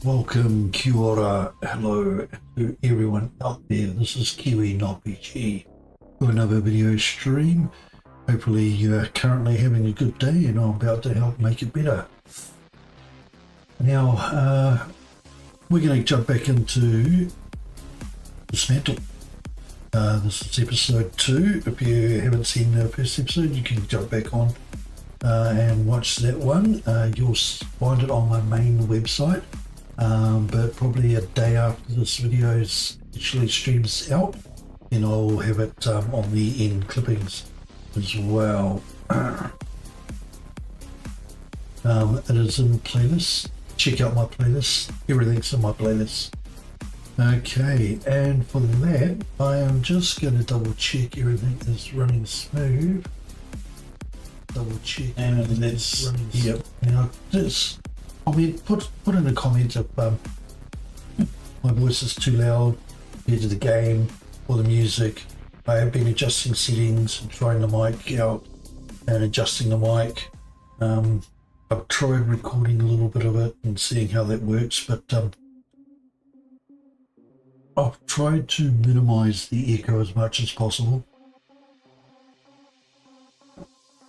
Welcome, kia ora, hello to everyone out there. This is KiwiNotPG for another video stream. Hopefully you are currently having a good day and I'm about to help make it better. Now, we're going to jump back into Dysmantle. This is episode 2. If you haven't seen the first episode, you can jump back on and watch that one. You'll find it on my main website. But probably a day after this video actually streams out, and I'll have it on the end clippings as well. It is in playlist. Check out my playlist. Everything's in my playlist. Okay, and for that, I am just going to double check everything is running smooth. Double check, and that's running. Yep. Now this. Put in the comment if my voice is too loud compared to the game or the music. I have been adjusting settings and trying the mic out and adjusting the mic. I've tried recording a little bit of it and seeing how that works, but I've tried to minimize the echo as much as possible.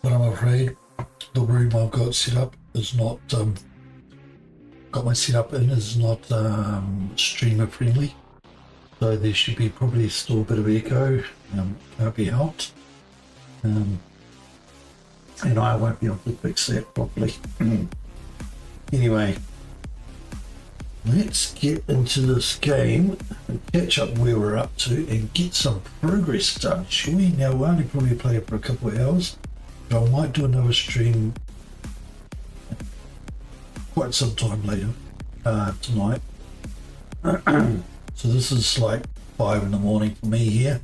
But I'm afraid the room I've got set up is not my setup in is not streamer friendly, so there should be probably still a bit of echo. Can't be helped, and I won't be able to fix that properly. Anyway, let's get into this game and catch up where we're up to and get some progress done, shall we? Now we'll only probably play it for a couple of hours, but I might do another stream quite some time later tonight. So this is like 5 in the morning for me here,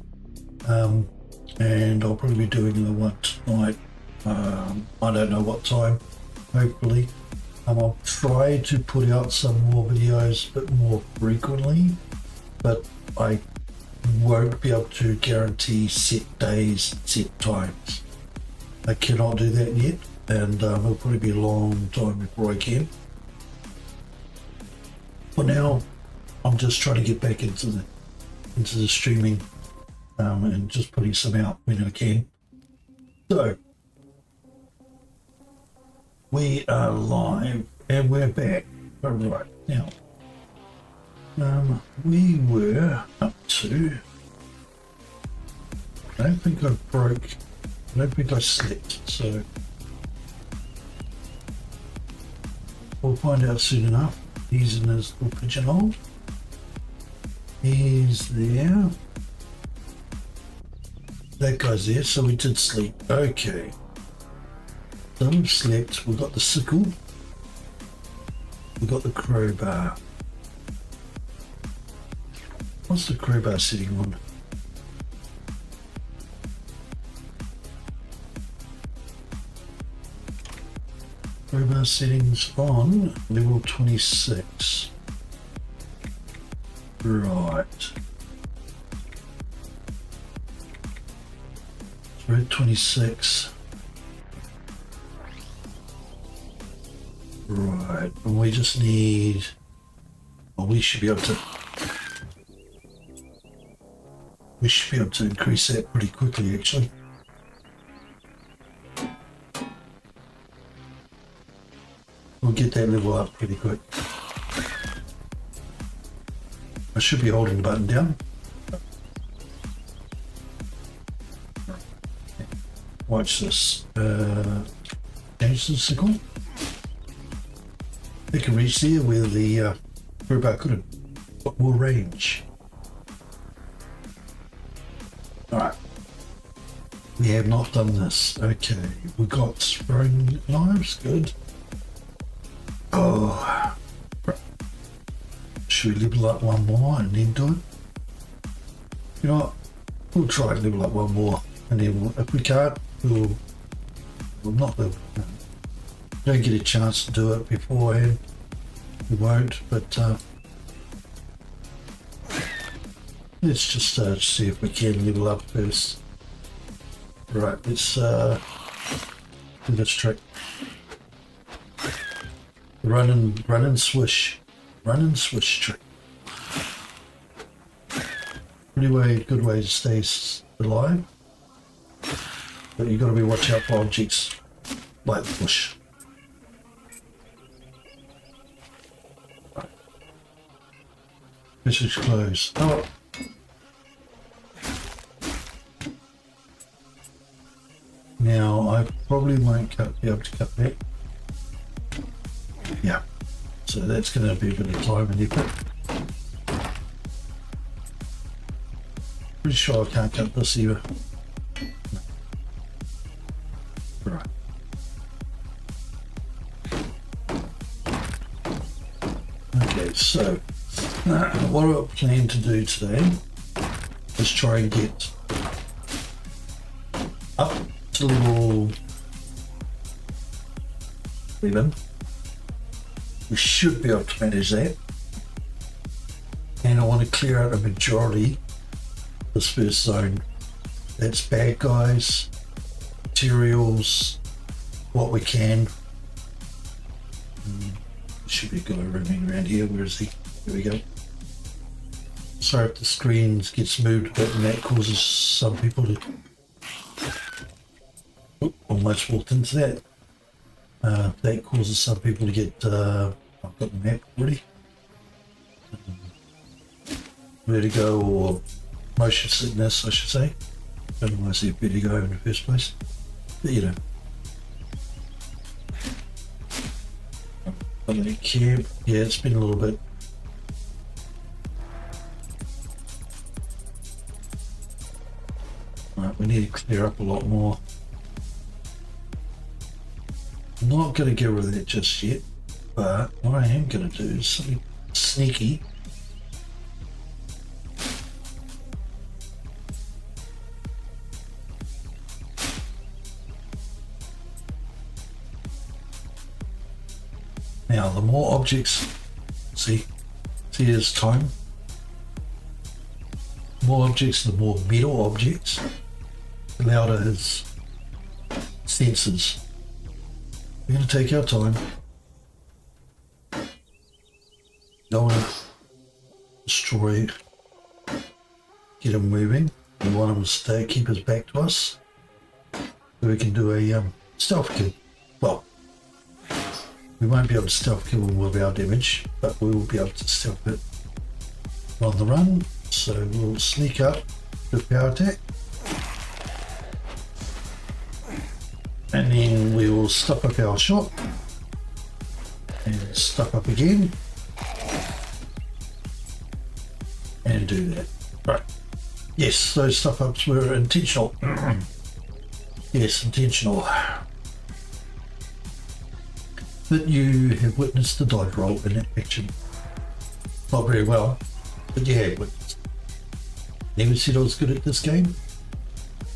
and I'll probably be doing another one tonight. I don't know what time, hopefully. I'll try to put out some more videos a bit more frequently, but I won't be able to guarantee set days, set times. I cannot do that yet, and it'll probably be a long time before I can. For now, I'm just trying to get back into the streaming and just putting some out when I can. So we are live and we're back. All right, now we were up to. I don't think I broke. I don't think I slept. So we'll find out soon enough. He's in his little pigeonhole. He's there. That guy's there, so we did sleep. Okay. So we've slept. We've got the sickle. We've got the crowbar. What's the crowbar sitting on? Crowbar settings on level 26. Right. So we're at 26. Right, and we just need. Well, we should be able to. We should be able to increase that pretty quickly, actually. We'll get that level up pretty quick. I should be holding the button down. Watch this. Change the sickle. They can reach there where the crowbar couldn't. Got more range. Alright. We have not done this. Okay. We've got throwing knives. Good. Oh, should we level up one more and then do it? You know what? We'll try and level up one more, and then if we can't, we'll not level. Don't get a chance to do it beforehand. We won't, but let's just see if we can level up first. Right, let's do this trick. Run and swish. run and switch tree. Good way to stay alive. But you've got to be watching out for objects like the bush. Message closed. Oh. Now I probably won't be able to cut that. Yeah. So that's going to be a bit of time and effort. Pretty sure I can't cut this either. No. Right. Okay, so what I plan to do today is try and get up to level 11. We should be able to manage that. And I want to clear out a majority of this first zone. That's bad guys, materials, what we can. Should be a guy running around here. Where is he? Here we go. Sorry if the screen gets moved a bit and that causes some people to... Oop, almost walked into that. That causes some people to get... I've got the map already. Vertigo or motion sickness, I should say. Don't know why I said vertigo in the first place. But you know. Ballet camp. Yeah, it's been a little bit. Right, we need to clear up a lot more. I'm not going to get rid of that just yet, but what I am going to do is something sneaky. Now, the more objects, see there's time. More objects, the more metal objects, the louder his sensors. We're going to take our time. Don't want to destroy, get him moving. We want him to stay, keep his back to us. So we can do a stealth kill. Well, we won't be able to stealth kill him with our damage, but we will be able to stealth it on the run. So we'll sneak up with power attack. And then we will stuff up our shot. And stuff up again. And do that. Right. Yes, those stuff ups were intentional. Yes, intentional. But you have witnessed the dive roll in that action. Not very well, but you have witnessed. Never said I was good at this game.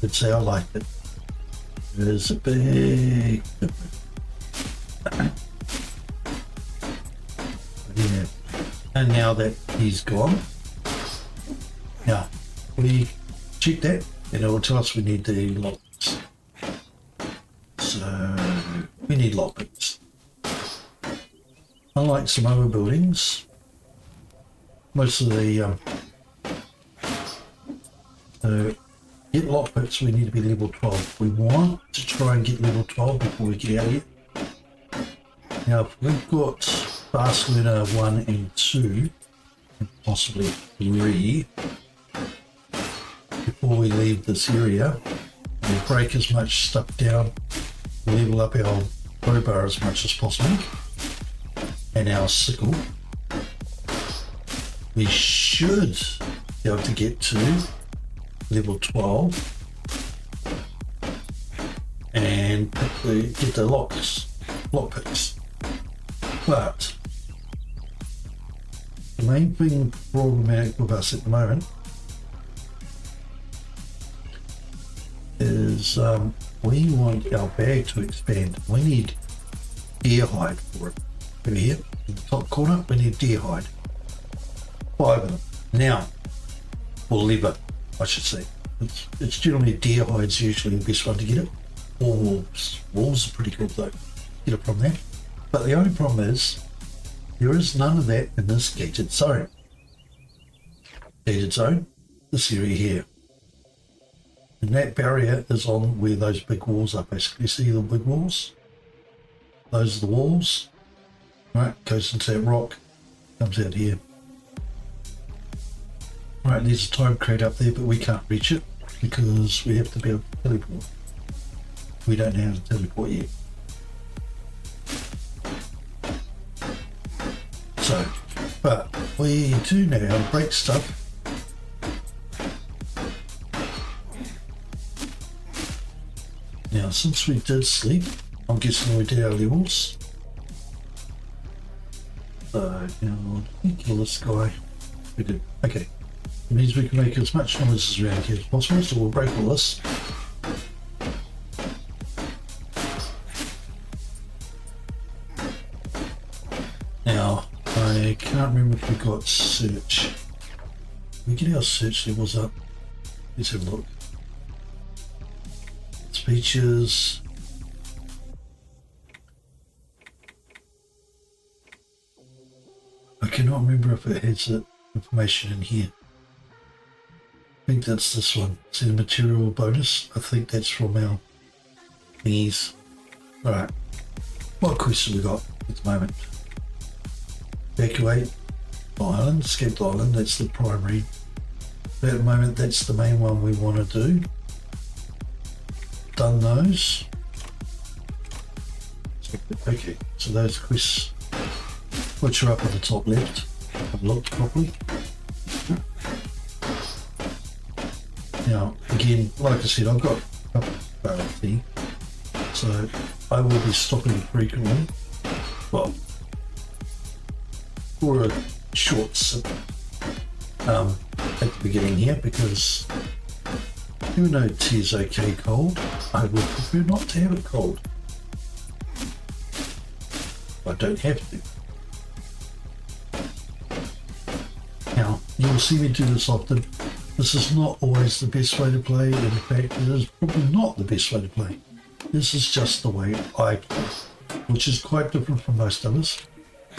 I'd say I liked it. There's a big difference. Yeah. And now that he's gone, now we check that and it will tell us we need the lockpicks. So we need lockpicks. Unlike some other buildings, most of the get lockpicks, we need to be level 12. We want to try and get level 12 before we get out of here. Now, if we've got Fast Learner 1 and 2, and possibly 3, before we leave this area, we'll break as much stuff down, level up our crowbar as much as possible, and our sickle. We should be able to get to level 12 and get the lockpicks. But the main thing problematic with us at the moment is we want our bag to expand. We need deer hide for it. Over here in the top corner, we need deer hide. 5 of them. Now, or leather, I should say. It's generally deer hides usually the best one to get it. Or wolves. Wolves are pretty cool though. Get it from there. But the only problem is There is none of that in this gated zone. Gated zone, this area here. And that barrier is on where those big walls are basically. See the big walls? Those are the walls. Right, goes into that rock, comes out here. Right, there's a time crate up there, but we can't reach it because we have to be able to teleport. We don't know how to teleport yet. So, but we do know how to break stuff. Now, since we did sleep, I'm guessing we did our levels. So, now, kill this guy. We did. Okay. It means we can make as much noise around here as possible, so we'll break all this. Now, I can't remember if we got search. We get our search levels up. Let's have a look. Speeches. I cannot remember if it has that information in here. I think that's this one. See the material bonus? I think that's from our thingies. Alright. What quests have we got at the moment? Evacuate the island, escape the island, that's the primary. At the moment that's the main one we want to do. Done those. Okay, so those quests which are up at the top left. I've looked properly. Now, again, like I said, I've got a priority, so I will be stopping frequently. Well, for a short sip at the beginning here, because even though tea is okay cold, I would prefer not to have it cold. I don't have to. Now, you'll see me do this often. This is not always the best way to play. In fact, it is probably not the best way to play. This is just the way I play, which is quite different from most others.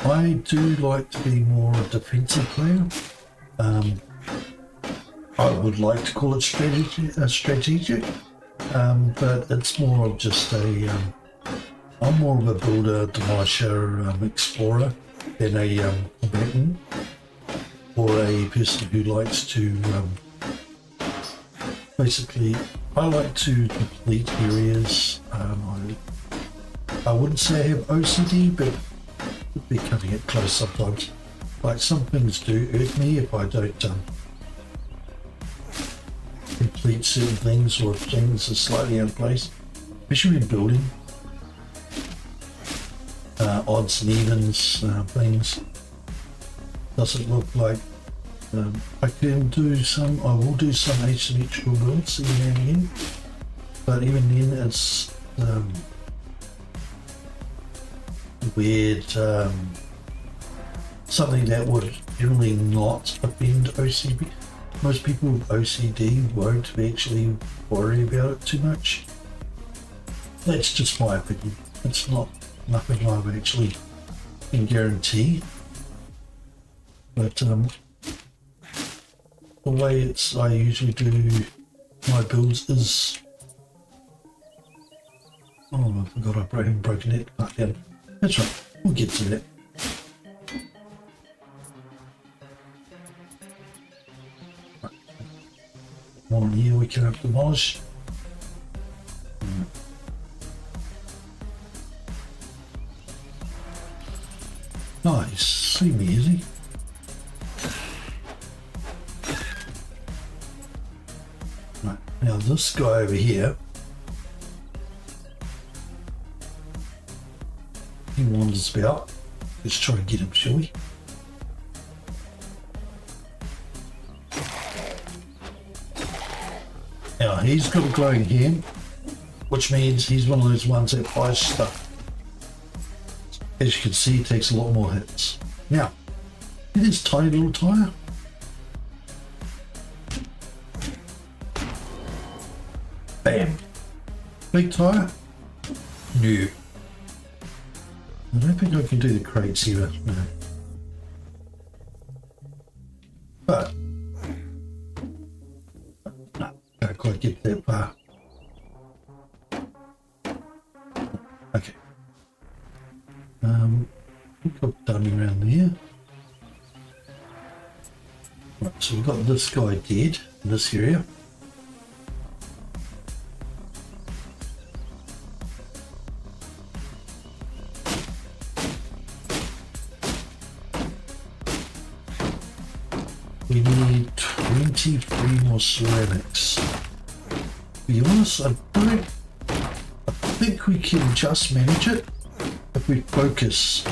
I do like to be more a defensive player. I would like to call it strategic, but it's more of just a... I'm more of a builder, demolisher, explorer than a combatant, or a person who likes to basically, I like to complete areas. I wouldn't say I have OCD, but it'd be cutting it close sometimes. Like some things do irk me if I don't complete certain things, or if things are slightly out of place, especially in building. Odds and evens, things. Doesn't look like I can do some. I will do some asymmetrical builds every now and again, but even then it's weird. Something that would generally not offend OCD. Most people with OCD won't actually worry about it too much. That's just my opinion. It's not nothing I would actually can guarantee. But the way I usually do my builds is... Oh, I forgot I haven't broken it. Oh, yeah. That's right, we'll get to that. Right. One here we can demolish. Nice, see me easy. Right, now this guy over here, he wanders about. Let's try and get him, shall we? Now he's got a glowing hand, which means he's one of those ones that fires stuff. As you can see, it takes a lot more hits. Now, it is tiny little tire. Bam. Big tire? No. I don't think I can do the crates here. No. but no, can't quite get that far. Okay. We've got dummy around there. Right, so we've got this guy dead in this area. We need 23 more ceramics. To be honest, I think we can just manage it if we focus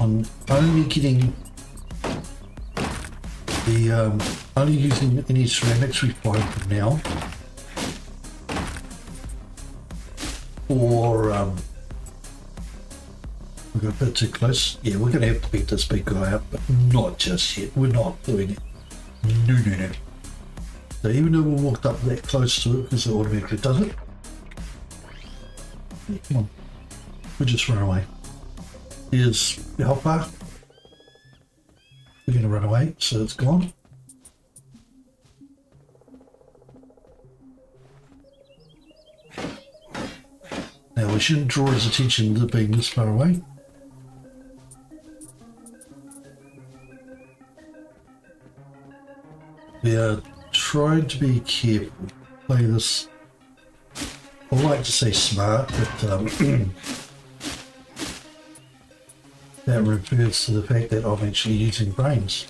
on only getting the only using any ceramics we find from now, or we got a bit too close. Yeah, we're going to have to beat this big guy up, but not just yet. We're not doing it. No, no, no. So even though we walked up that close to it, because it automatically does it. Yeah, come on. We'll just run away. Here's the hopper. We're going to run away, so it's gone. Now we shouldn't draw his attention to being this far away. We are trying to be careful, play this, I like to say smart, but that refers to the fact that I'm actually using brains.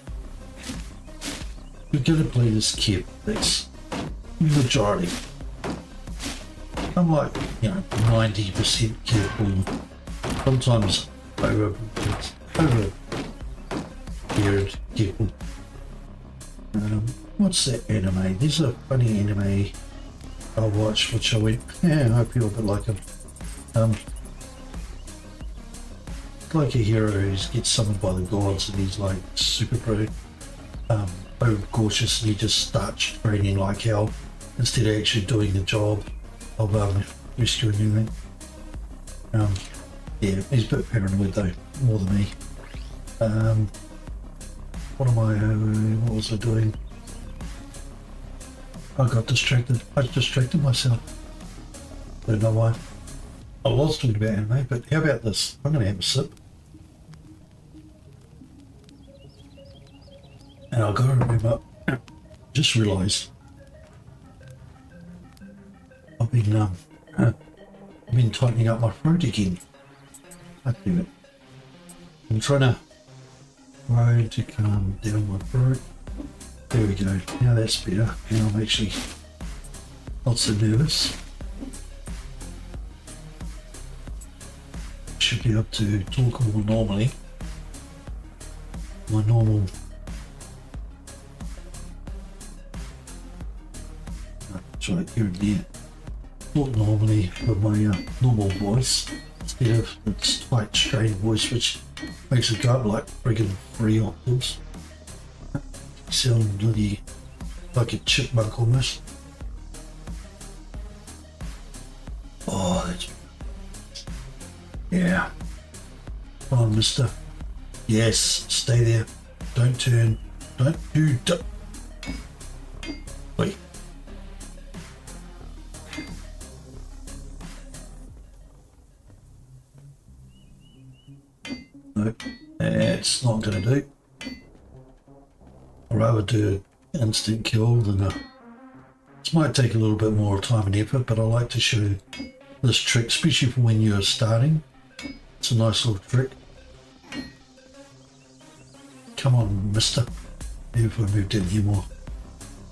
We're going to play this careful, that's the majority. I'm like, 90% careful, sometimes over careful. What's that anime? There's a funny anime I watched which I went, yeah, I feel a bit like him. Like a hero who gets summoned by the gods and he's like super pro, overcautious, and he just starts training like hell instead of actually doing the job of rescuing anything. Yeah, he's a bit paranoid though, more than me. What was I doing? I got distracted. I distracted myself. Don't know why. I was talking about anime, but how about this? I'm going to have a sip. And I've got to remember, just realised I've been tightening up my throat again. I do it. I'm trying to calm down my throat. There we go. Now that's better. Now I'm actually not so nervous. Should be able to talk more normally. My normal. Right here and there. Talk normally with my normal voice instead of its tight, strained voice, which makes it go up like friggin' 3 octaves. Sound bloody like a chipmunk almost. Oh, that's... Yeah. Come on, mister. Yes, stay there. Don't turn. Don't do... Wait. Nope, that's not going to do. I'd rather do an instant kill than a... This might take a little bit more time and effort, but I like to show this trick, especially for when you're starting. It's a nice little trick. Come on, mister. Maybe if I move down here more.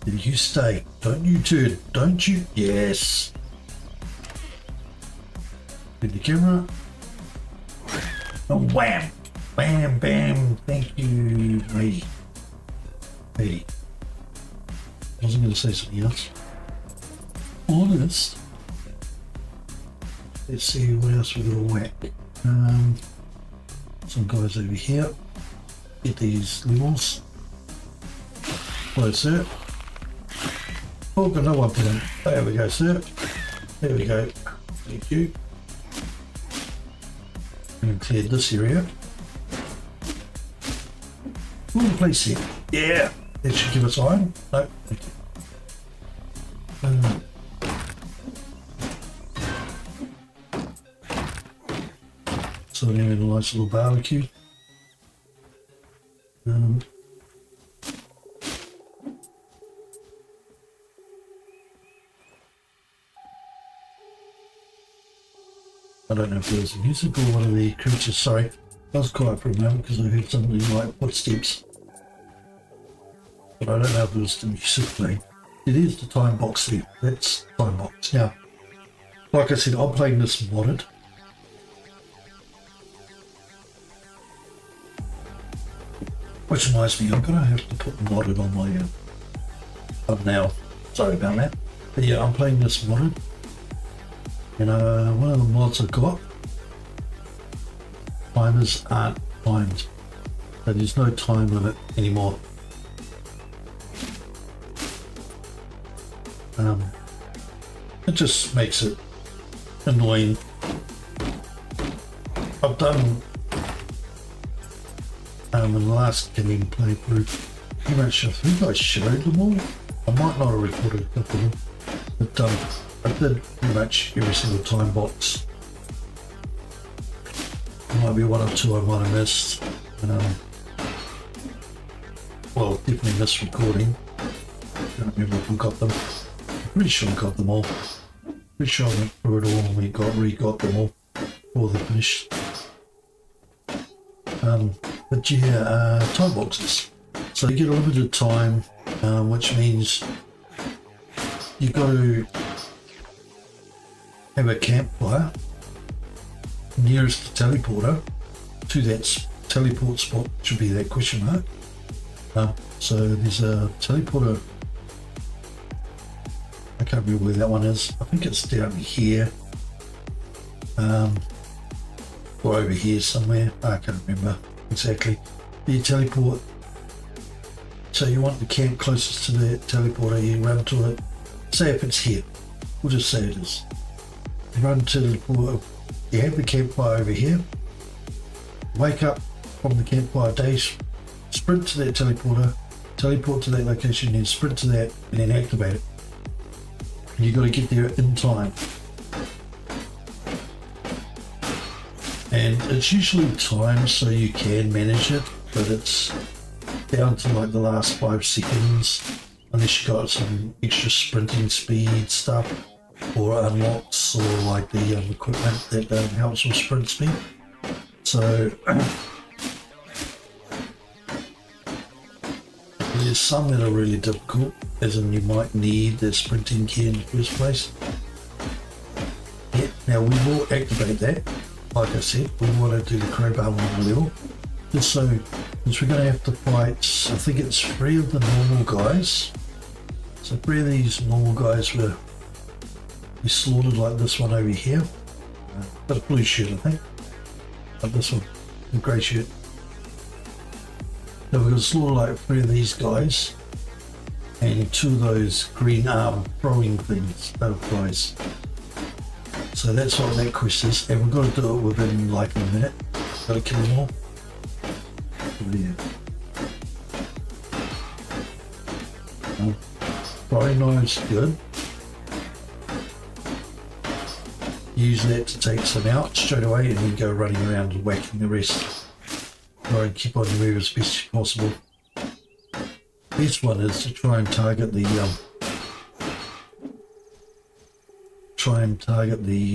You stay. Don't you turn. Don't you? Yes. With the camera. And wham! Bam, bam. Thank you, lady. Hey. I wasn't going to say something else. Honest. Let's see what else we're going to whack. Some guys over here. Get these levels. Close sir. Oh, got no one put in. There we go, sir. There we go. Thank you. And cleared this area. Ooh, place here. Yeah. That should give us iron. No, thank you. So we have a nice little barbecue. I don't know if it was a music or one of the creatures, sorry. I was quiet for a moment because I heard something like footsteps. But I don't know if it was the music playing. It is the time box there, that's time box. Now, like I said, I'm playing this modded. Which reminds me, I'm going to have to put modded on my thumbnail. Sorry about that. But yeah, I'm playing this modded. And one of the mods I got, timers aren't timed. So there's no time limit anymore. It just makes it annoying. I've done in the last gaming playthrough, pretty much I think I showed them all. I might not have recorded a couple of them, but I did pretty much every single time box. There might be one or two I might have missed. Well, definitely missed recording. I don't remember if I got them. I'm pretty sure I got them all. Pretty sure I went through it all and we re-got them all before they finished. But yeah, time boxes. So you get a limited time, which means you've got to have a campfire nearest the teleporter to that teleport spot, should be that question mark. So there's a teleporter, I can't remember where that one is, I think it's down here, or over here somewhere, I can't remember exactly. You teleport, so you want the camp closest to the teleporter, you run to it, say if it's here, we'll just say it is. You run to the teleporter, you have the campfire over here, wake up from the campfire days, sprint to that teleporter, teleport to that location, then sprint to that, and then activate it. And you've got to get there in time. And it's usually timed so you can manage it, but it's down to like the last 5 seconds, unless you got some extra sprinting speed stuff, or unlocks, or like the equipment that helps with sprint speed. So there's some that are really difficult, as in you might need the sprinting key in the first place. Yeah, now we will activate that. Like I said, we want to do the crowbar one level, just so, because we're going to have to fight, I think it's 3 of the normal guys. So 3 of these normal guys were slaughtered, like this one over here. Got a blue shirt, I think. Like this one, the grey shirt. So we're going to slaughter like 3 of these guys, and 2 of those green arm throwing things, butterflies. So that's what that quest is, and we've got to do it within like a minute. Got to kill them all. Yeah. Throwing knives, good. Use that to take some out straight away, and then go running around and whacking the rest. Try and keep on the move as best as possible. Best one is to try and target the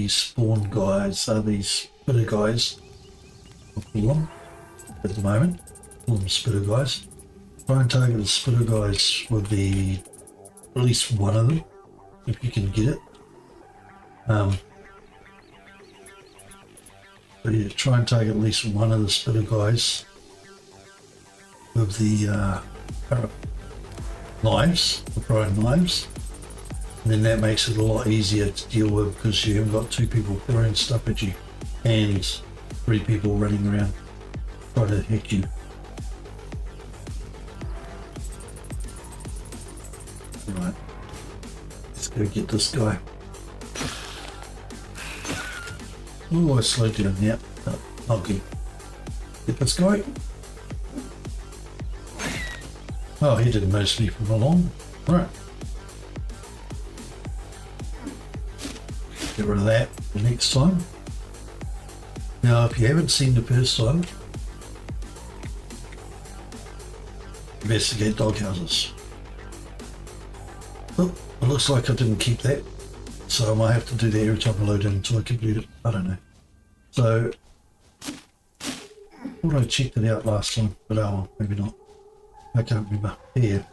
spawn guys, these spitter guys. I'll call them at the moment. Call them spitter guys. Try and target the spitter guys with at least one of them, if you can get it. But yeah, try and target at least one of the spitter guys with the knives, the throwing knives. And then that makes it a lot easier to deal with, because you haven't got 2 people throwing stuff at you and 3 people running around trying to hit you. Right, let's go get this guy. Oh, I slowed down now. No, not good. Get this guy. Oh, he didn't notice me from along. Alright. Get rid of that the next time. Now, if you haven't seen the first time, investigate doghouses. Oh, it looks like I didn't keep that. So I might have to do that every time I load in until I complete it. I don't know. So, I thought I checked it out last time, but oh well, maybe not. I can't remember. Here.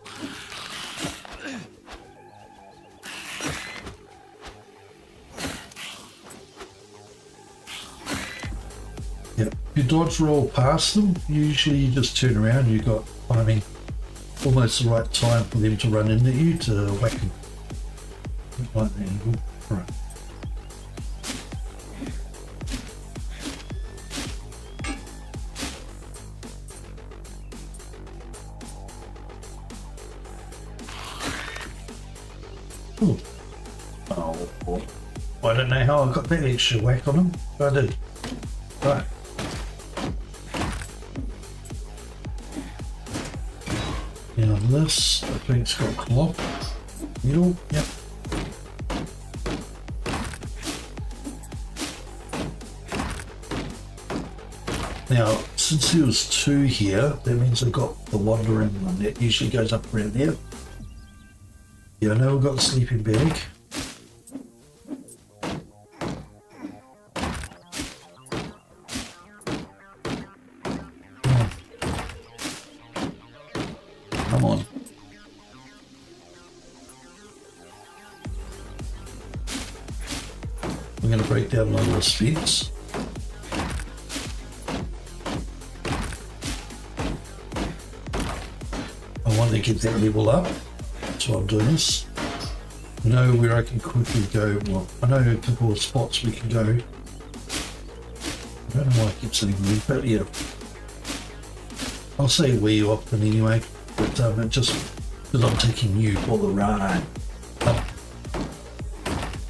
Yeah, if you dodge roll past them, usually you just turn around, you've got timing, almost the right time for them to run into you to whack them. Right there, right. Ooh. Oh, I don't know how I got that extra whack on them, but I did. Right. Now this, I think it's got clock. Needle, yep. Now, since there was 2 here, that means I've got the wandering one that usually goes up around there. Yeah, I know I've got the sleeping bag. Come on. I'm going to break down one of the fence. I want to get that level up. That's why I'm doing this. I know where I can quickly go. Well, I know a couple of spots we can go. I don't know why I keep saying we, but yeah. I'll say we often anyway, but just because I'm taking you for the ride.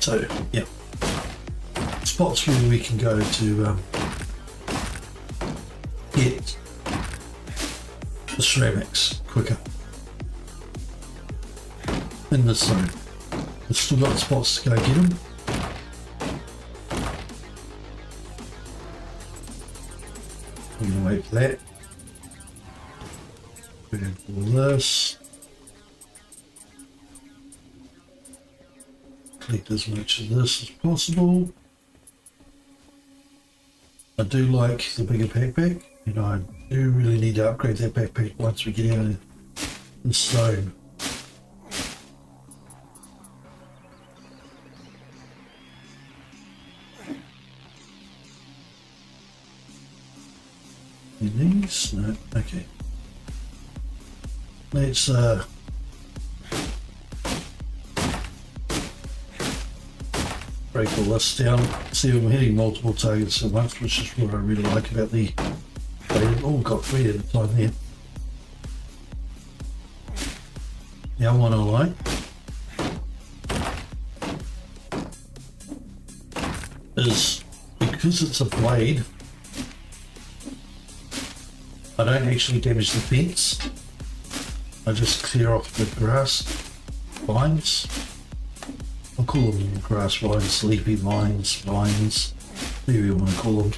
So, yeah. Spots where we can go to get the ceramics quicker. In this zone. We've still got spots to go get them. We're going to wait for that. We're going to do this. Collect as much of this as possible. I do like the bigger backpack, and I do really need to upgrade that backpack once we get out of this zone. These? No, okay. Let's break all this down. See, I'm hitting multiple targets at once, which is what I really like about the oh, got 3 at a time there. The other one I like is because it's a blade, I don't actually damage the fence. I just clear off the grass vines. I'll call them grass vines, sleepy vines, whatever you want to call them.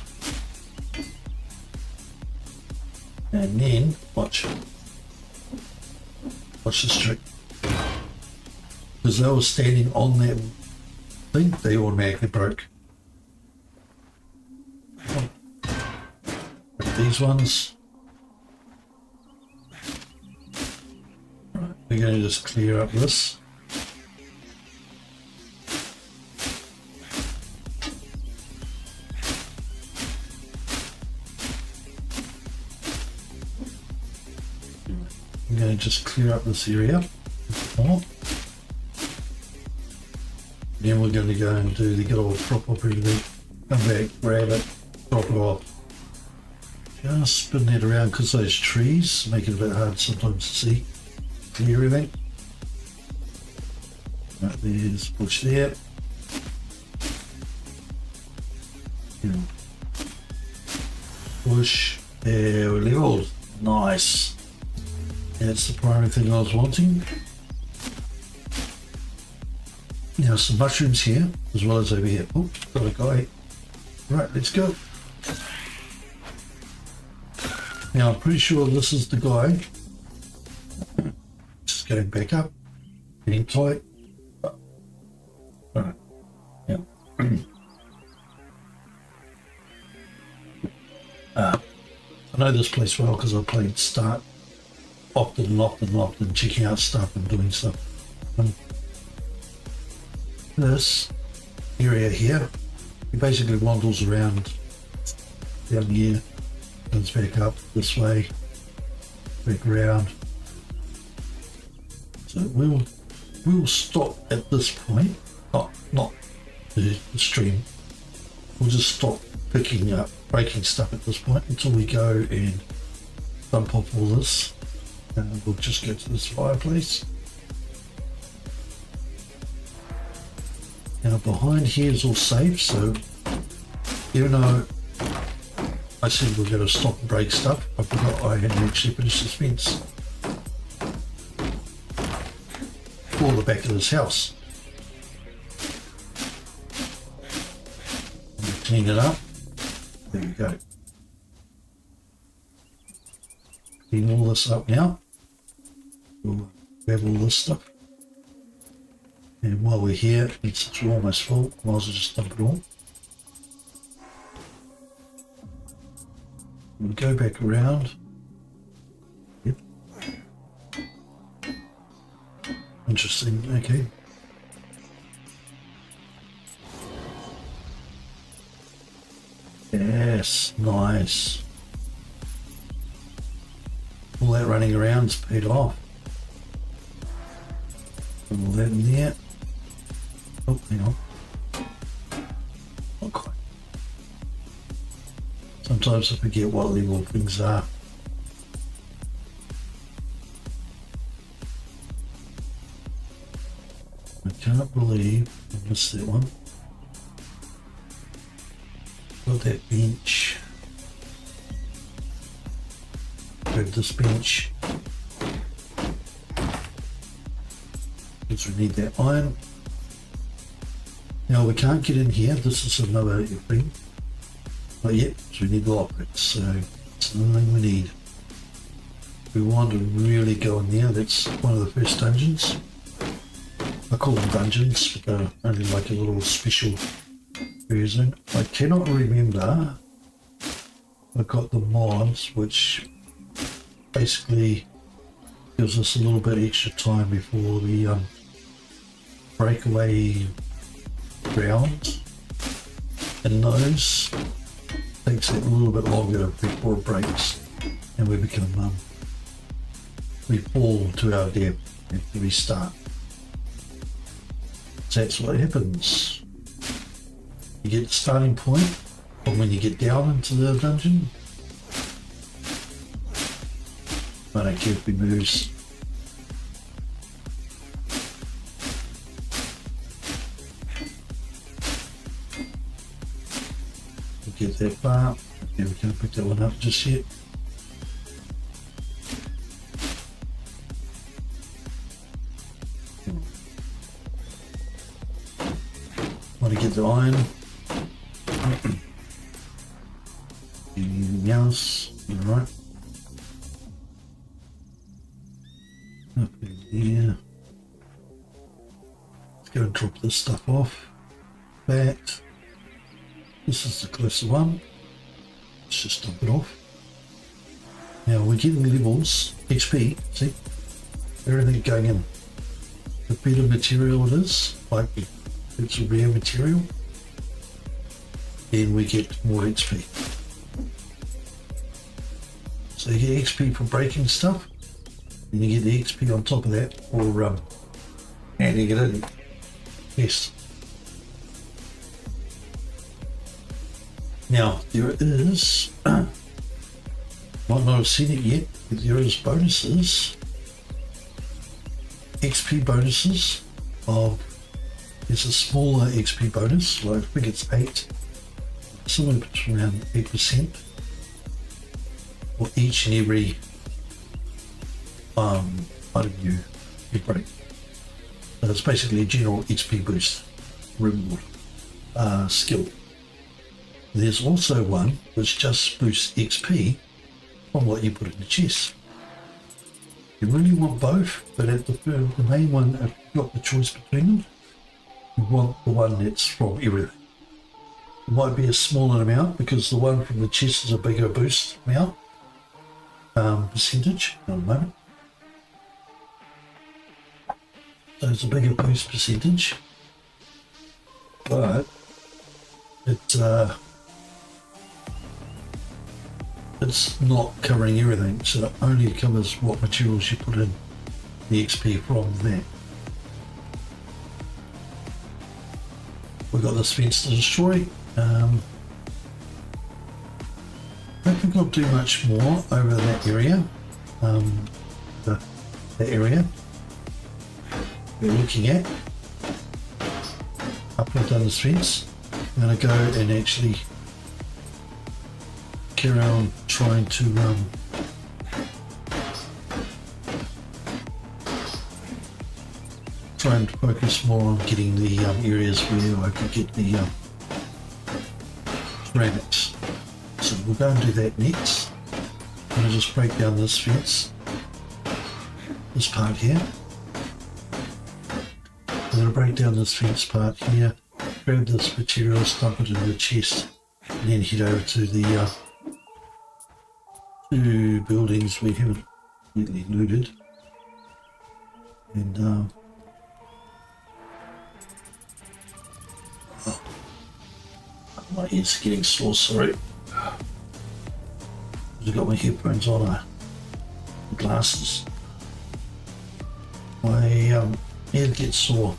And then, watch this trick. Because they were standing on that thing, they automatically broke. These ones. We're going to just clear up this. I'm going to just clear up this area. Then we're going to go and do the good old prop up everything. Come back, grab it, drop it off. Just spin that around because those trees make it a bit hard sometimes to see. Clear everything. Right, there's push there. Push. There, we're leveled. Nice. That's the primary thing I was wanting. Now some mushrooms here, as well as over here. Oh, got a guy. Right, let's go. Now I'm pretty sure this is the guy. Just going back up, getting tight. Alright, yeah. I know this place well because I played Start often, checking out stuff and doing stuff. This area here, he basically wanders around down here, comes back up this way, back around. So we'll stop at this point. Not the stream. We'll just stop picking up, breaking stuff at this point until we go and dump off all this. And we'll just go to this fireplace. Now behind here is all safe, so even though I said we're going to stop and break stuff, I forgot I hadn't actually finished this fence for the back of this house. Clean it up. There we go. Clean all this up now. We'll grab all this stuff. And while we're here, it's almost full. Might as well just dump it all. We'll go back around. Yep. Interesting. Okay. Yes, nice. All that running around's paid off. Put all that in there. Oh, hang on. Not quite. Sometimes I forget what level things are. I can't believe I missed that one. Got that bench. Grab this bench. Because we need that iron. Now we can't get in here. This is another thing. But yet, so we need the lockpicks. So it's another thing we need. We want to really go in there. That's one of the first dungeons. I call them dungeons, but they're only like a little special version. I cannot remember. I got the mods, which basically gives us a little bit extra time before the breakaway round, and those takes it a little bit longer before it breaks, and we become we fall to our death and restart. So that's what happens. You get the starting point from when you get down into the dungeon. I don't care if he moves. We'll get that far. Yeah, we can't pick that one up just yet. Want to get the iron. Anything else? Alright. Up in here. Let's go and drop this stuff off. Back. This is the closer one. Let's just dump it off. Now we're getting levels, XP, see? Everything going in. The better material it is, like it's a rare material, then we get more XP. So you get XP for breaking stuff, and you get the XP on top of that for adding it in. Yes. Now there is, might not have seen it yet, but there is bonuses, XP bonuses of, it's a smaller XP bonus, like I think it's 8, somewhere between around 8% for each and every item you break. So it's basically a general XP boost reward skill. There's also one which just boosts XP from what you put in the chest. You really want both, but at the main one, if you've got the choice between them, you want the one that's from everything. It might be a smaller amount because the one from the chest is a bigger boost amount, percentage at the moment. So it's a bigger boost percentage, but it's not covering everything, so it only covers what materials you put in the XP from that. We've got this fence to destroy. I don't think I'll do much more over that area. The area we're looking at. After I've done this fence, I'm going to go and actually carry on trying to try and focus more on getting the areas where I can get the ceramics. So we'll go and do that next. I'm going to just break down this fence, this part here. I'm going to break down this fence part here, grab this material, dump it in the chest, and then head over to the two buildings we haven't completely looted. And my ears are getting sore, sorry. I've got my headphones on, glasses. My head gets sore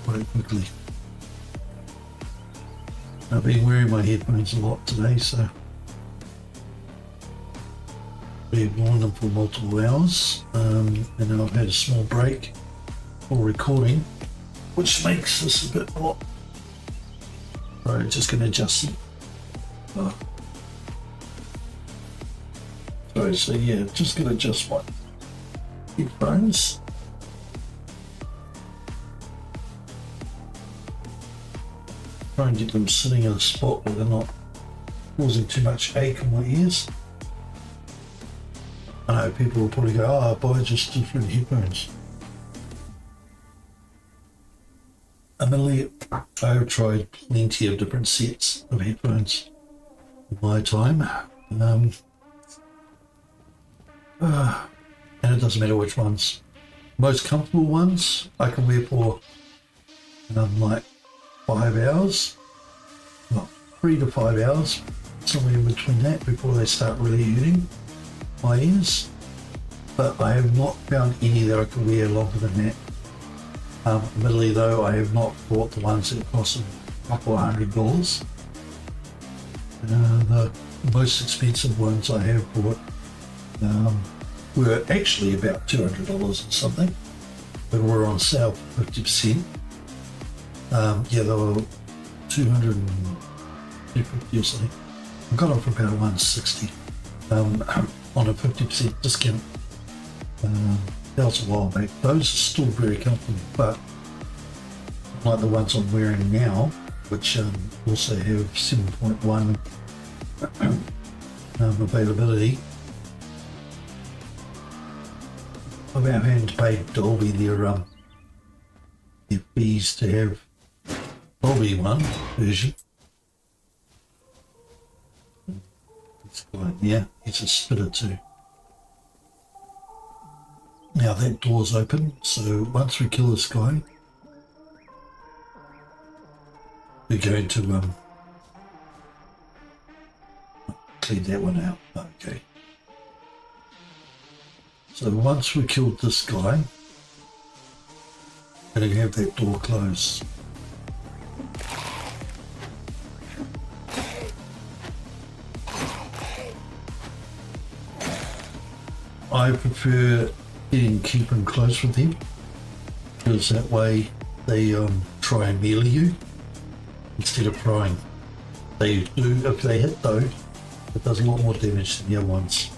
quite quickly. I've been wearing my headphones a lot today, so I've worn them for multiple hours, and then I've had a small break for recording, which makes this a bit hot. Right, just going to adjust it. Sorry, so yeah, just going to adjust my headphones. Try and get them sitting in a spot where they're not causing too much ache in my ears. I know people will probably go, oh, buy just different headphones. Admittedly, I've tried plenty of different sets of headphones in my time. And it doesn't matter which ones. Most comfortable ones I can wear for like 5 hours. Well, 3 to 5 hours, somewhere in between that before they start really hurting my ears. But I have not found any that I can wear longer than that. Admittedly though, I have not bought the ones that cost a couple of $100. The most expensive ones I have bought were actually about $200 or something, but were on sale for 50%. Yeah, they were $250 or something. I got them for about $160 on a 50% discount. That was a while back. Those are still very comfortable, but like the ones I'm wearing now, which also have 7.1 availability. Without having to pay Dolby their fees to have Dolby one version. It's like, yeah, it's a spitter too. Now that door's open, so once we kill this guy, we're going to clean that one out. Okay. So once we killed this guy, we're going to have that door closed. I prefer keeping close with them, because that way they try and melee you instead of prying. They do, if they hit though, it does a lot more damage than the other ones.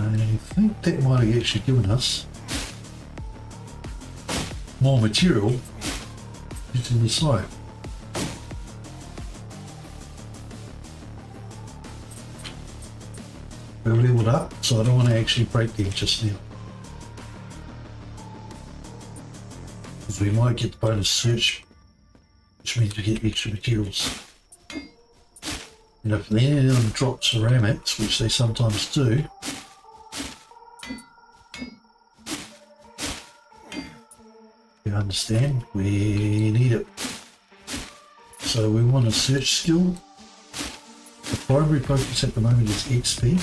I think that might have actually given us more material to the side. We've leveled up, so I don't want to actually break them just now. Because we might get the bonus search, which means we get extra materials. And if any of them drop ceramics, which they sometimes do, you understand, we need it. So we want a search skill. The primary focus at the moment is XP.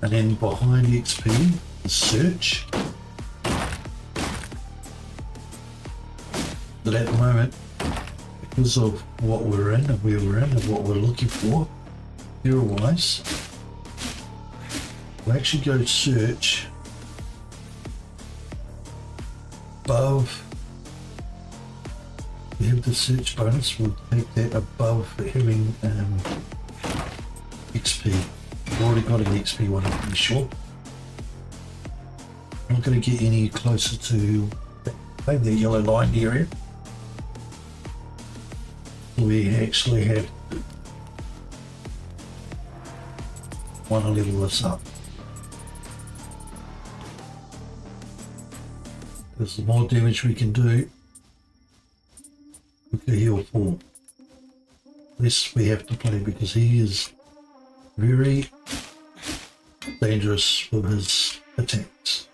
And then behind XP is search. But at the moment, because of what we're in and where we're in and what we're looking for, hero-wise, we'll actually go search above. We have the search bonus, we'll take that above having XP. We've already got an XP one, I'm pretty sure. I'm not going to get any closer to maybe the yellow line area. We actually have want to level this up. Because the more damage we can do, we can heal for. Less we have to play because he is very dangerous with his attacks.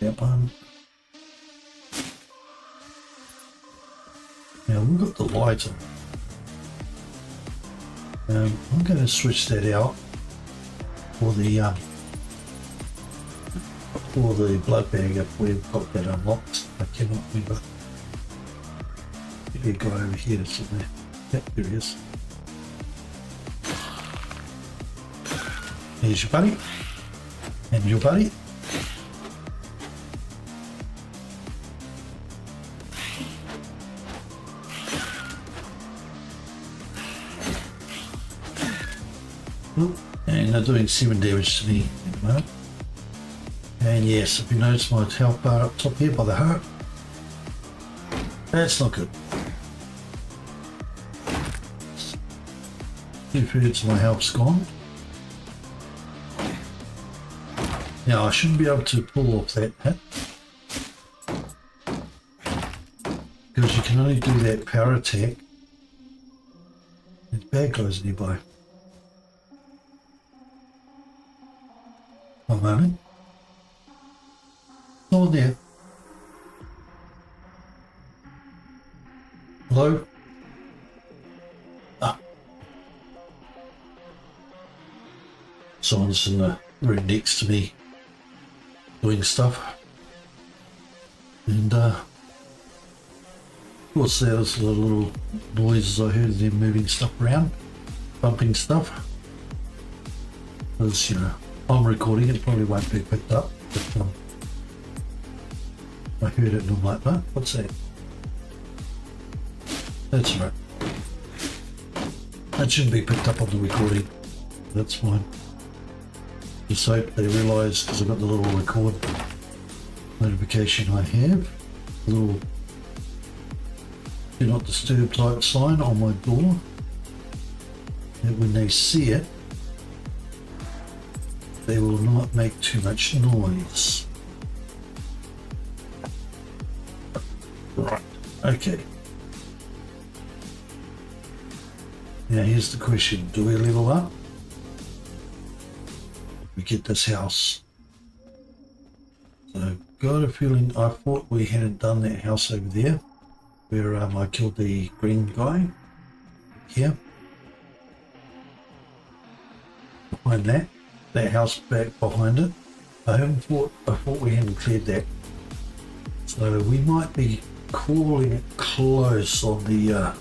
That one. Now we've got the light on. I'm going to switch that out for the blood bag if we've got that unlocked. I cannot remember. Maybe a guy over here somewhere. Yep, there he is. Here's your buddy. And your buddy. And they're doing 7 damage to me at the moment. And yes, if you notice my health bar up top here by the heart, that's not good. 2/3 of my health's gone. Now I shouldn't be able to pull off that hit, because you can only do that power attack if bad guys nearby. One moment. Oh, there. Hello? Ah. Someone's in the room next to me doing stuff. And, of course, there was the little noises I heard of them moving stuff around, bumping stuff. Because, you know, I'm recording, it probably won't be picked up, but I heard it and I'm like, oh, what's that? That's right. That shouldn't be picked up on the recording. That's fine. Just hope they realise, because I've got the little record notification I have, a little do not disturb type sign on my door, that when they see it, they will not make too much noise. Right, okay. Now here's the question, do we level up? We get this house. So got a feeling, I thought we hadn't done that house over there, where I killed the green guy. Here. Behind that house back behind it. I thought we hadn't cleared that. So we might be calling it close on the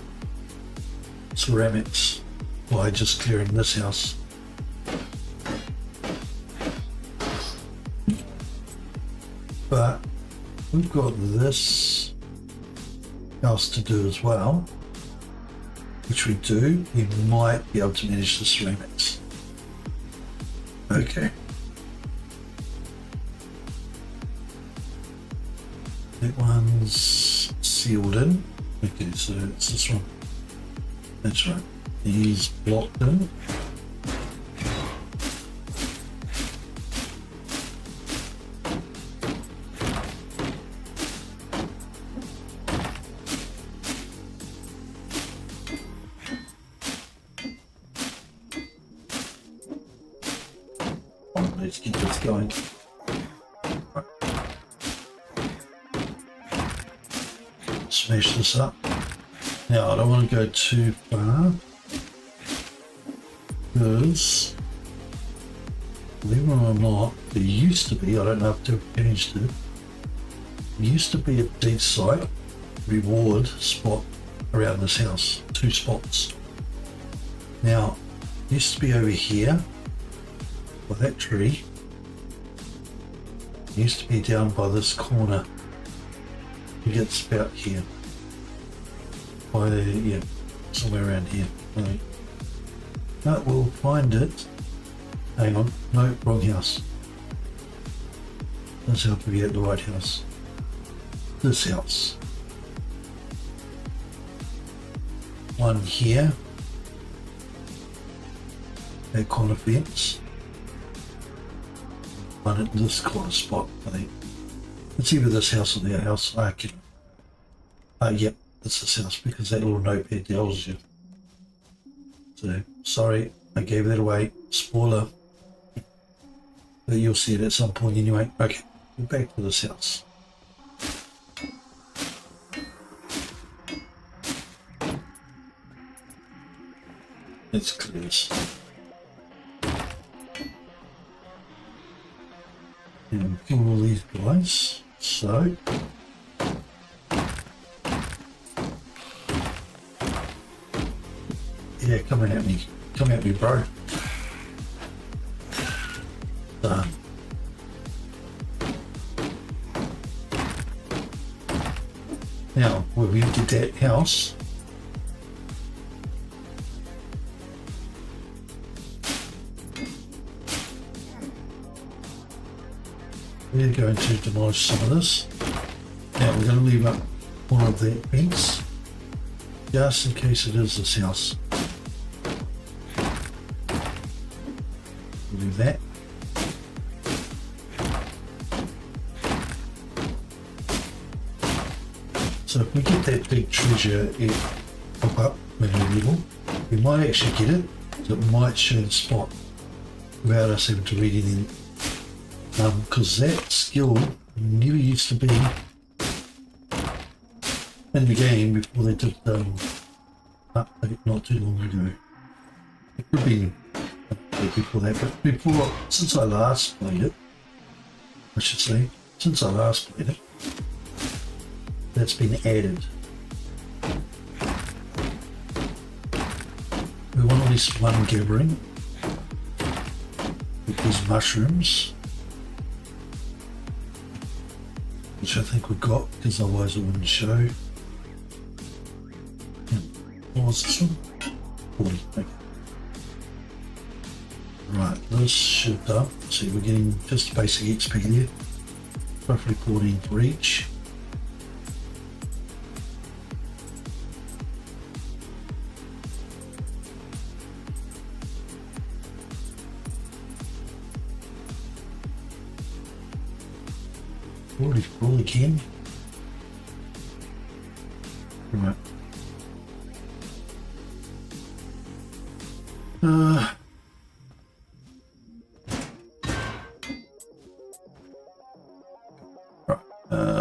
ceramics by just clearing this house. But we've got this house to do as well. which we do, we might be able to manage the ceramics. Okay. That one's sealed in. Okay, so it's this one. That's right. He's blocked in. Let's get this going. Right. Smash this up. Now I don't want to go too far because, believe it or not, there used to be, I don't know if they've changed it, there used to be a deep site reward spot around this house, 2 spots. Now, it used to be over here by that tree. It used to be down by this corner. It gets about here. By the, yeah, somewhere around here. Right. But we'll find it. Hang on, no, wrong house. Let's help me get the right house. This house. One here. That corner fence. One at this corner spot, I think. It's either this house or that house. Yep, it's this house because that little notepad tells you. So, sorry, I gave that away. Spoiler. But you'll see it at some point anyway. Okay, we're back to this house. Let's clear this. And kill all these guys. So, yeah, come at me, bro. Done. Now, when we get that house, we're going to demolish some of this. Now we're going to leave up one of that fence, just in case it is this house. We'll do that. So if we get that big treasure pop up when we level, we might actually get it, so it might show the spot without us having to read anything. Because that skill never used to be in the game before they did update not too long ago. It could be before that, but before, since I last played it, I should say, since I last played it, that's been added. We want at least one gathering with these mushrooms, which I think we got, because otherwise it wouldn't show. What was this one? 40, okay. Right, this should up. See, we're getting just basic XP there. Roughly 14 for each. Fully can. Right.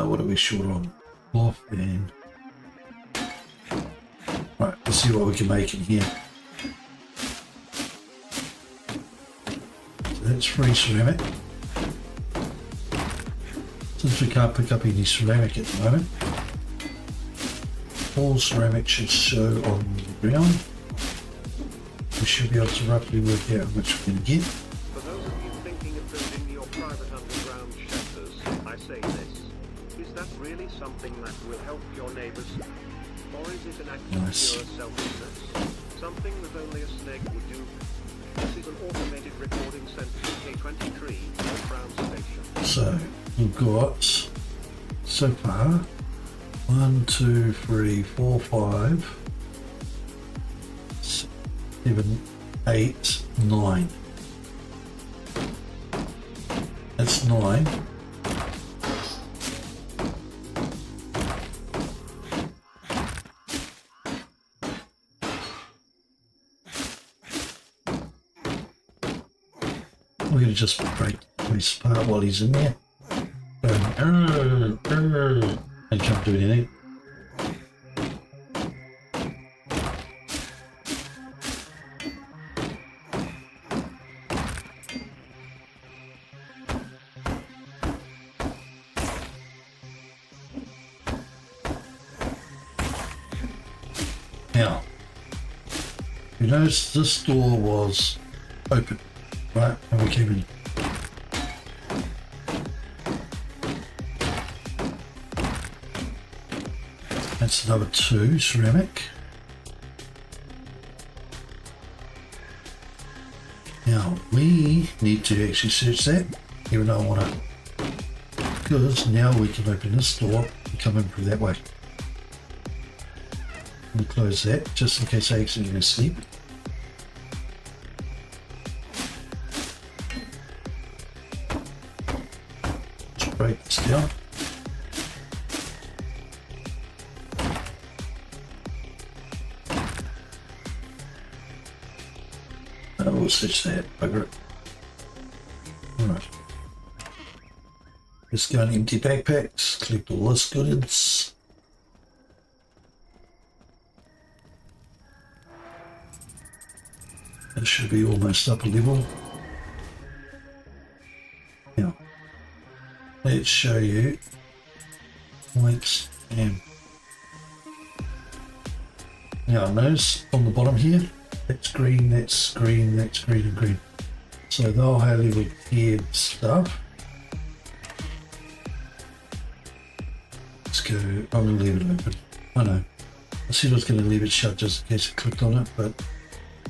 What are we short on? Cloth and right. Let's see what we can make in here. So that's free ceramic. Since we can't pick up any ceramic at the moment, all ceramic should show on the ground. We should be able to roughly work out how much we're going to get. For those of you thinking of building your private underground shelters, I say this. Is that really something that will help your neighbours? Or is it an act of Nice. pure selfishness? Something that only a snake would do? This is an automated recording sent to K23, the Crown Station. So we've got so far 1, 2, 3, 4, 5, 7, 8, 9. That's 9. We're going to just break this part while he's in there. And can't do anything. Now, you notice this door was open, right? And we came in. That's number 2, ceramic. Now, we need to actually search that, even though I want to, because now we can open this door and come in through that way. We close that, just in case I accidentally sleep. Let's break this down. We'll switch that, bugger it. Alright. Let's go and empty backpacks, collect all this goods. That should be almost up a level. Now, let's show you points and now notice on the bottom here, that's green, that's green, that's green and green. So they'll have little tiered stuff. Let's go, I'm going to leave it open. I know. I said I was going to leave it shut just in case I clicked on it, but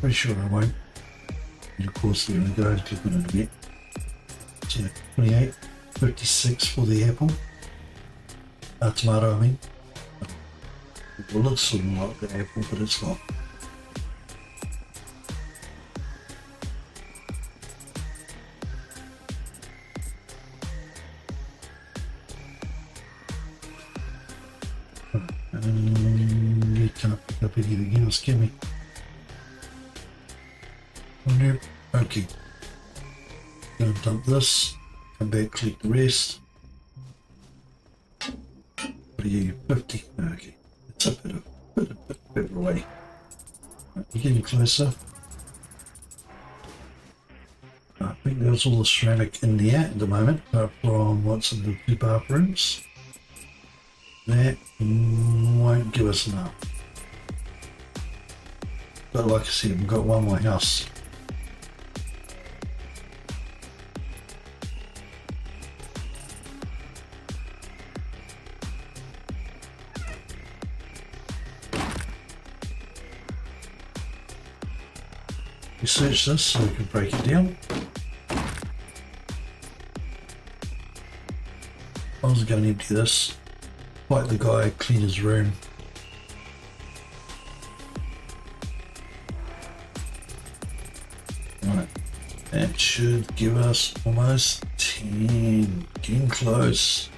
pretty sure I won't. And of course there we go, click on it again. So 28, 56 for the apple. Tomato I mean. It looks sort of like the apple, but it's not. You can't pick up anything else, can we? Nope. Okay. Go and dump this. Come back, collect the rest. What are you? 50. Okay. It's a bit away. Right, you're getting closer. I think there's all the ceramic in there at the moment, apart from what's in the 2 bathrooms. That won't give us enough. But like I said, we've got one more house. We search this so we can break it down. I was going to empty this. Like the guy clean his room. Right, that should give us almost 10. Getting close.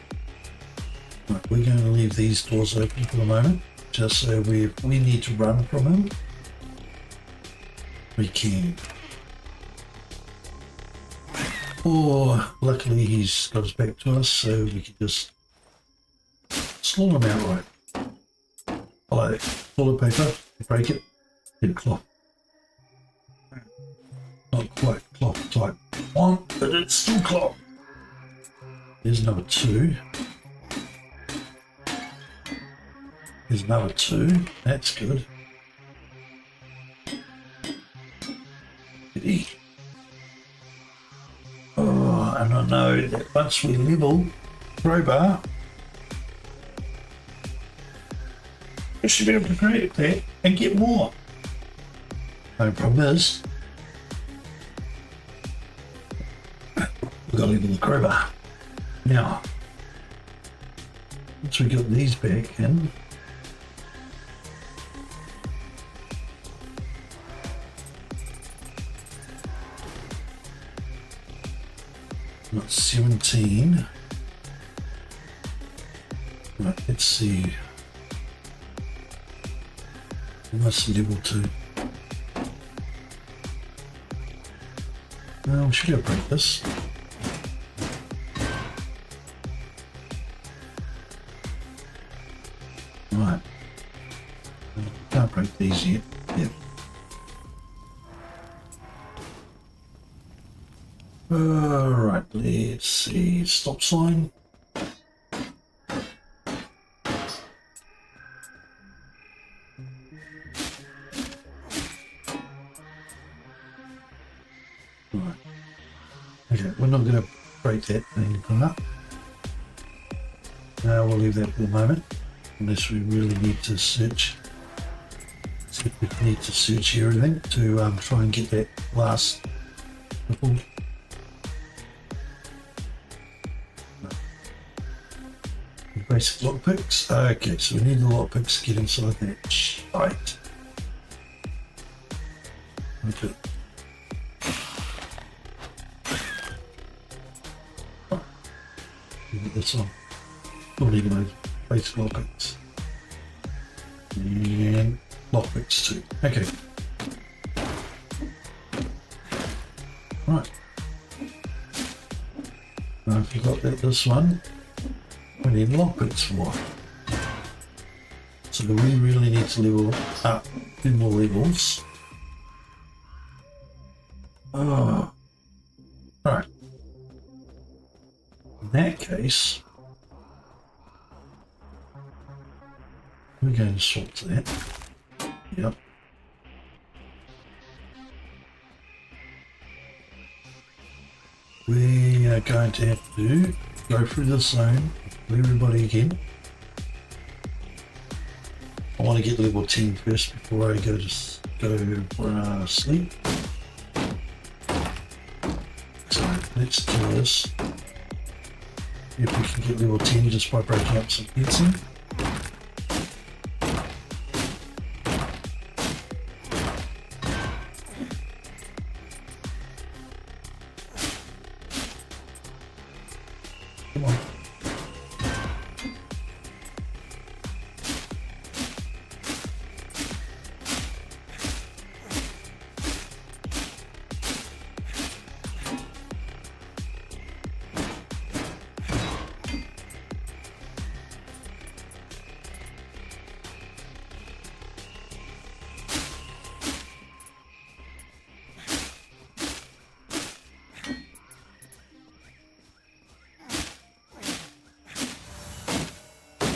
Right, we're going to leave these doors open for the moment, just so we need to run from him, we can. Or luckily he's got his back to us, so we can just slaughter him outright. Like toilet paper, break it, get a cloth. Not quite cloth type 1, but it's still cloth. There's number 2. There's number 2, that's good. Oh, and I know that once we level crowbar, I should be able to create that and get more. No problem is, we've got to leave the crowbar. Now, once we got these back in, got 17. Right, let's see. That's level 2. Well, we should go break this. Right. Can't break these yet. Yep. Alright, let's see. Stop sign. Right. Okay, we're not going to break that anything up. We'll leave that for the moment. Unless we really need to search. So we need to search everything to try and get that last little. Basic lockpicks. Okay, so we need the lockpicks to get inside that shite. Okay. Oh. Get this on. Not even those basic lockpicks. And lockpicks too. Okay. Right. Now if you got that, this one. We need lockpicks for. So we really need to level up 2 more levels. Oh. Alright. In that case, we're going to swap to that. Yep. We are going to have to go through the zone, everybody again. I want to get level 10 first before I go for sleep. So let's do this. If we can get level 10 just by breaking up some fencing. Come on.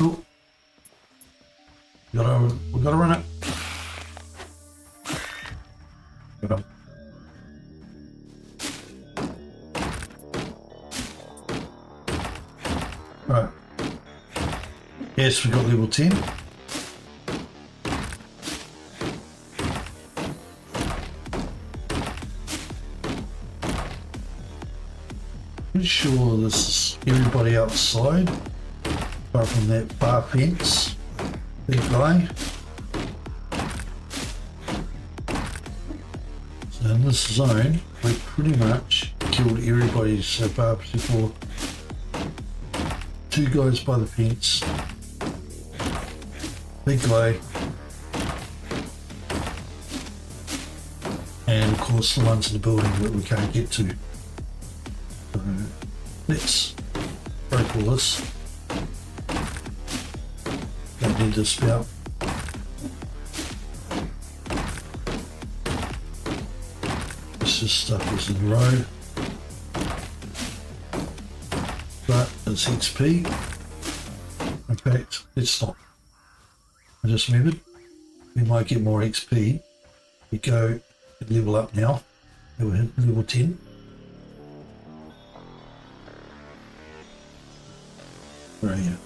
Oh. We gotta run it. Got him. Right. Yes, we got level 10. Pretty sure this is everybody outside. Apart from that bar fence, big guy. So in this zone, we pretty much killed everybody so far before. 2 guys by the fence, big guy, and of course the ones in the building that we can't get to. So let's break all this. Don't need to spout. This stuff is in the road. But it's XP. In fact, let's stop. I just remembered we might get more XP. We go level up now. We'll hit level 10. Where are you?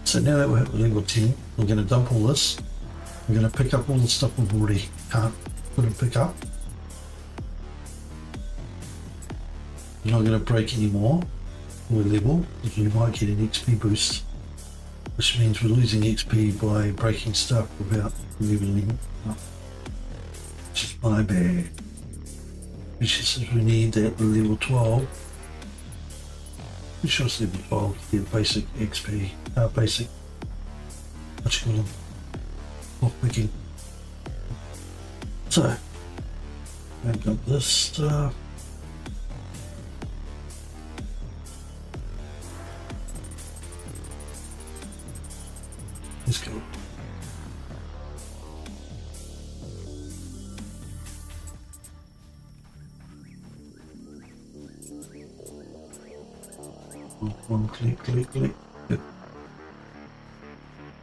So now that we're at level 10, we're going to dump all this. We're going to pick up all the stuff we've already couldn't pick up. We're not going to break any more. We're level, because we might get an XP boost, which means we're losing XP by breaking stuff without leveling up. Which is my bad. Which is we need that level 12. Which was level 12 to get basic XP, basic, what you call them, lockpicking. So, back up this stuff. Let's go. One click. Good.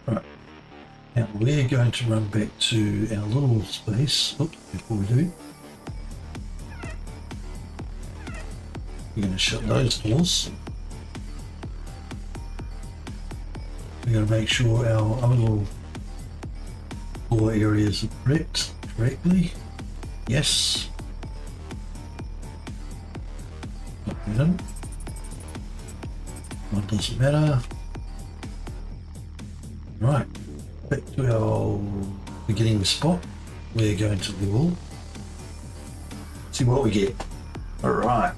Right. Now we're going to run back to our little space. Oops, before we do, we're going to shut those doors. We're going to make sure our other little door areas are correctly. Yes. Not bad. One doesn't matter. Right, back to our beginning spot. We're going to level. See what we get. Alright,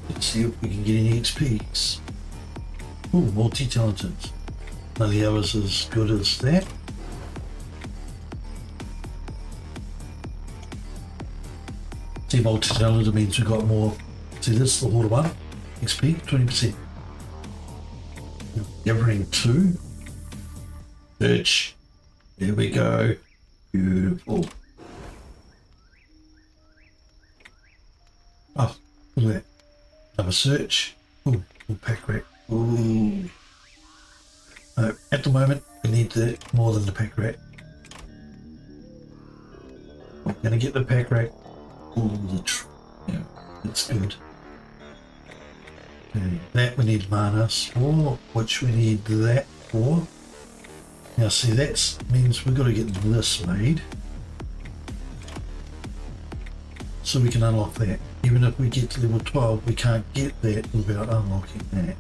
let's see if we can get any XPs. Ooh, multi-talented. None of the others as good as that. See, multi-talented means we've got more. See, this is the hoarder one. XP, 20%. Gathering 2. Search. There we go. Beautiful. Oh, look at that. Another search. Ooh, pack rat. Ooh. No, at the moment, we need more than the pack rat. We're going to get the pack rat. Ooh, yeah, that's good. Okay, that we need mana for, which we need that for. Now see, that means we've got to get this made. So we can unlock that. Even if we get to level 12, we can't get that without unlocking that.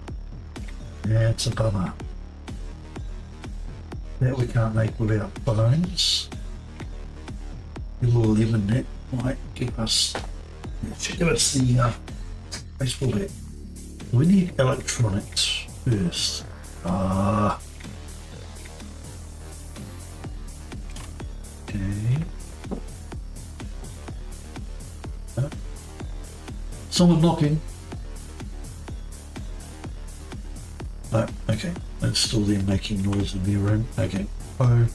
That's a bummer. That we can't make without bones. Level 11, that might give us the baseball bat. We need electronics first. Okay. Someone knocking. No, okay. That's still them making noise in their room. Okay. Oh,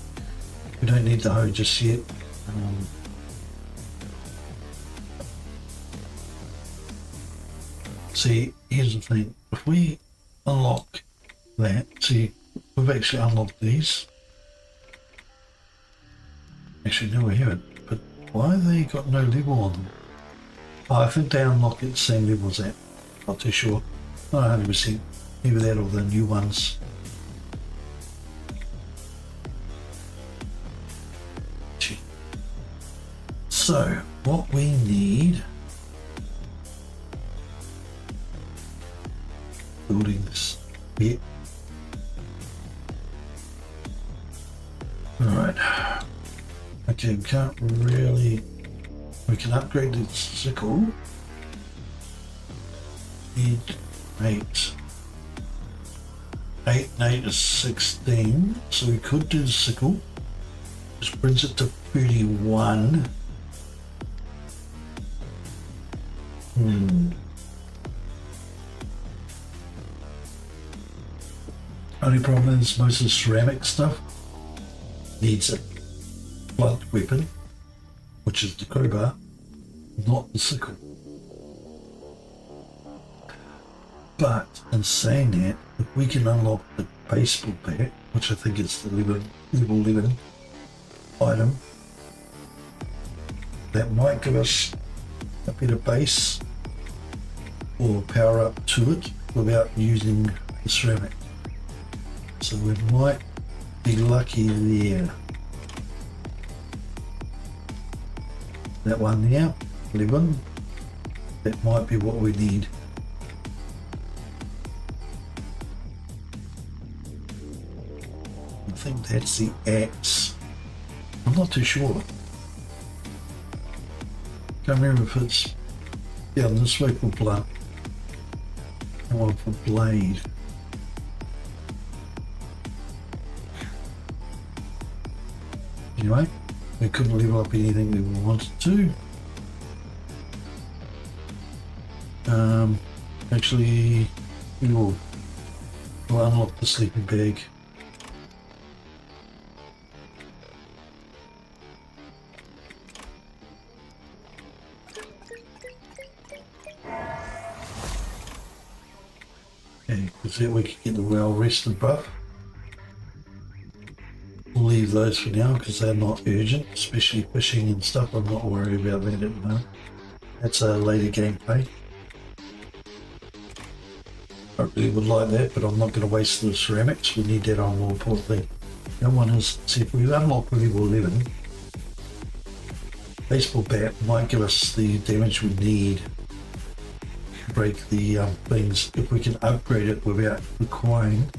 we don't need the hoe just yet. See, here's the thing. If we unlock that, see, we've actually unlocked these. Actually, no, we haven't. But why have they got no level on them? Oh, I think they unlock at the same level as that. Not too sure. Not 100%. Either that or the new ones. So, what we need... buildings. Yep. Alright. Okay, we can't really... we can upgrade the sickle. Need 8. 8 and 8 is 16. So we could do the sickle. Which brings it to 31. Only problem is most of the ceramic stuff needs a blunt weapon, which is the crowbar, not the sickle. But in saying that, if we can unlock the baseball bat, which I think is the level 11 item, that might give us a better base or power up to it without using the ceramic. So we might be lucky there. That one there, 11. That might be what we need. I think that's the axe. I'm not too sure. Can't remember if it's down this way for blunt or for blade. Anyway, we couldn't level up anything that we wanted to. Actually, we'll unlock the sleeping bag. Okay, because then we can get the well rested buff. We'll leave those for now because they're not urgent, especially fishing and stuff. I'm not worried about that at the moment. That's a later gameplay. I really would like that, but I'm not going to waste the ceramics. We need that on more importantly. The other one is, see if we unlock level 11, baseball bat might give us the damage we need to break the things if we can upgrade it without requiring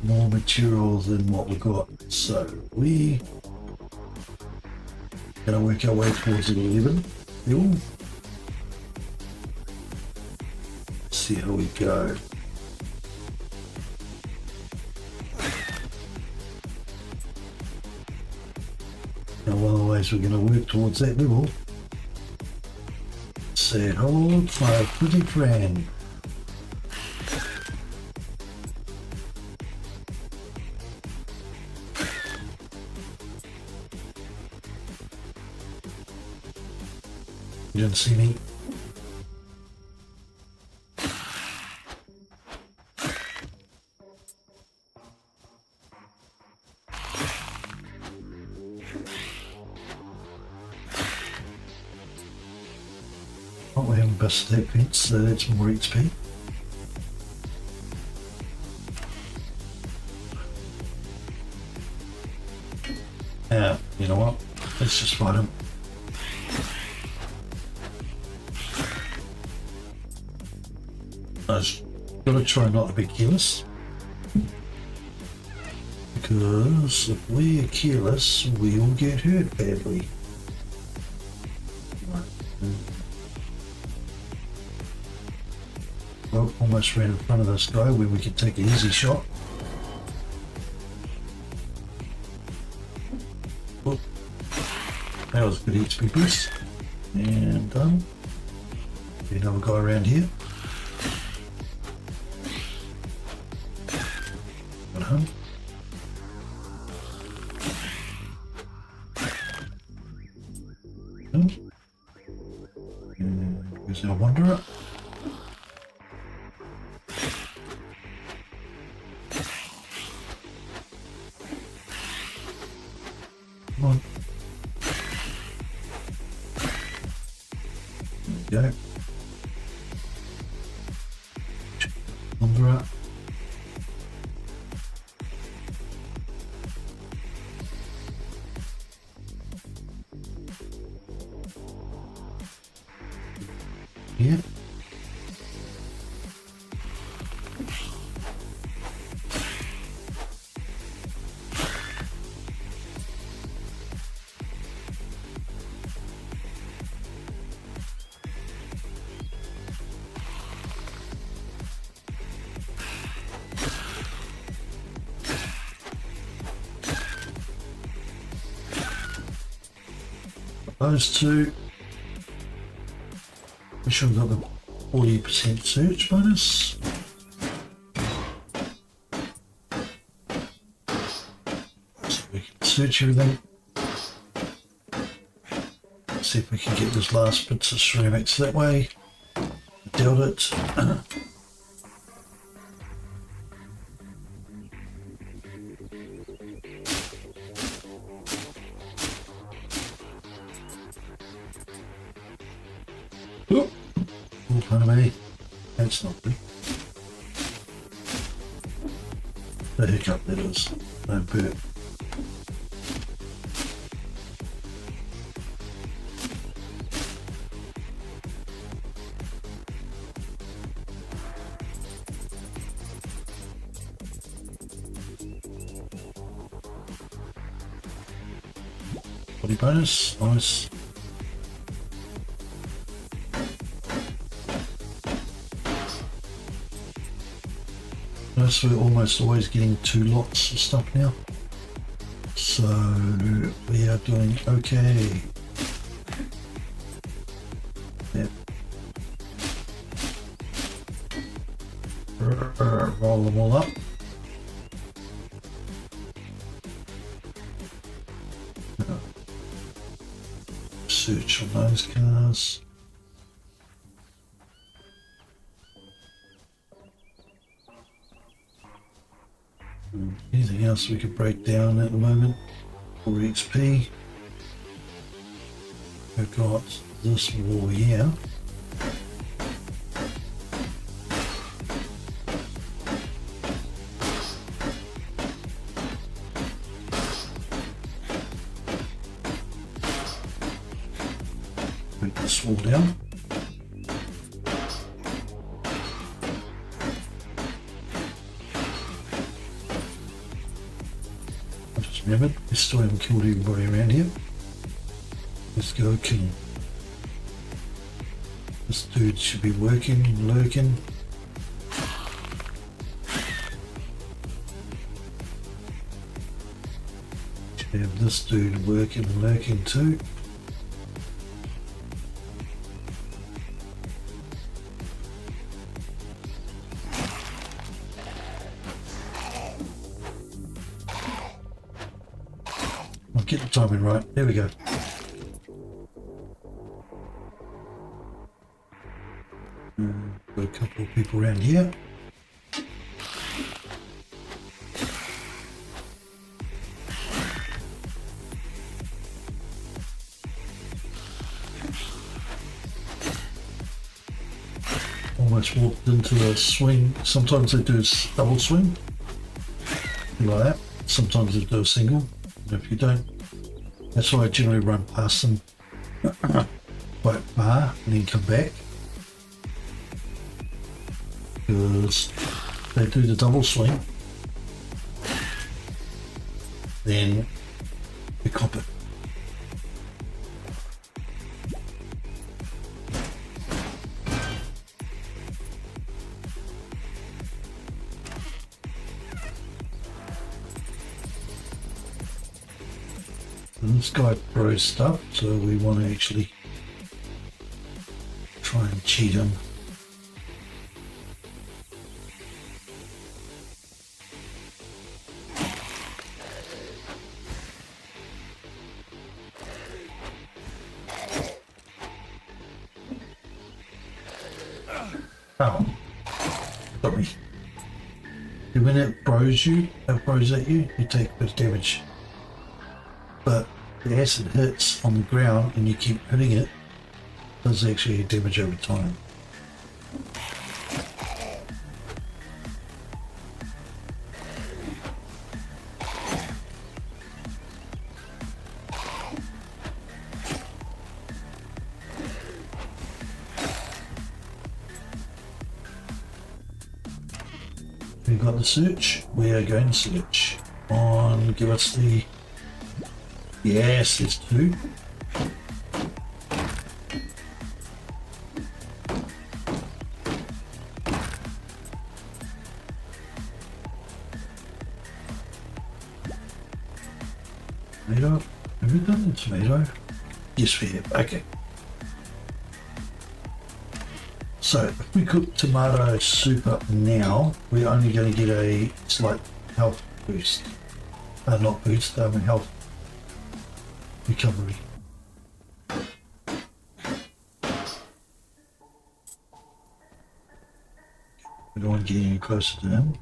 more material than what we got. So we going to work our way towards the 11 level. See how we go. Now one of the ways we're going to work towards that level, say hold my pretty friend. You didn't see me? Oh, we haven't busted that fence, so that's more XP. Yeah, you know what? Let's just fight him. I just gotta try not to be careless. Because if we are careless, we will get hurt badly. Well, almost ran in front of this guy where we could take an easy shot. Oh, that was a good HP boost. And done. Another guy around here. Got him. And where's our wanderer? Come on. There we go. Wanderer. Here. Those two. We should have got the 40% search bonus. So we can search everything. See if we can get those last bits of ceramics that way. Doubt it. Oh, front of me. That's not good. The hiccup, that is. No burp. Body bonus, nice. Notice we're almost always getting 2 lots of stuff now. So we are doing okay. Yep. Roll them all up. Search on those cars. Anything else we could break down at the moment for XP? We've got this wall here. Break this wall down. Remember, we still haven't killed everybody around here. Let's go kill him. This dude should be working, lurking. Should have this dude working and lurking too. Get the timing right. There we go. Got a couple of people around here. Almost walked into a swing. Sometimes they do a double swing, like that. Sometimes they do a single. And if you don't, that's why I generally run past them quite far and then come back, because they do the double swing, then we cop it. And this guy throws stuff, so we want to actually try and cheat him. Oh, got me. When it throws at you, you take a bit of damage. But the acid hits on the ground and you keep hitting it, does actually damage over time. We've got the search. We are going to search on, give us the, yes, there's 2. Tomato, have we done the tomato? Yes, we have, okay. So if we cook tomato soup up now, we're only going to get a slight health boost. Not boost, health recovery. We don't want to get any closer to him.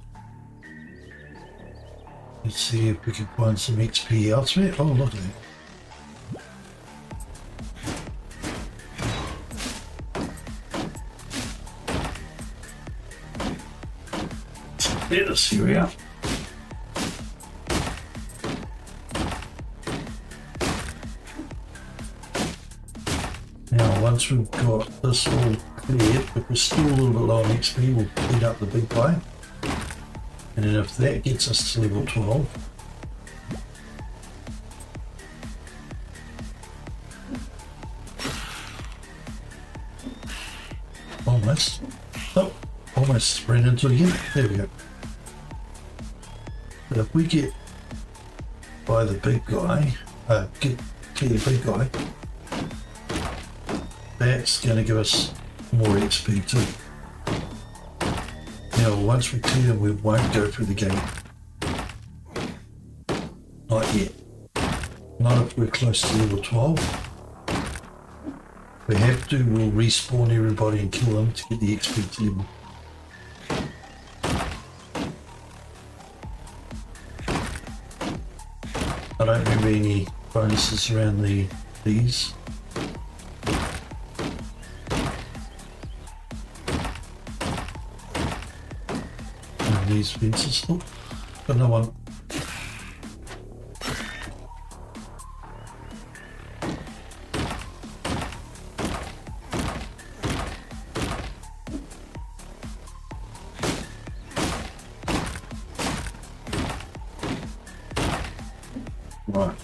Let's see if we can find some XP elsewhere. Oh, look at it. Yes, here we are. Now once we've got this all cleared, if we're still a little bit low on XP, we'll clean up the big guy. And then if that gets us to level 12, almost. Oh, almost ran into it again. There we go. But if we get by the big guy, clear the big guy, that's going to give us more XP too. Now once we clear them, we won't go through the gate. Not yet. Not if we're close to level 12. If we have to, we'll respawn everybody and kill them to get the XP to level. I don't remember any bonuses around these. And these fences. Oh, got another one. Right.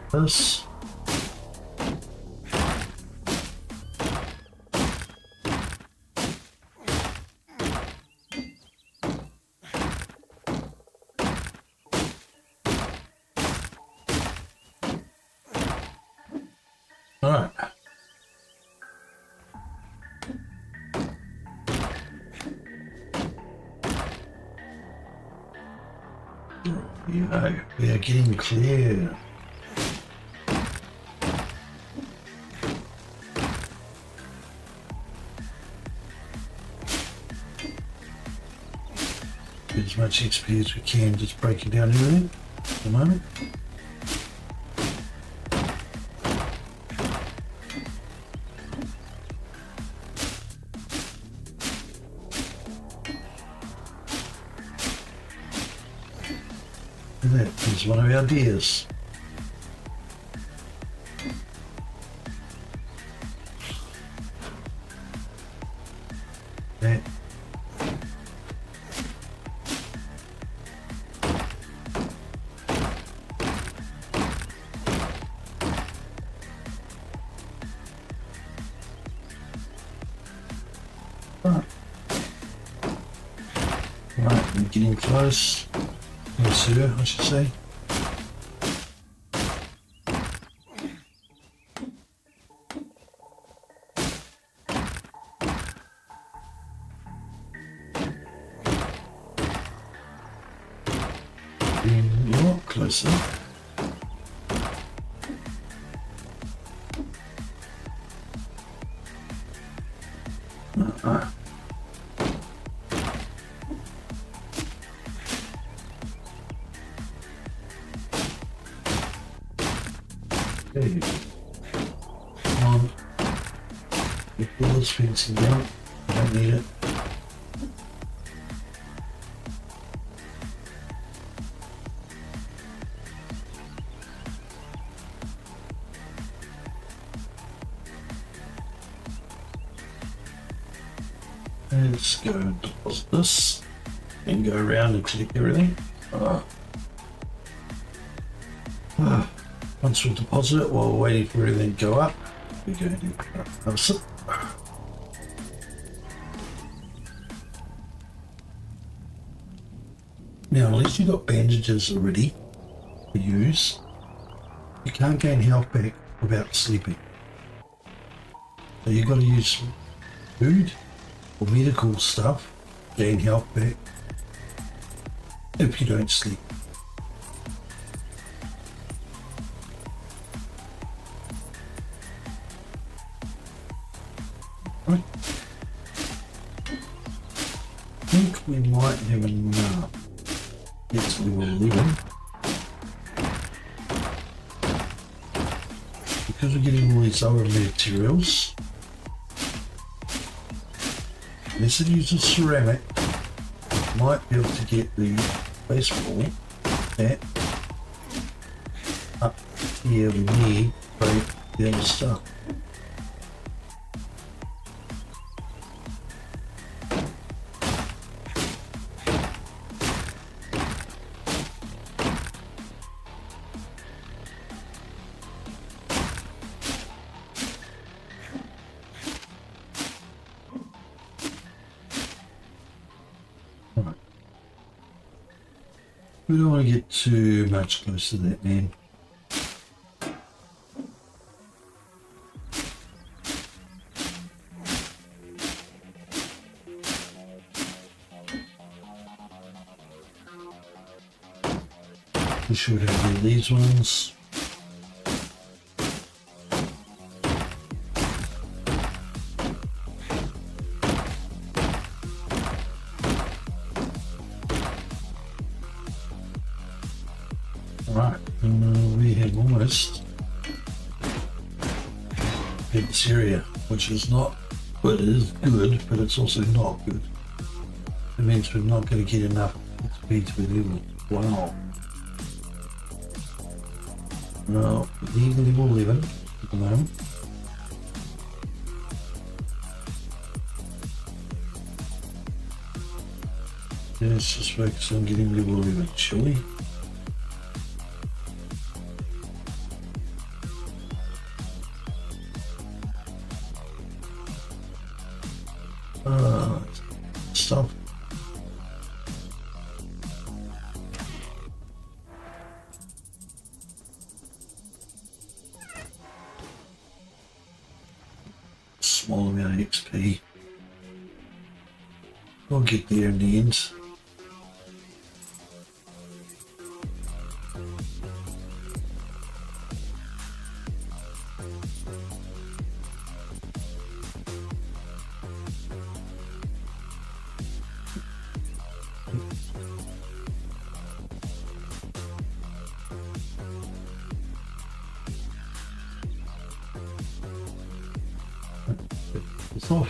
This. All right. Yeah, we are getting clear. Get as much XP as we can, just breaking down everything at the moment. That is one of our deers. That. Right, we're getting close. Monsieur, I should say. Getting a lot closer. Okay. Come on. You pull this fencing down. I don't need it. Let's go and deposit this and go around and collect everything. Once we deposit it, while we're waiting for everything to go up, we're going to have a sip. Now, unless you've got bandages already to use, you can't gain health back without sleeping. So you've got to use food or medical stuff to gain health back if you don't sleep. Right. I think we might have enough. It's level 11. because we're getting all these other materials, unless it uses ceramic, might be able to get the baseball bat up here we need to break the other stuff. We don't want to get too much close to that, man. We should have these ones. Right, we have almost hit this area, which is not, well, it is good, but it's also not good. It means we're not going to get enough XP to be level. Wow. No, we need level 11 at the moment. Let's just focus on getting level 11, shall we? Stuff. Small amount of XP. We'll get there in the end. It's off.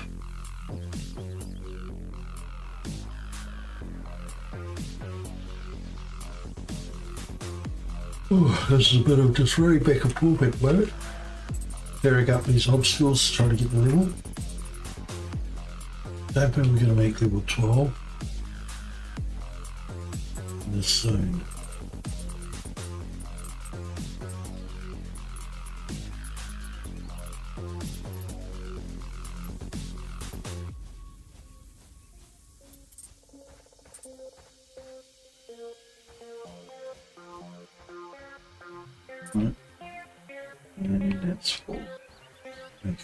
Oh, this is a bit of just really back and forth at the moment. Tearing up these obstacles, trying to get the level. Don't think we're going to make level 12 in this zone. Right. And that's full. Okay.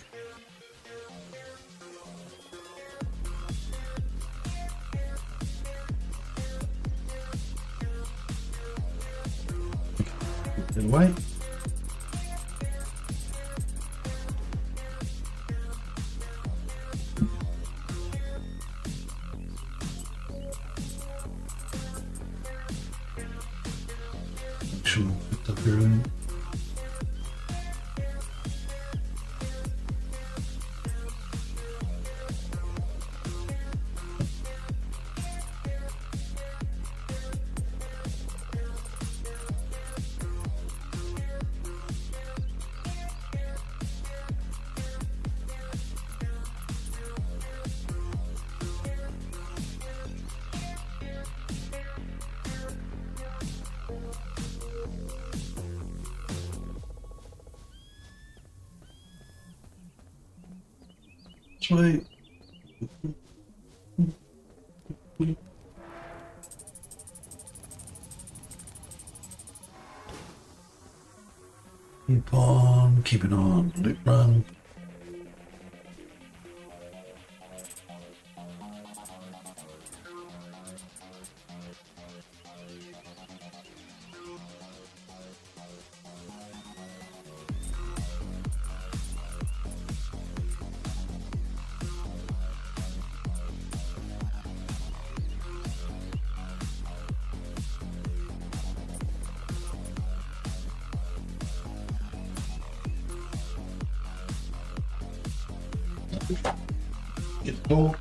Put that away. Make sure we put that there in. Sweet. Keep it on, loop run. Get the ball.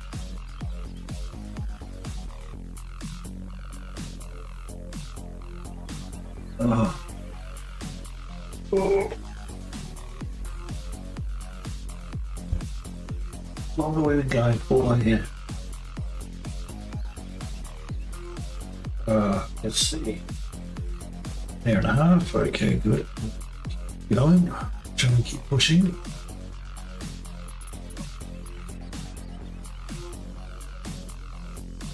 Oh. Oh. Longer way to go. Ball here. Let's see. Hour and a half. Okay, good. Keep going. Trying to keep pushing.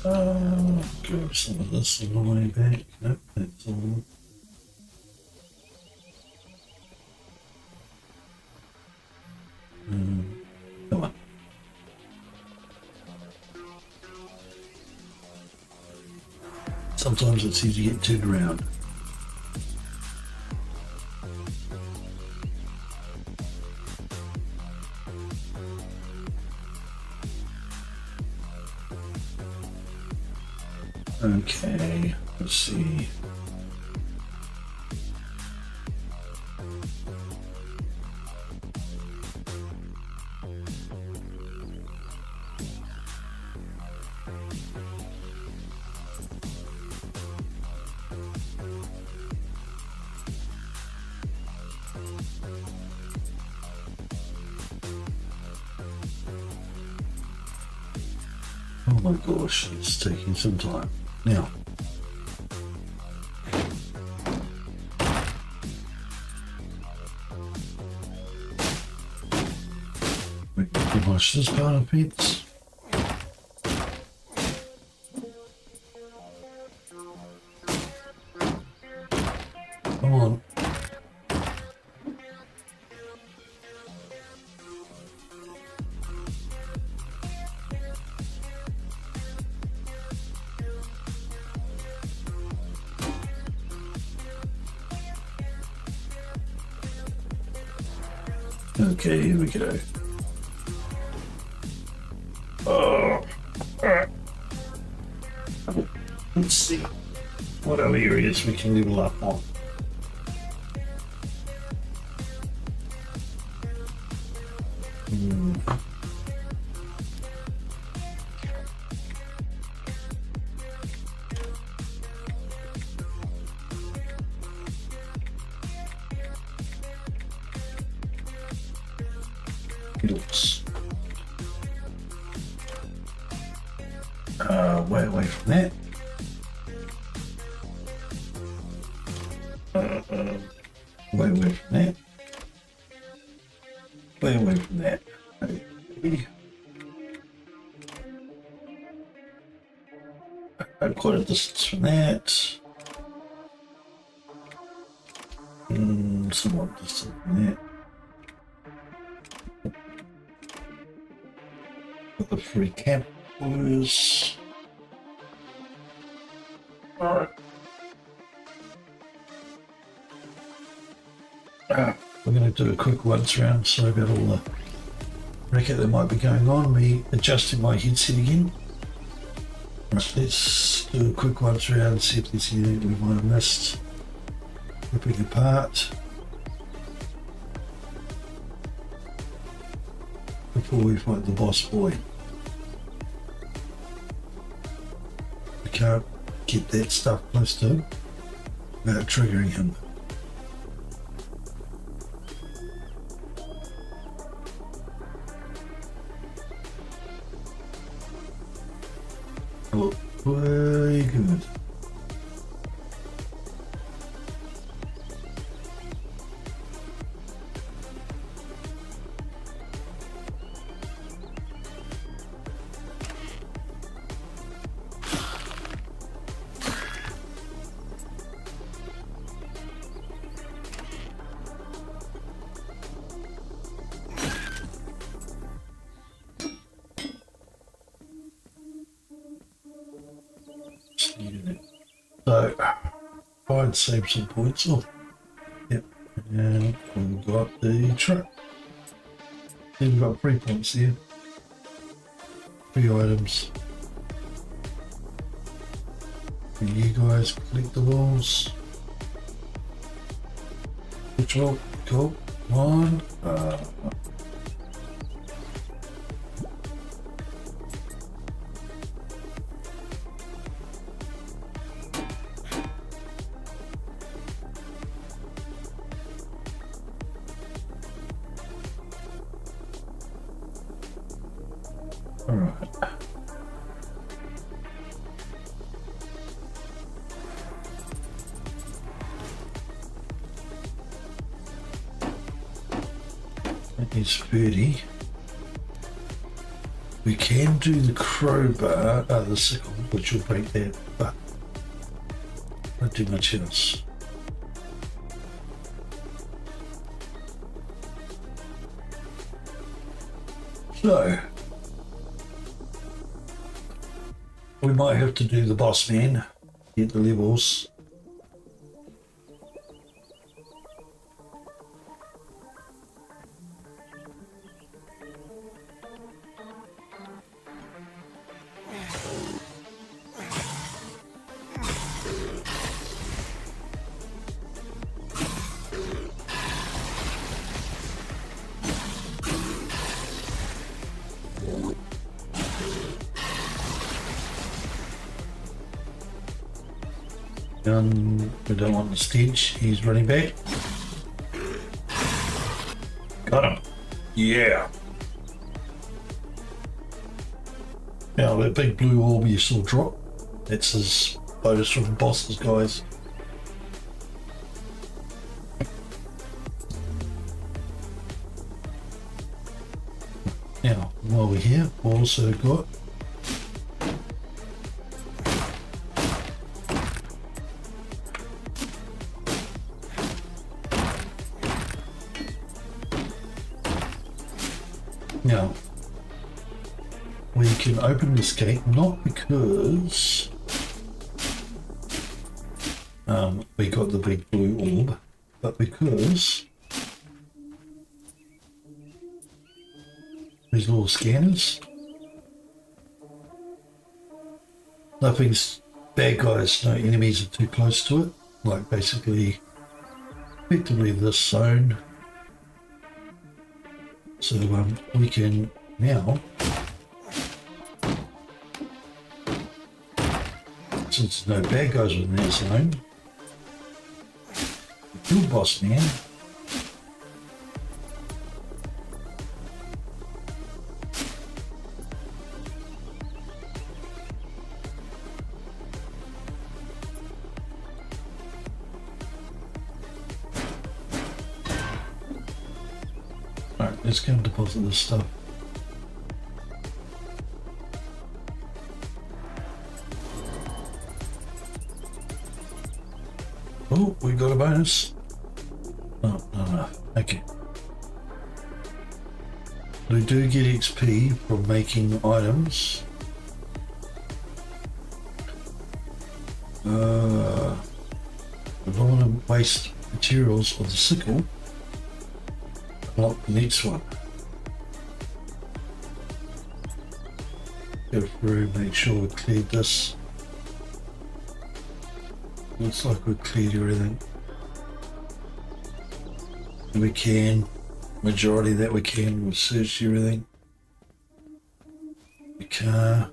Grab some of this on the way back. Nope, that's all. Come on. Sometimes it's easy to get turned around. Okay, let's see. Oh my gosh, it's taking some time. Now, we can wash this part of pits. Come on. Okay, here we go. Oh, let's see what other areas we can level up on. Oops. Way away from that. Way away from that. Way away from that. Okay. Quite a distance from that. Somewhat distant from that. The free camp was alright. We're going to do a quick once round. Sorry about all the racket that might be going on. Me adjusting my headset again. Right, let's do a quick once round, see if there's anything we might have missed. Ripping apart before we fight the boss boy. We can't get that stuff close to him without triggering him. Oh, very good. So, I'd save some points off. Yep, and we've got the truck. Then we've got 3 points there. 3 items. And you guys collect the walls. Control, cool. One. Alright. That is 30. We can do the crowbar, the sickle, which will break that, but not do much else. So, we might have to do the boss man, get the levels. We don't want the stench. He's running back. Got him. Yeah. Now that big blue orb you saw drop, that's his bonus from the bosses, guys. Now, while we're here, we've also got now, we can open this gate not because we got the big blue orb, but because these little scanners. Nothing's bad guys, no enemies are too close to it. Like basically, effectively this zone. So we can now, since no bad guys within that zone, kill boss man. Alright, let's go and deposit this stuff. Oh, we got a bonus. Oh, no. Okay. We do get XP from making items. I don't want to waste materials of the sickle. Unlock the next one. Go through, make sure we cleared this. Looks like we've cleared everything. We can, majority that we can, we've searched everything. The car.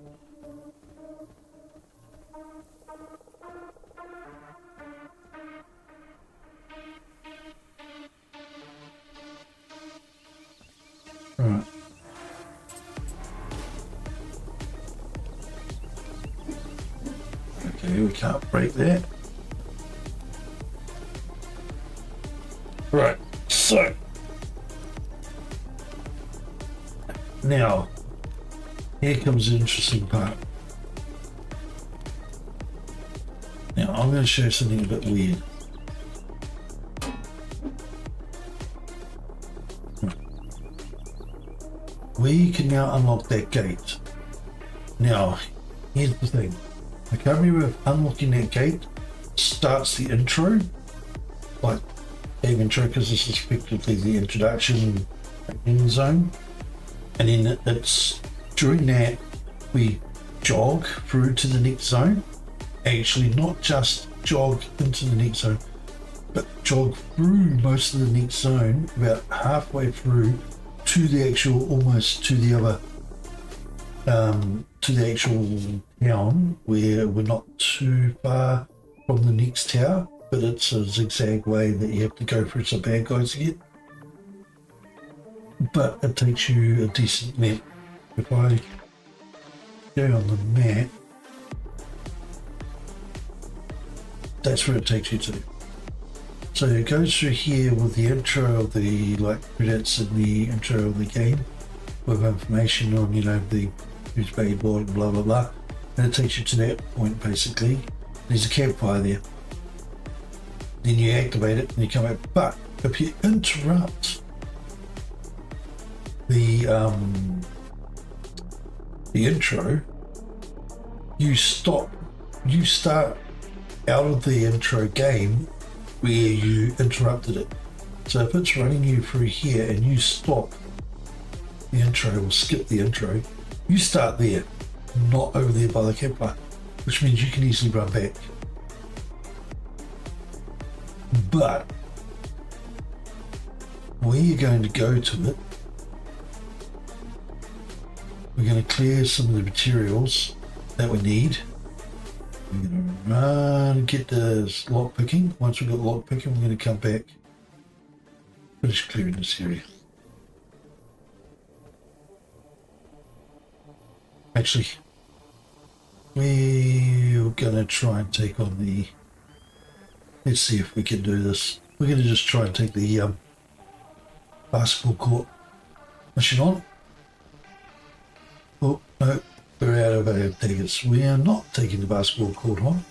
Right. Okay, we can't break that. Right, so now here comes the interesting part. Now I'm going to show you something a bit weird. We can now unlock that gate. Now, here's the thing. I can't remember if unlocking that gate starts the intro, like game intro, because this is effectively the introduction in zone, and then it's during that we jog through to the next zone. Actually, not just jog into the next zone, but jog through most of the next zone, about halfway through to the actual, almost to the other, to the actual town, where we're not too far from the next tower, but it's a zigzag way that you have to go through some bad guys to get. But it takes you a decent map. If I go on the map, that's where it takes you to. So it goes through here with the intro of the credits and the intro of the game with information on, you know, the who's paid what, blah blah blah, and it takes you to that point basically. There's a campfire there. Then you activate it and you come back. But if you interrupt the intro, you start out of the intro game where you interrupted it. So if it's running you through here and you stop the intro or skip the intro, you start there, not over there by the campfire, which means you can easily run back. But where you're going to go to it, we're going to clear some of the materials that we need. We're going to run and get the lock picking. Once we've got lock picking, we're going to come back, finish clearing this area. Actually, we're going to try and take on the, let's see if we can do this. We're going to just try and take the basketball court mission on. Oh, no, we're out of our daggers. We are not taking the basketball court on.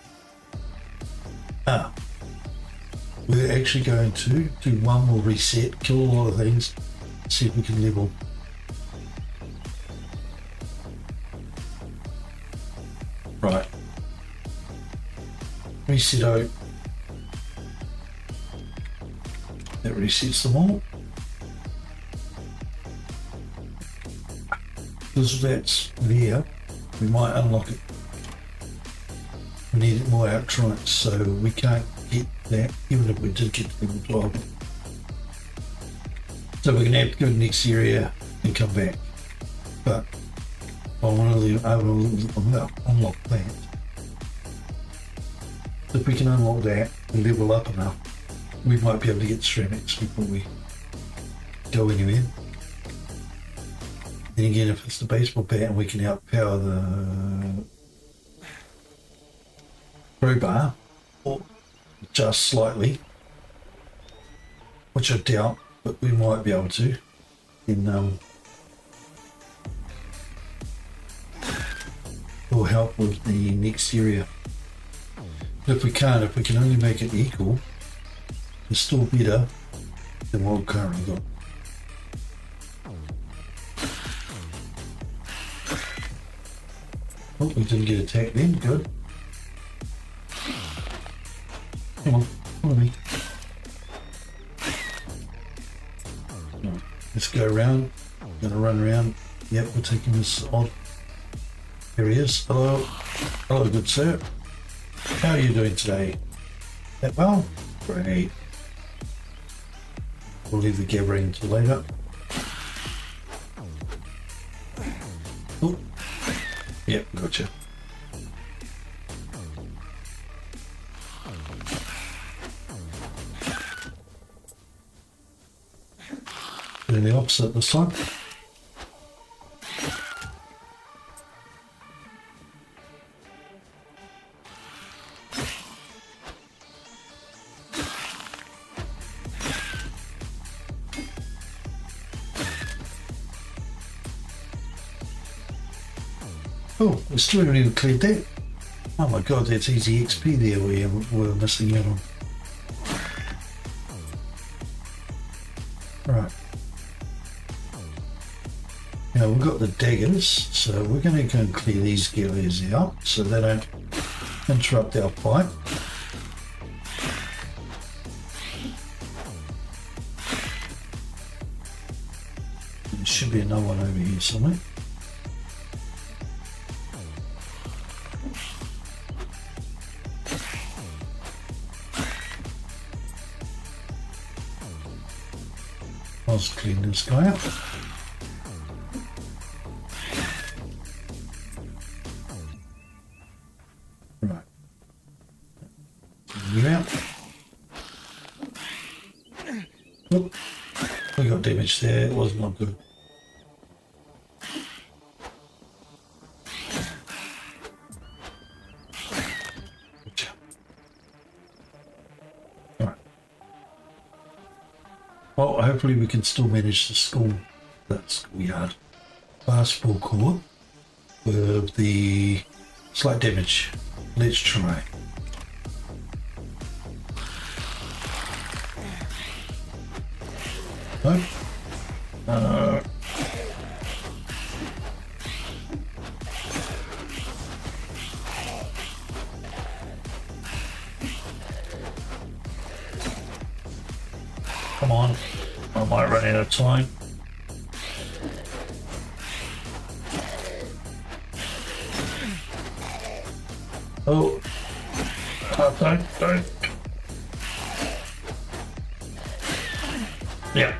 We're actually going to do one more reset, kill a lot of things, see if we can level. Right. Reset out. That resets them all. Because that's there, we might unlock it. We need more electronics, so we can't get that, even if we did get to level 12. So we're going to have to go to the next area and come back. But I want to unlock that. If we can unlock that and level up enough, we might be able to get ceramics before we go anywhere. Then again, if it's the baseball bat and we can outpower the crowbar, or just slightly, which I doubt, but we might be able to, then will help with the next area. But if we can't, if we can only make it equal, it's still better than what we've currently got. Oh, we didn't get attacked then, good. Come on, follow me. Right, let's go around. Gonna run around. Yep, we're taking this odd. Here he is. Hello. Hello, good sir. How are you doing today? That well? Great. We'll leave the gathering until later. Oh. Yep, gotcha. Doing the opposite this time. Oh, we still haven't even cleared that. Oh my god, that's easy XP there we're missing out on. Right. Now we've got the daggers, so we're going to go and clear these guys out so they don't interrupt our fight. There should be another one over here somewhere. I'll just clean this guy up. Right. You out. Oop. We got damage there, it was not good. Well, hopefully we can still manage the schoolyard basketball court with the slight damage. Let's try. Nope. Come on. I might run out of time. Oh. Don't. Yeah.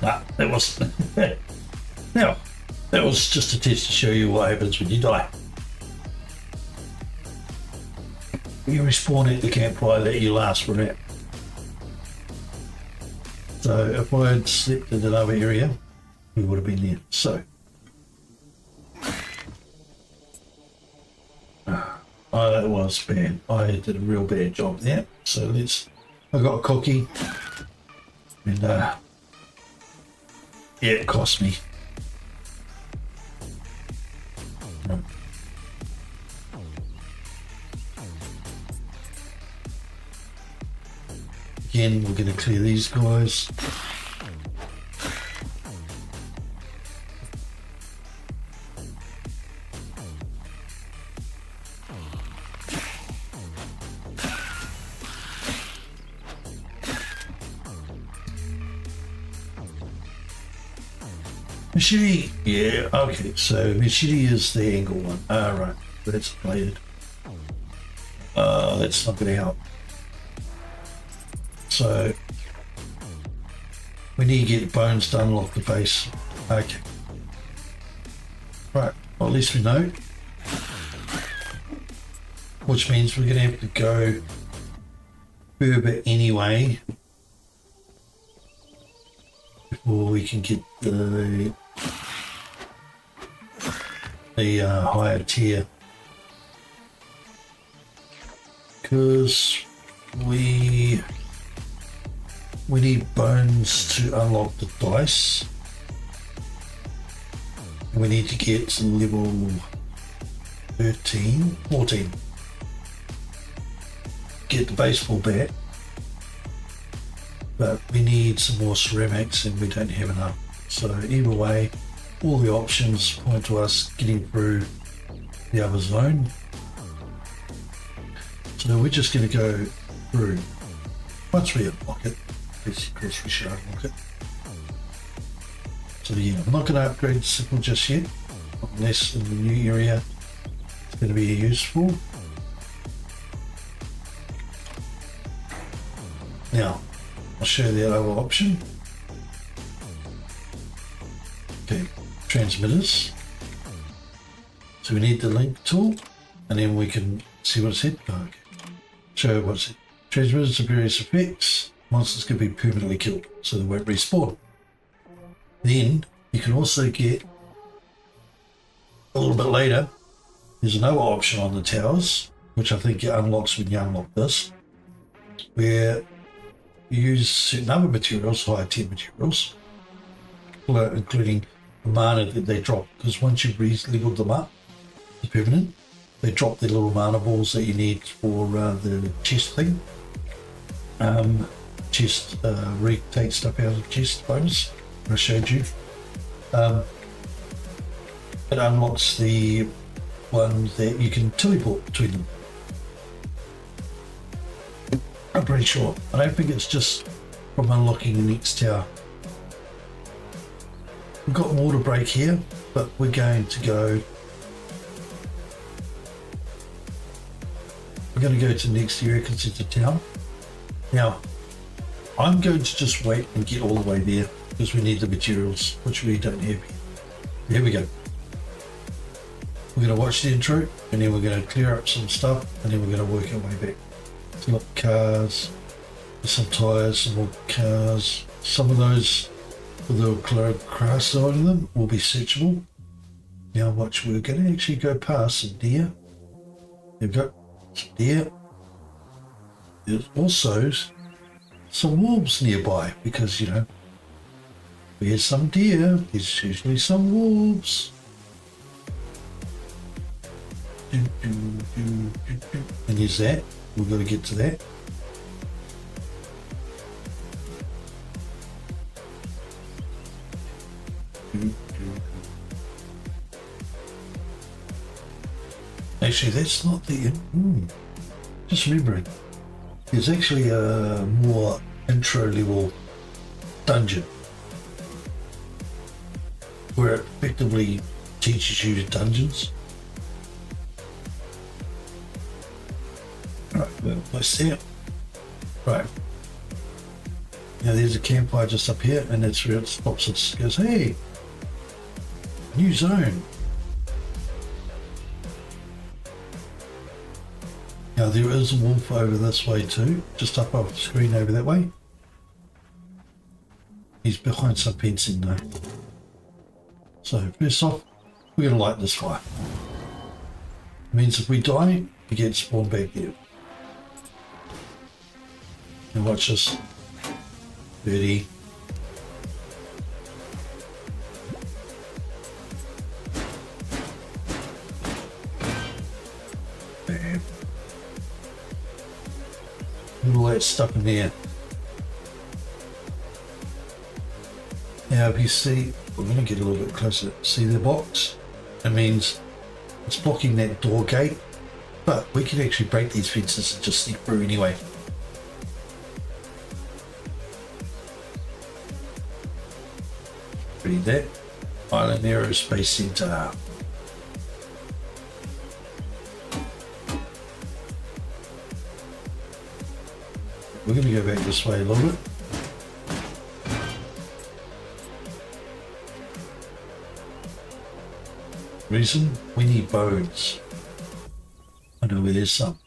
Nah, that wasn't. Now, that was just a test to show you what happens when you die. You respawn at the campfire that you last were at. So if I had slept in another area, we would have been there. So, that was bad. I did a real bad job there. So I got cocky, and yeah, it cost me. Again, we're going to clear these guys. Machete, yeah, okay, so machete is the angle one. Right, that's bladed. That's not going to help. So we need to get bones to unlock the base. Okay. Right, well, at least we know. Which means we're going to have to go further anyway before we can get the higher tier. Because we need bones to unlock the dice. We need to get to level 14. Get the baseball bat. But we need some more ceramics and we don't have enough. So either way, all the options point to us getting through the other zone. So we're just going to go through. Once we unlock it, of course we should unlock it. So yeah, I'm not going to upgrade the sickle just yet, unless in the new area it's going to be useful. Now, I'll show you the other option. Okay, transmitters. So we need the link tool, and then we can see what it said. Oh, okay. Show you what's it. Transmitters have various effects. Monsters can be permanently killed, so they won't respawn. Then you can also get a little bit later. There's another option on the towers, which I think it unlocks when you unlock this, where you use certain other materials, higher tier materials, including the mana that they drop. Because once you've leveled them up to permanent, they drop the little mana balls that you need for the chest thing. Retake stuff out of the chest bonus I showed you. It unlocks the one that you can teleport between them. I'm pretty sure. I don't think it's just from unlocking the next tower. We've got more to break here, but we're going to go to the next area because it's a town. Now, I'm going to just wait and get all the way there because we need the materials, which we don't have here. Here we go. We're going to watch the intro and then we're going to clear up some stuff and then we're going to work our way back. So we've got cars, some tyres, some more cars. Some of those with the grass side of them will be searchable. Now watch, we're going to actually go past some deer. We've got some deer. There's also some wolves nearby because, you know, Here's some deer. There's usually some wolves. And here's that. We've got to get to that. Actually, that's not the... just remembering. There's actually a more intro level dungeon where it effectively teaches you dungeons. Right, well, what's there? Right. Now there's a campfire just up here, and that's where it stops us. It goes, hey, new zone. Now there is a wolf over this way too, just up off the screen over that way. He's behind some fencing though. So first off, we're going to light this fire. It means if we die, we get spawned back there. And watch this. 30. Bam. All that stuff in there. Now if you see, we're going to get a little bit closer. See the box? It means it's blocking that door gate, but we can actually break these fences and just sneak through anyway. Read that. Island Aerospace Center. We're going to go back this way a little bit. Reason? We need bones. I know where there's some.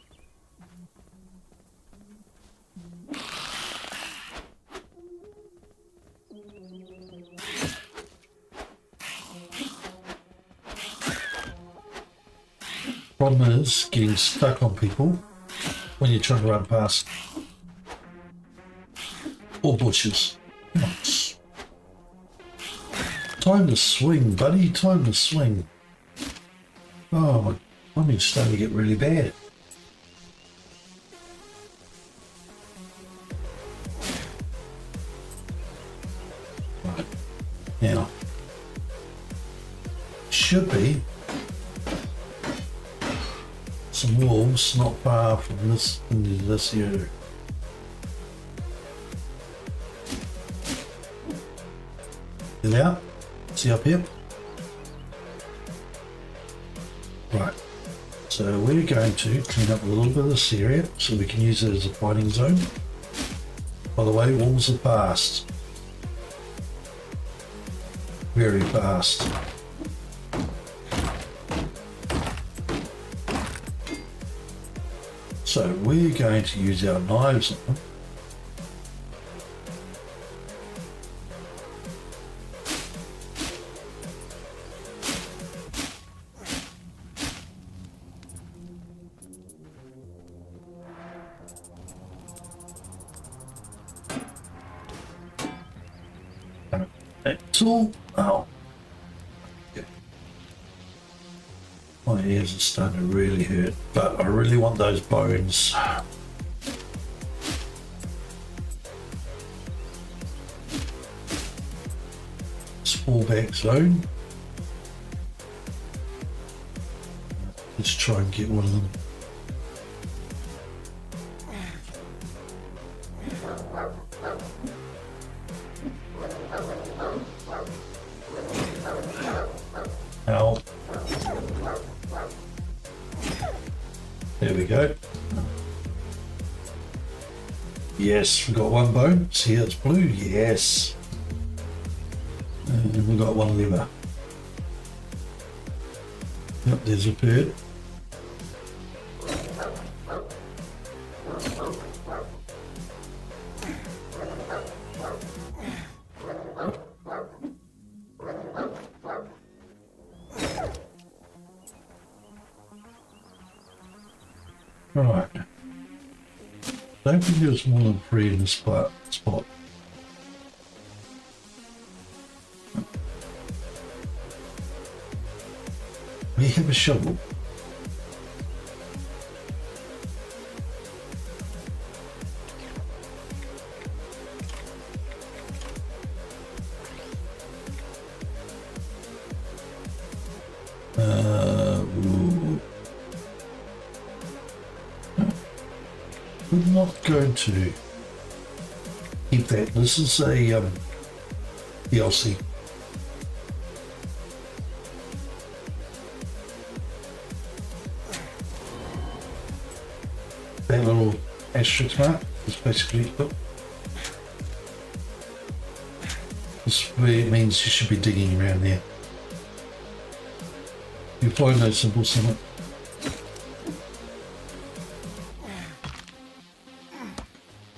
Problem is getting stuck on people when you're trying to run past. Or bushes. Yes. Time to swing, buddy. Time to swing. Oh, my plumbing's starting to get really bad. Right. Now, should be some wolves not far from this into this area. Get out. See up here? Right. So we're going to clean up a little bit of this area so we can use it as a fighting zone. By the way, wolves are fast. Very fast. So we're going to use our knives on them. Tool. Oh. Okay. My ears are starting to really hurt, but I really want those bones. Fallback zone. Let's try and get one of them. Ow. There we go. Yes, we got one bone. See, it's blue. Yes. And we got one liver. Yep, there's a bird. Right. Don't think there's more than 3 in this spot. We have a shovel. We're not going to keep that. This is a DLC. That little asterisk mark is basically this way it means you should be digging around there. You find those symbols somewhere.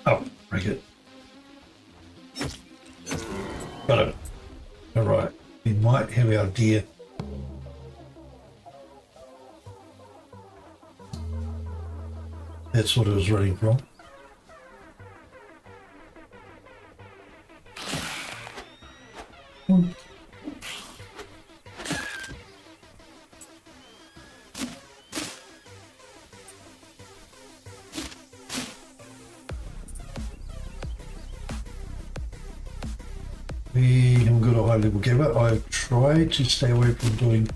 Oh, break it. Got it. Alright, we might have our deer. That's what it was running from. We haven't got a high level gather. I've tried to stay away from doing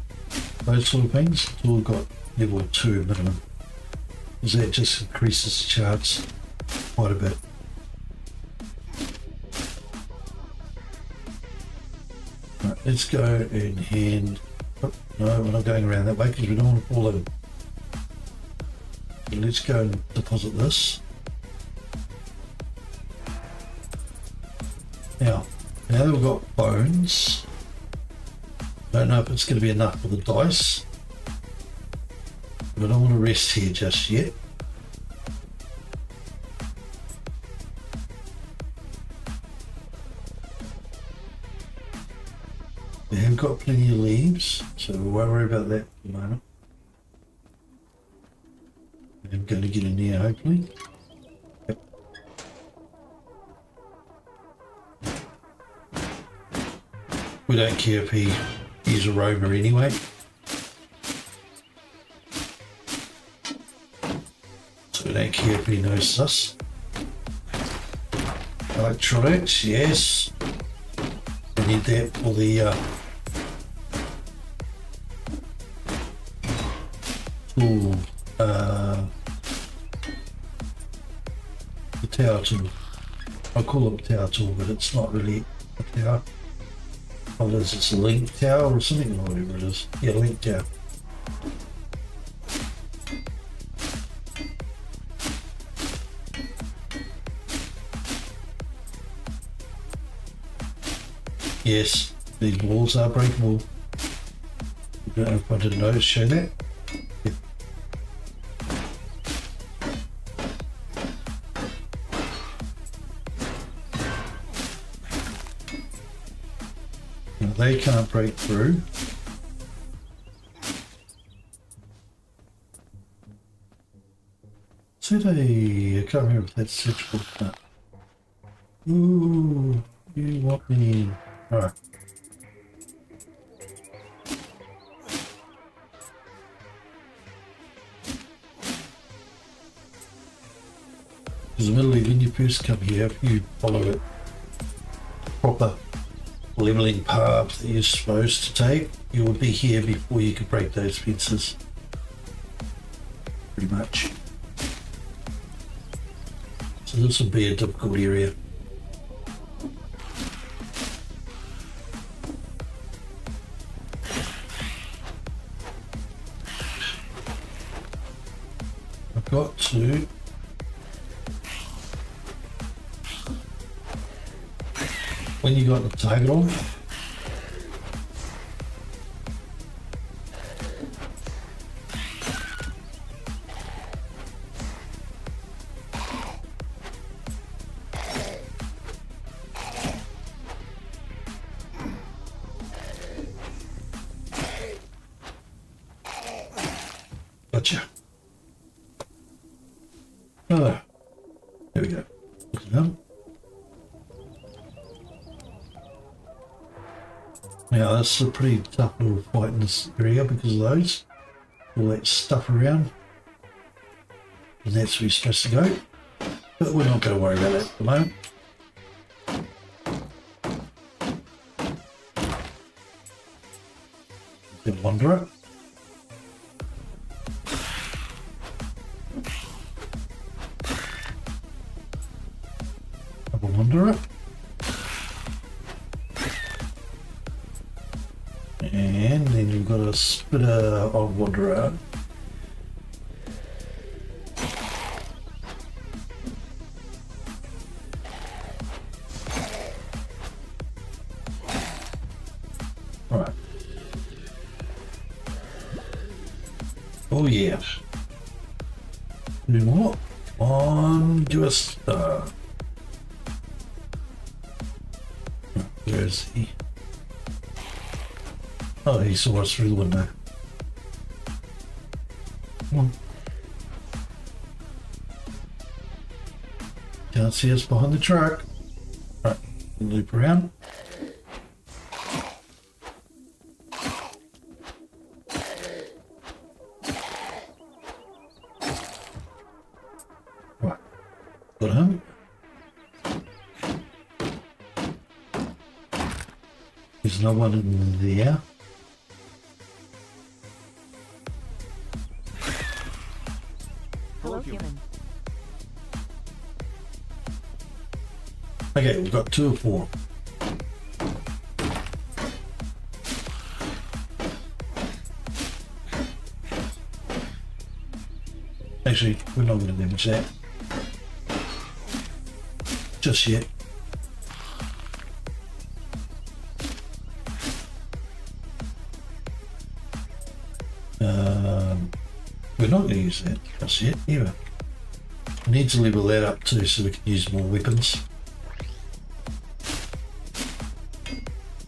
those sort of things until we've got level 2 minimum. Because that just increases the chance quite a bit. Right, let's go and hand. Oh, no, we're not going around that way because we don't want to fall in. So let's go and deposit this. Now that we've got bones, don't know if it's going to be enough for the dice. But I don't want to rest here just yet. We have got plenty of leaves, so we won't worry about that for the moment. I'm going to get in there hopefully. Yep. We don't care if he's a roamer anyway. We don't care if he knows us. Electronics, yes. We need that for the tool, the tower tool. I call it a tower tool, but it's not really a tower. What is it? It's a link tower or something, or whatever it is. Yeah, link tower. Yes, these walls are breakable. I don't know if I didn't notice, show that. Yeah. Now they can't break through. Said I can't remember if that's searchable. No. Ooh, you want me? Alright. Because admittedly, when you first come here, if you follow it proper leveling path that you're supposed to take, you would be here before you could break those fences. Pretty much. So this would be a difficult area. Got to when you got the target on, gotcha. Oh, there we go. Now It's a pretty tough little fight in this area because of those. All that stuff around. And that's where you're supposed to go. But we're not going to worry about that at the moment. The Wanderer. Have a Wanderer. And then you've got a spitter of Wanderer. Right. Oh yeah. Any more? On, give us where is he? Oh, he saw us through the window. Come on. Can't see us behind the truck. Right, loop around. Right, got him. There's no one in there. Okay, we've got 2 of 4. Actually, we're not going to damage that just yet. We're not going to use that just yet, either. We need to level that up too so we can use more weapons.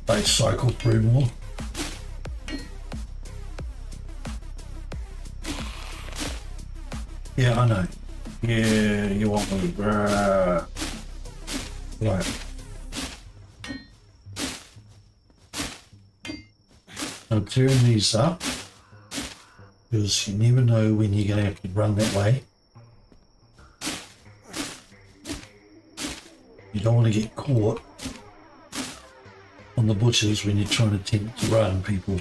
They cycle through more. Yeah, I know. Yeah, you want me. Right. I'm clearing these up because you never know when you're going to have to run that way. You don't want to get caught on the butchers when you're trying to attempt to run people.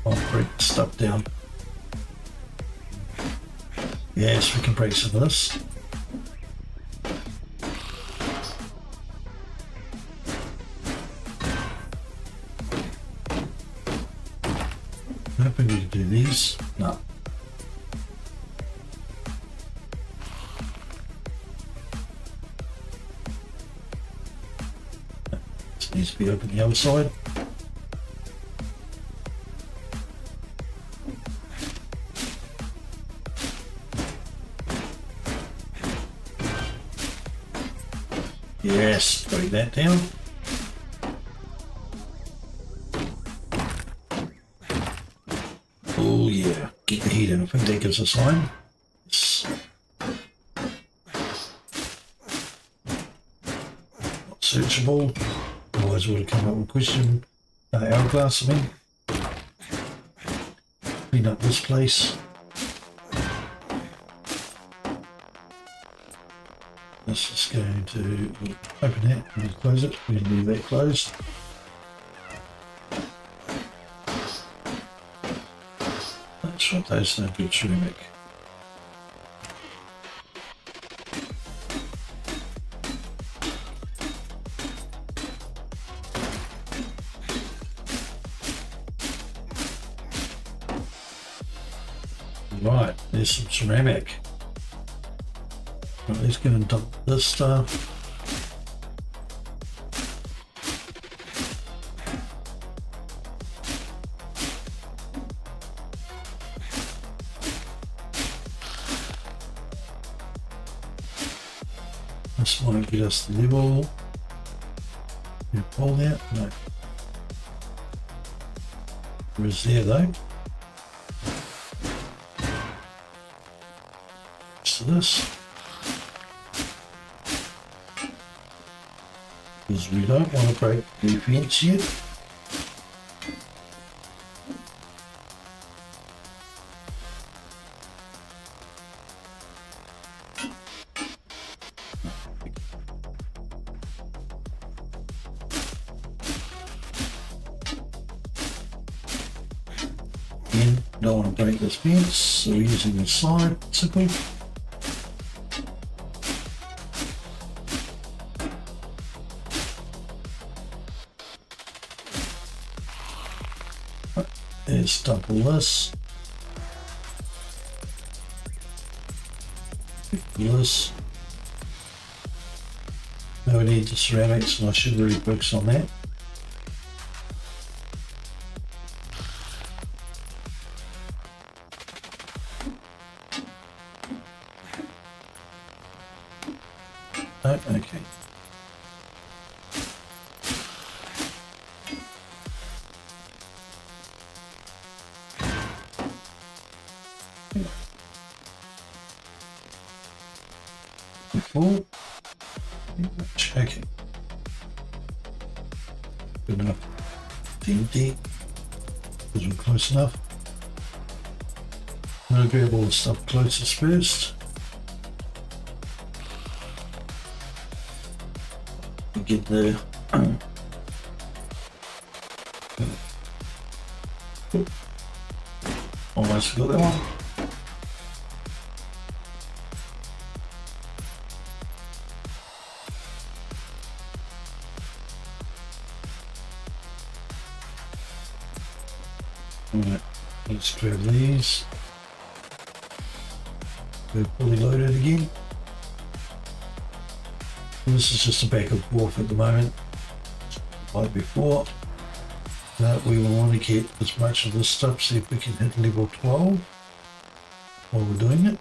I'll break stuff down. Yes, we can break some of this. I hope I need to do these. No. This needs to be open the other side. Yes, break that down. Oh yeah, get the heat in. I think that gives a sign. Yes. Not searchable. Otherwise would have come up with a question. Hourglass, I mean. Clean up this place. This is going to open it and close it. We're going to leave that closed. That's what those no good ceramic. Right, there's some ceramic. Right, let's go and dump this stuff. This might get us the level. Can you pull that? No. Where's there though? of this. Because we don't want to break the fence yet. Again, don't want to break this fence, so we're using the side sickle. Let's double this. This. Now we need the ceramics, and I should really focus on that. No, okay. Full. Okay. Good enough. TNT. Because we're close enough. I'm going to grab all the stuff closest first. Get the almost got that one. Alright, let's grab these. We're fully loaded again. This is just a back and forth at the moment, like before. We will want to get as much of this stuff, see if we can hit level 12 while we're doing it.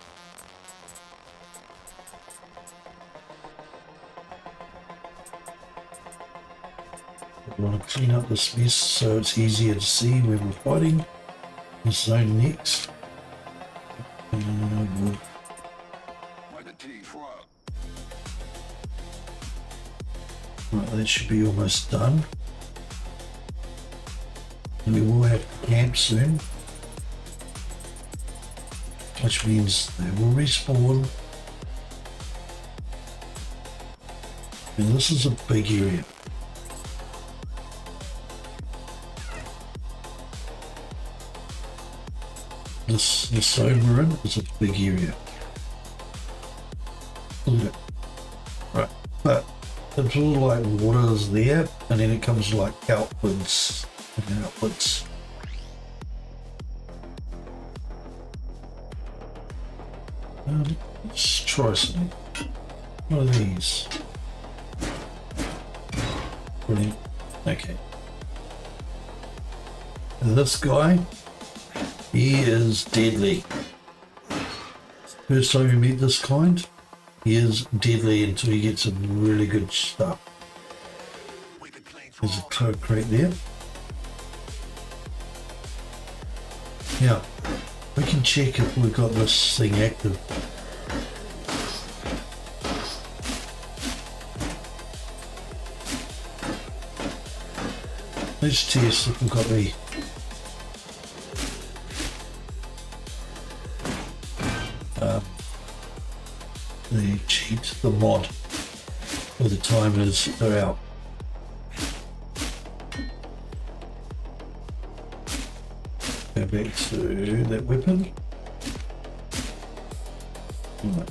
We want to clean up this mess so it's easier to see when we're fighting this zone next. And right, that should be almost done. And we will have to camp soon, which means they will respawn. And this is a big area. This zone we're in is a big area. Look at it. Right, but it's all like water is there, and then it comes like outwards and outwards. Let's try something. What are these? Brilliant. Okay. This guy, he is deadly. First time you meet this kind, he is deadly until he gets some really good stuff. There's a cloak right there. Now, we can check if we've got this thing active. Let's test if we've got the cheat, the mod, where the timers are out. Go back to that weapon. Right.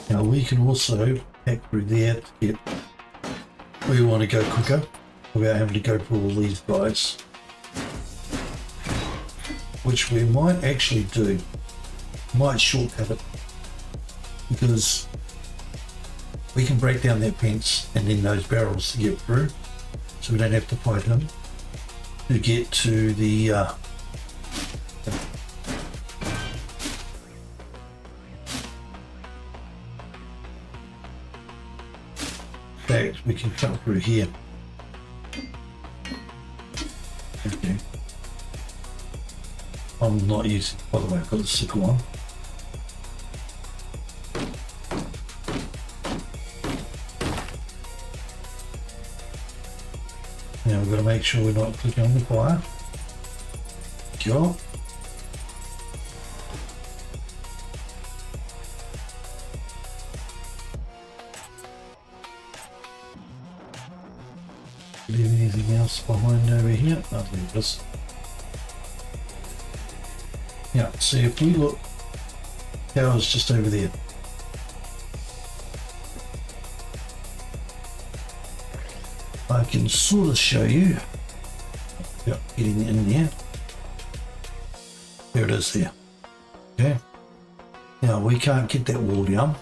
Now we can also hack through there to get where we want to go quicker without having to go through all these guys. Which we might actually do. Might shortcut it. Because we can break down that fence and then those barrels to get through. So we don't have to fight them to get to the in fact, we can cut through here. Okay. I'm not using, by the way, I've got the sickle one. Now we've got to make sure we're not clicking on the quire. Sure. Leave anything else behind over here? Nothing. Just yeah. See if we look, tower's just over there. I can sort of show you. Yeah, getting in there. There it is there. Okay. Now we can't get that wall down.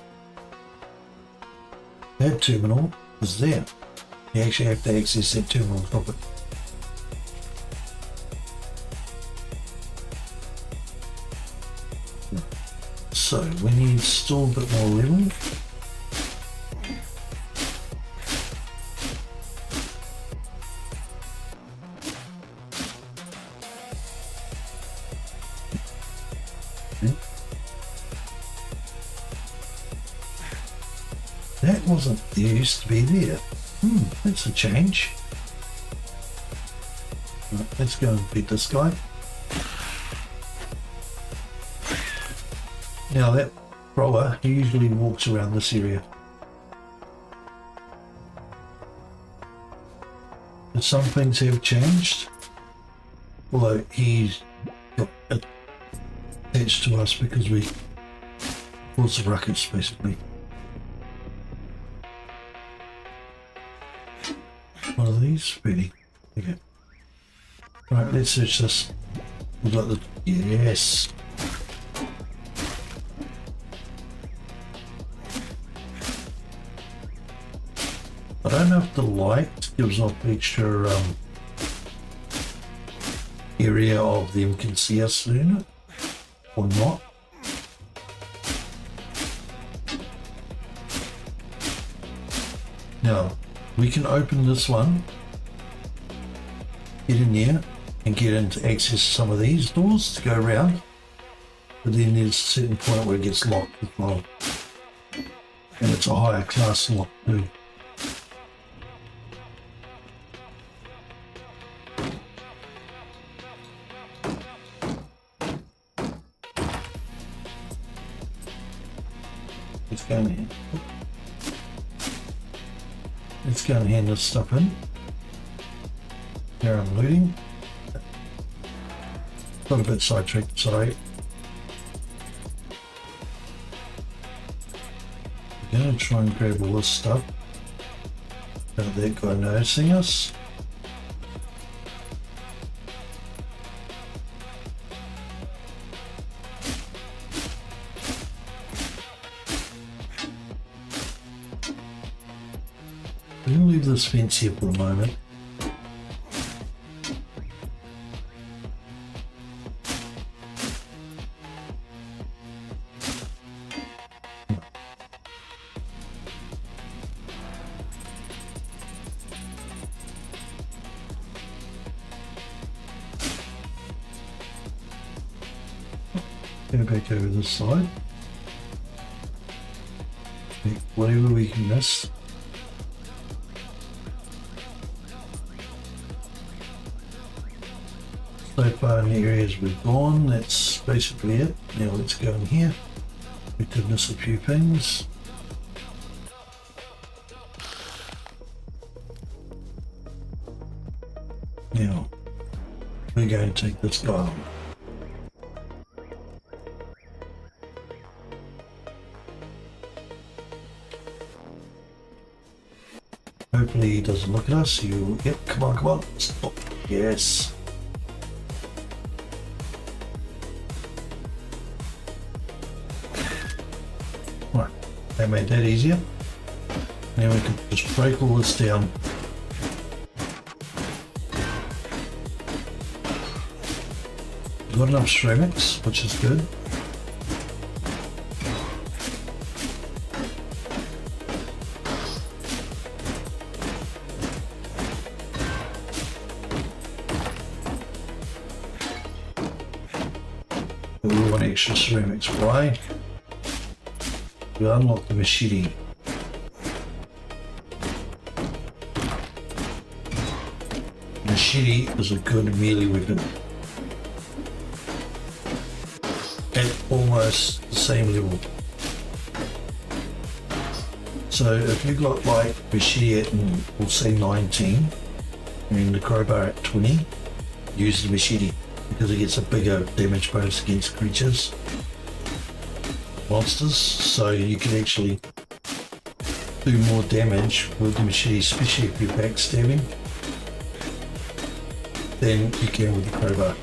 That terminal is there. You actually have to access that terminal to stop it. So when you install a bit more level, that wasn't there, used to be there. That's a change. Right, let's go and beat this guy. Now that thrower, he usually walks around this area. But some things have changed. Although he's got attached to us because we caused the ruckus basically. One of these, really? Okay. Right, let's search this. We've got the... yes! I don't know if the light gives off extra area of them can see us soon or not. Now, we can open this one, get in there and get in to access some of these doors to go around, but then there's a certain point where it gets locked as well, and it's a higher class lock too. Let's go in here. Let's go and hand this stuff in. There I'm looting. Got a bit sidetracked, sorry. We're going to try and grab all this stuff without that guy noticing us. We're going to leave this fence here for a moment. Go back over this side. Whatever we can miss. So far in the areas we've gone, that's basically it. Now let's go in here. We did miss a few things. Now we're going to take this guy on. Hopefully he doesn't look at us. Yep, come on, stop. Yes. Right, that made that easier. Now we can just break all this down. We've got enough ceramics, which is good. But we want extra ceramics. Why? We unlock the machete. Machete is a good melee weapon. At almost the same level. So if you got like machete at, we'll say 19, and the crowbar at 20, use the machete because it gets a bigger damage bonus against creatures, monsters, so you can actually do more damage with the machete, especially if you're backstabbing, than you can with the crowbar.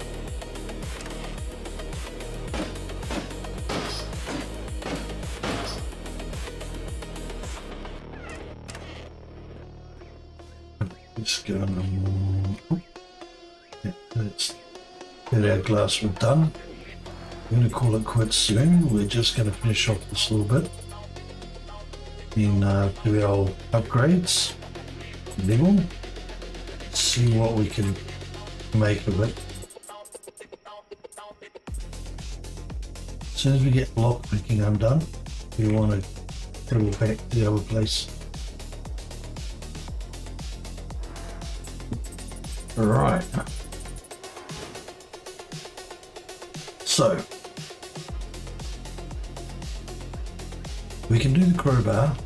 Just go let's get our glass we're done. I'm going to call it quits soon. We're just going to finish off this little bit. Then do our upgrades. Level. See what we can make of it. As soon as we get lock picking undone, we want to put it back to the other place. Alright. So we can do the crowbar.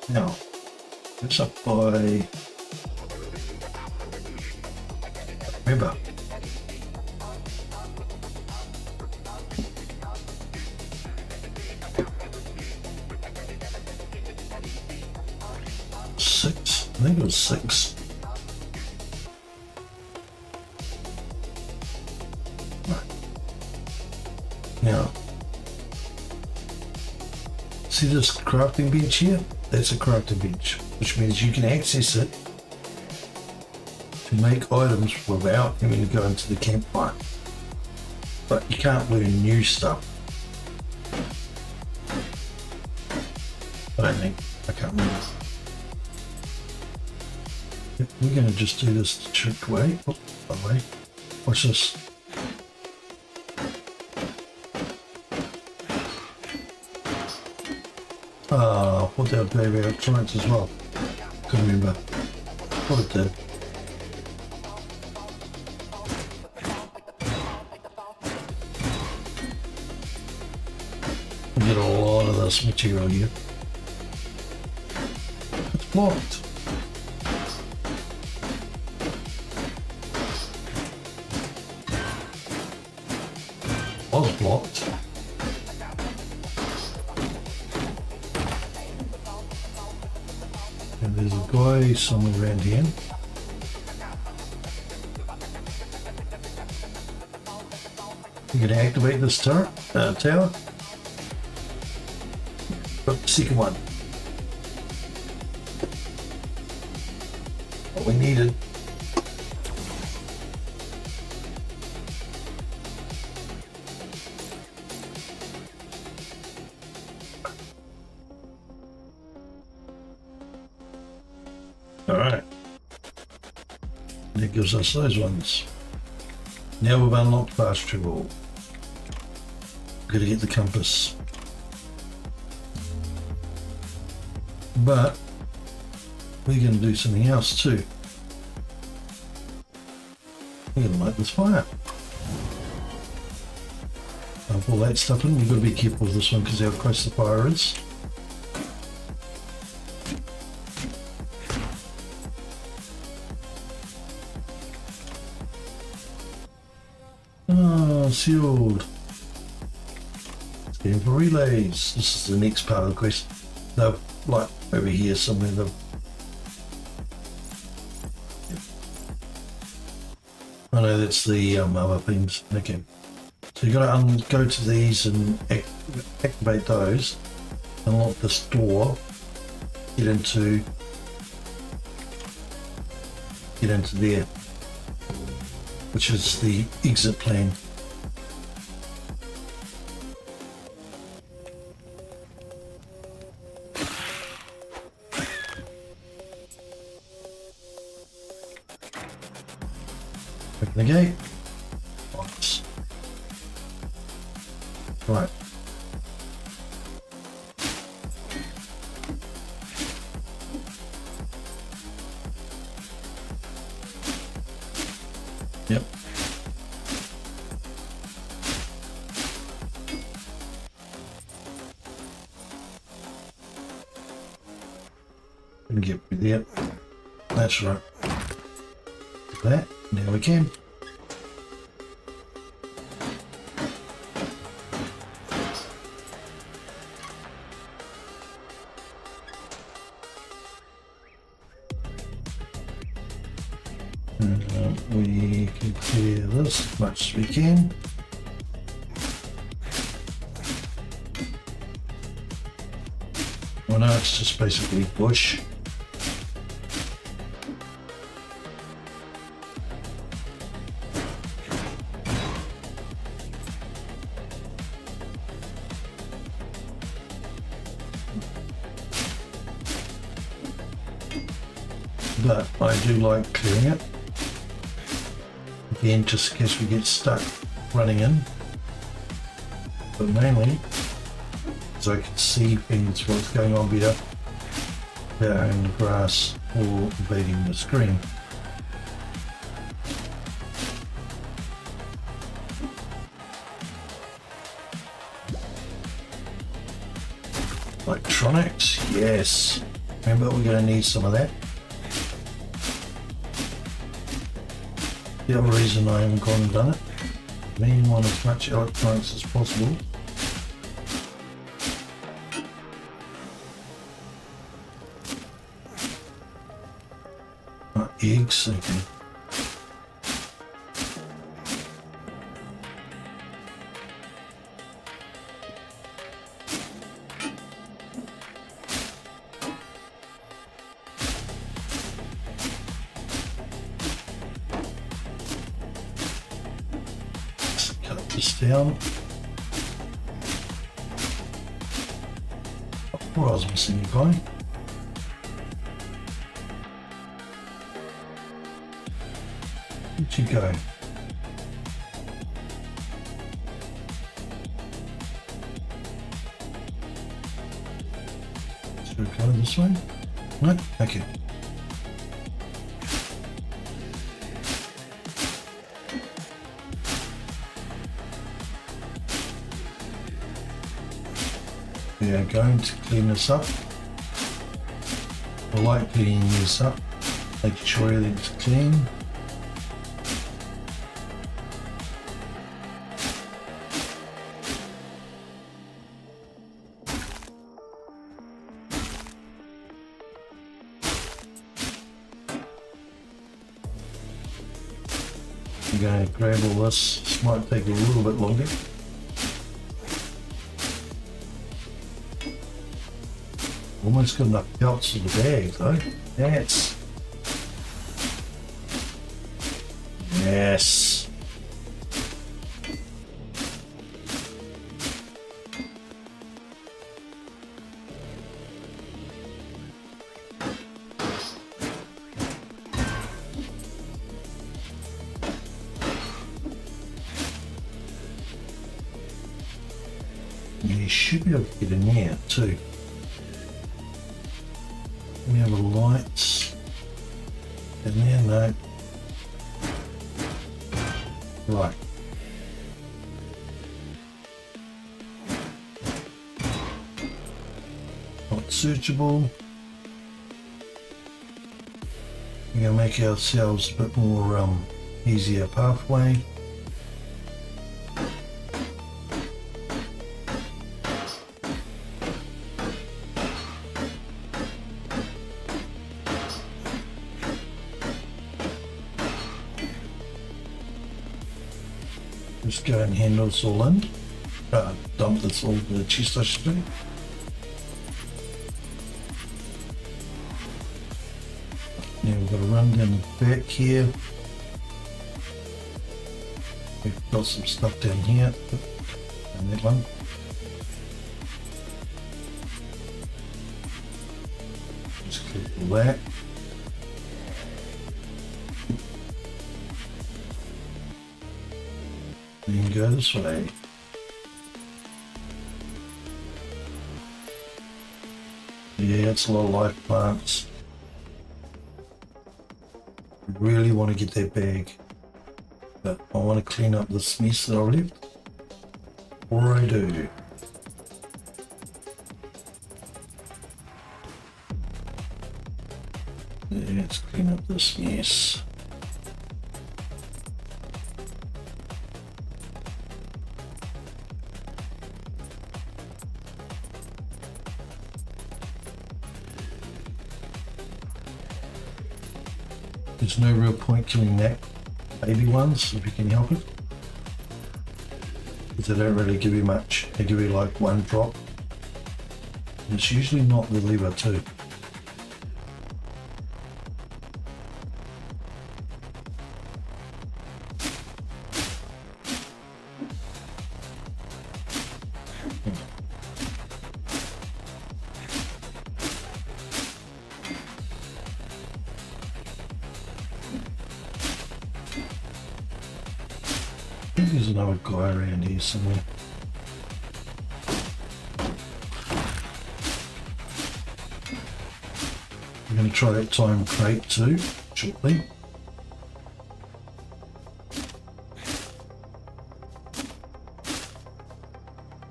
Now, it's up by, remember, six, I think it was 6. Right. Now, see this crafting bench here? That's a crafting bench, which means you can access it to make items without having to go into the campfire. But you can't learn new stuff. I don't think. I can't remember. Yep, we're going to just do this the trick way. Oh, by the way, watch this. What that would do about electronics as well. Couldn't remember what it did. We get a lot of this material here. It's blocked. Was blocked. And there's a guy somewhere around here. You can activate this tower. But the second one. What we needed. Alright. And it gives us those ones. Now we've unlocked fast travel. Gotta get the compass. But we're going to do something else too. We're going to light this fire. Dump all that stuff in. We've got to be careful with this one because how close the fire is. Oh, sealed. It's getting for relays. This is the next part of the quest. No, like over here somewhere. I know that's the other things. Okay, so you got to go to these and activate those. Unlock this door. Get into there, which is the exit plan. the gate. Nice. Right. Yep. Gonna get rid of that. That's right. That. Now we can. We can clear this as much as we can. Well, now it's just basically bush. But I do like clearing it. Again, just in case we get stuck running in. But mainly, so I can see things, what's going on better, without in the grass or invading the screen. Electronics, yes. Remember, we're going to need some of that. The other reason I haven't gone and done it, I want as much electronics as possible. Eggs, okay. Down. What I was missing, you guy. Where'd you go? Should we go this way? No? Okay. We are going to clean this up. I like cleaning this up, making sure everything's clean. I'm going to grab all this. This might take a little bit longer. Almost got enough pelts in the bag though. That's... Yes. You should be able to get in here too. We have the lights in there, no. Right. Not searchable. We're going to make ourselves a bit more easier pathway. Just go and handle this all in. Dump this all to the chest, I should do. Now we've got to run down the back here. We've got some stuff down here. And that one. Just click all that. this way. Yeah, it's a lot of life plants. I really want to get that bag, but I want to clean up this mess that I left. Or I do. Let's clean up this mess. There's no real point killing that baby ones if you can help it, because they don't really give you much. They give you like one drop, and it's usually not the liver too. I think there's another guy around here somewhere. I'm going to try that time crate too, shortly.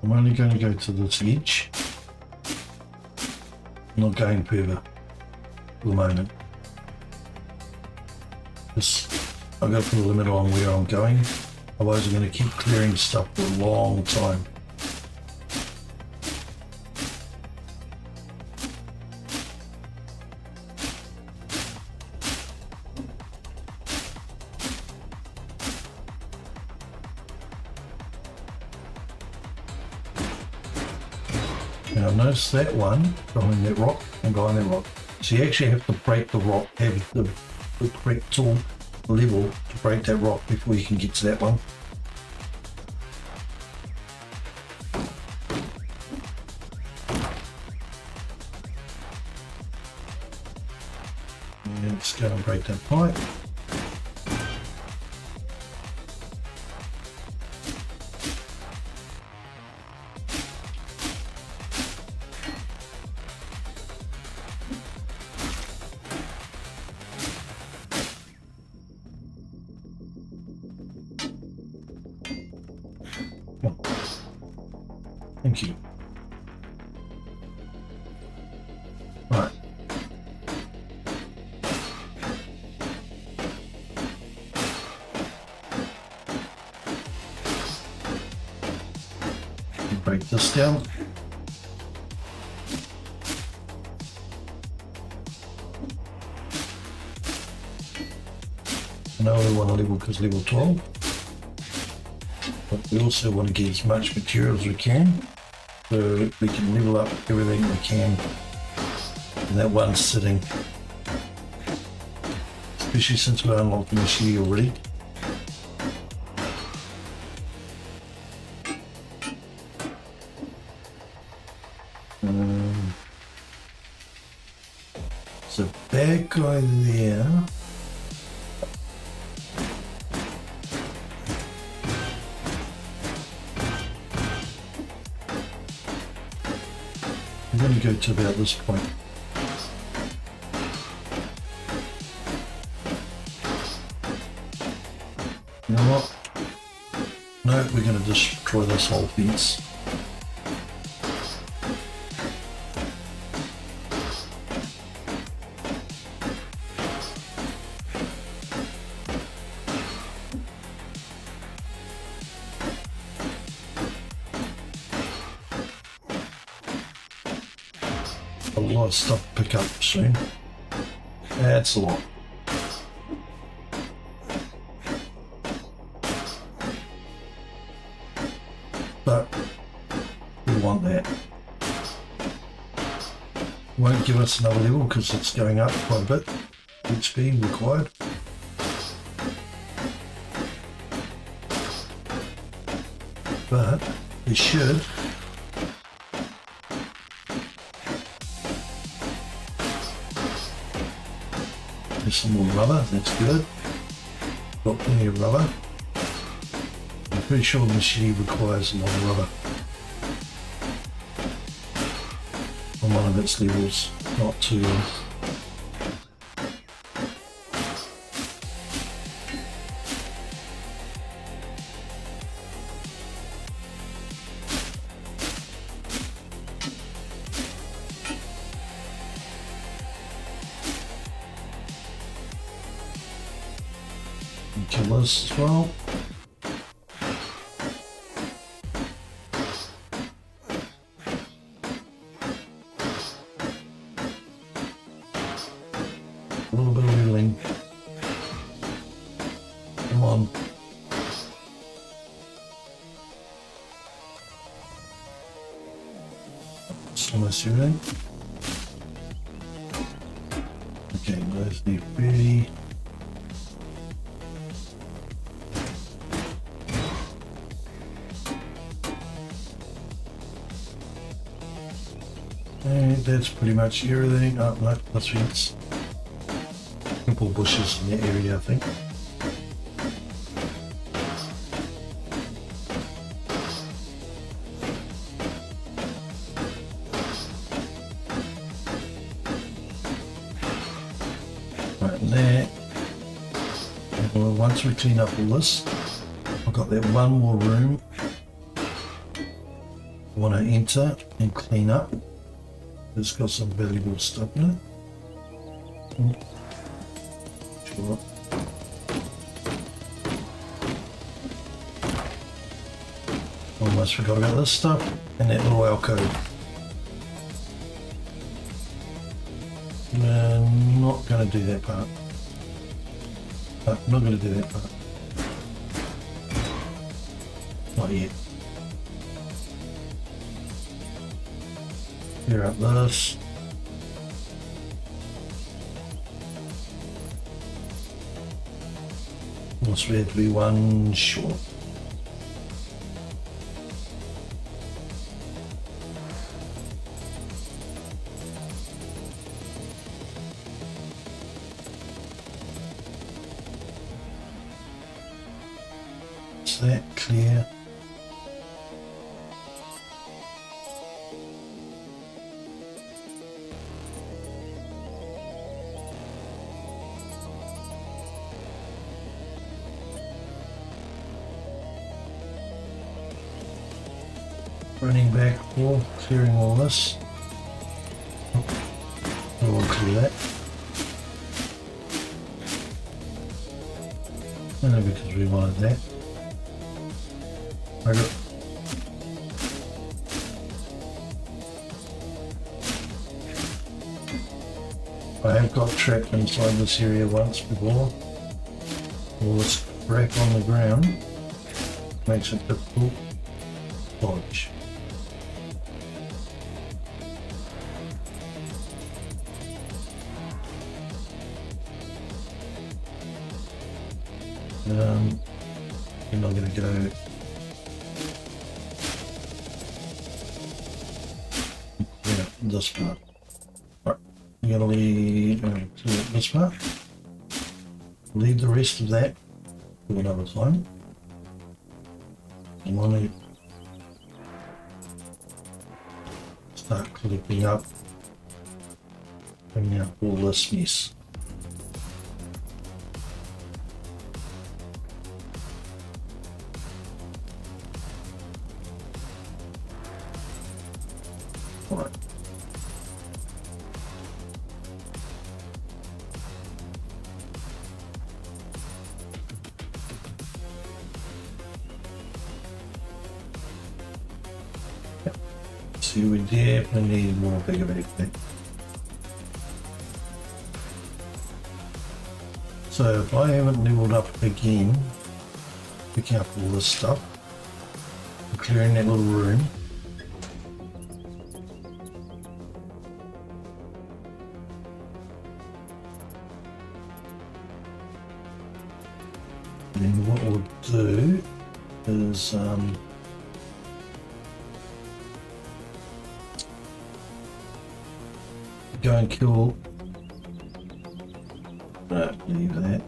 I'm only going to go to this edge. I'm not going further for the moment. Just, I've got to put a limit on where I'm going. Otherwise I'm going to keep clearing stuff for a long time. And I've noticed that one behind that rock and behind that rock. So you actually have to break the rock, have the correct tool level to break that rock before you can get to that one. And let's go and break that pipe. Thank you. Right. Break this down. I know we want to level because level 12. But we also want to get as much material as we can, so we can level up everything we can in that one sitting. Especially since we're unlocking the machine already. So bad guy there. I'm going to go to about this point. You know what? No, we're going to destroy this whole fence. A lot of stuff to pick up soon. That's a lot. But we want that. Won't give us another level because it's going up quite a bit. HP required. But we should. There's some more rubber, that's good. Got plenty of rubber. And Pretty sure the machine requires a lot of rubber on one of its levels, not too long. Kill this as well. A little bit of wheeling. Come on. It's almost everything. Okay, there's the 30. And that's pretty much everything. Oh, no, that's fence. Couple bushes in that area, I think. Right, and there. And well, once we clean up all this, I've got that one more room I want to enter and clean up. It's got some valuable stuff in it. Sure. Almost forgot about this stuff and that little alcove. Not going to do that part. No, not going to do that part. Not yet. Clear up this. Must we have to be one short. Is that clear? Running back for clearing all this. I will clear that. Only because we wanted that. I have got trapped inside this area once before. All this crap on the ground makes it difficult to dodge. You're not going to go. Yeah, this part. Right, you're going to leave this part. Leave the rest of that for another time. I want to start collecting up, bringing out all this mess. Alright. So we definitely need more bigger backpack. So if I haven't leveled up again, picking up all this stuff, and clearing that little room, then what we'll do is go and kill. No, leave that.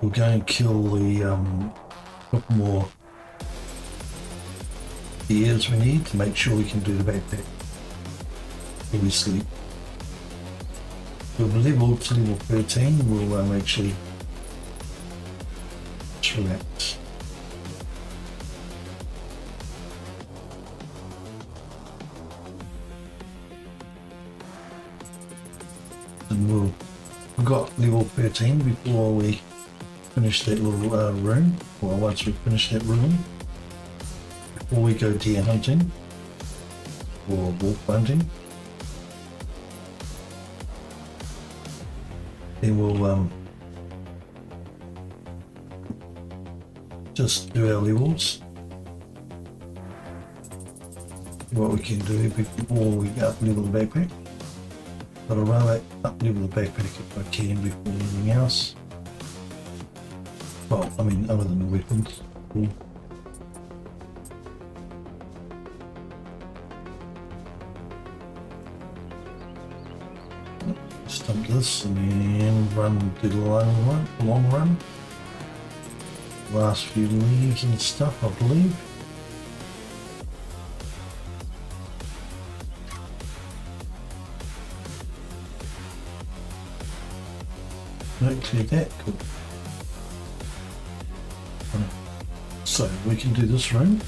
We'll go and kill the couple more gears we need to make sure we can do the backpack when we sleep. From level to level 13 we'll actually relax. And we've got level 13 before we finish that little room, or once we finish that room, before we go deer hunting or wolf hunting, then we'll just do our levels, what we can do before we up level the backpack. But I'd rather up level the backpack if I can before anything else. Well, I mean other than the weapons. Cool. Stump this and then run, do the long run. Last few leaves and stuff, I believe. No, clear that, good. So we can do this room.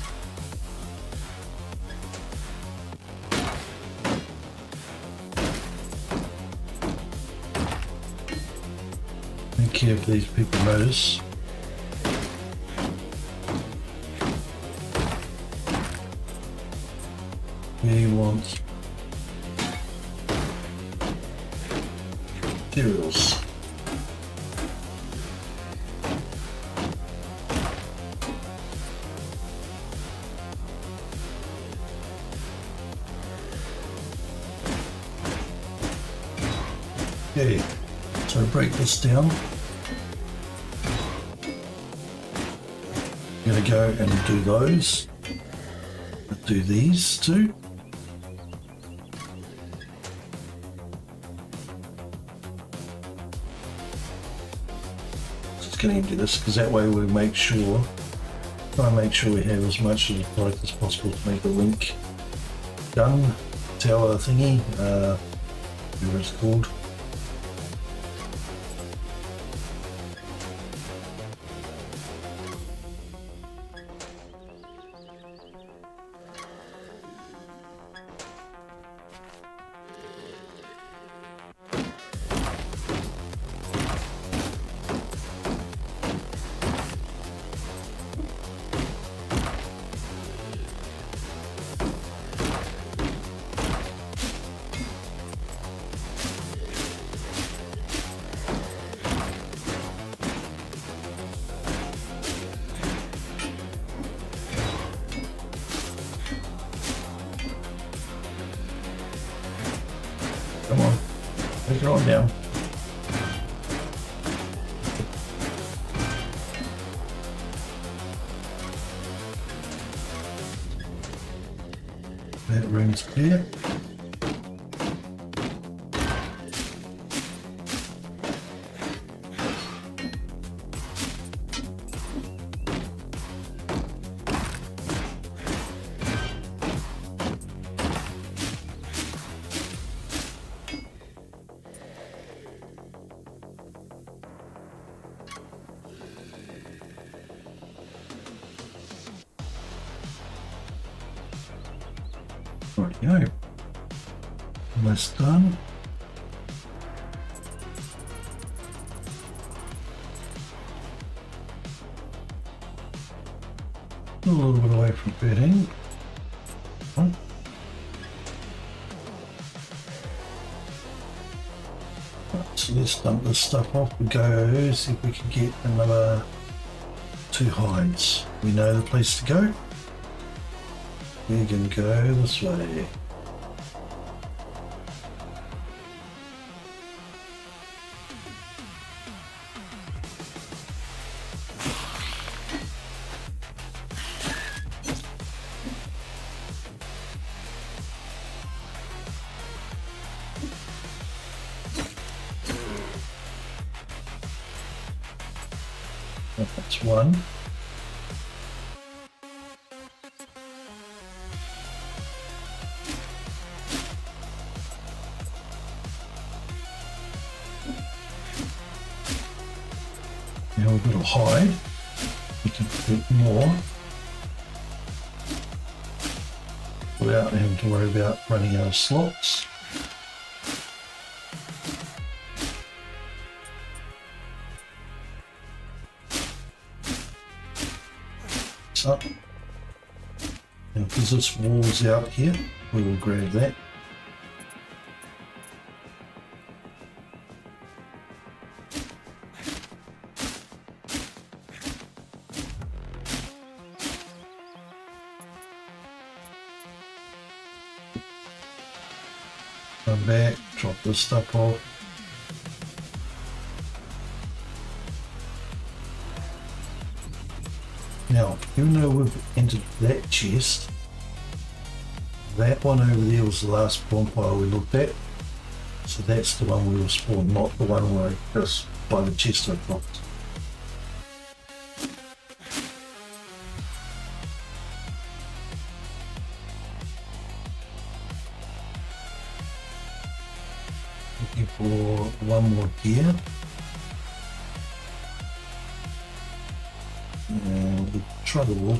Be careful these people notice. We want materials. Okay, so break this down. I'm going to go and do those. Do these two. Just going to do this because that way we'll make sure, try and make sure we have as much of the product as possible to make a link gun tower thingy, whatever it's called. Come on, take her on down. That room's clear. Rightio. Almost done. A little bit away from 13. Oh. Right, so let's dump this stuff off. We go see if we can get another 2 hides. We know the place to go. We can go this way. That's one. Now we've got to hide. We can put more without having to worry about running out of slots. So, and because this wall's out here, we will grab that. Come back, drop this stuff off. Now, even though we've entered that chest, that one over there was the last spawn pile we looked at. So that's the one we will spawn, not the one where just by the chest I dropped. Looking for one more gear. And we'll try the wall.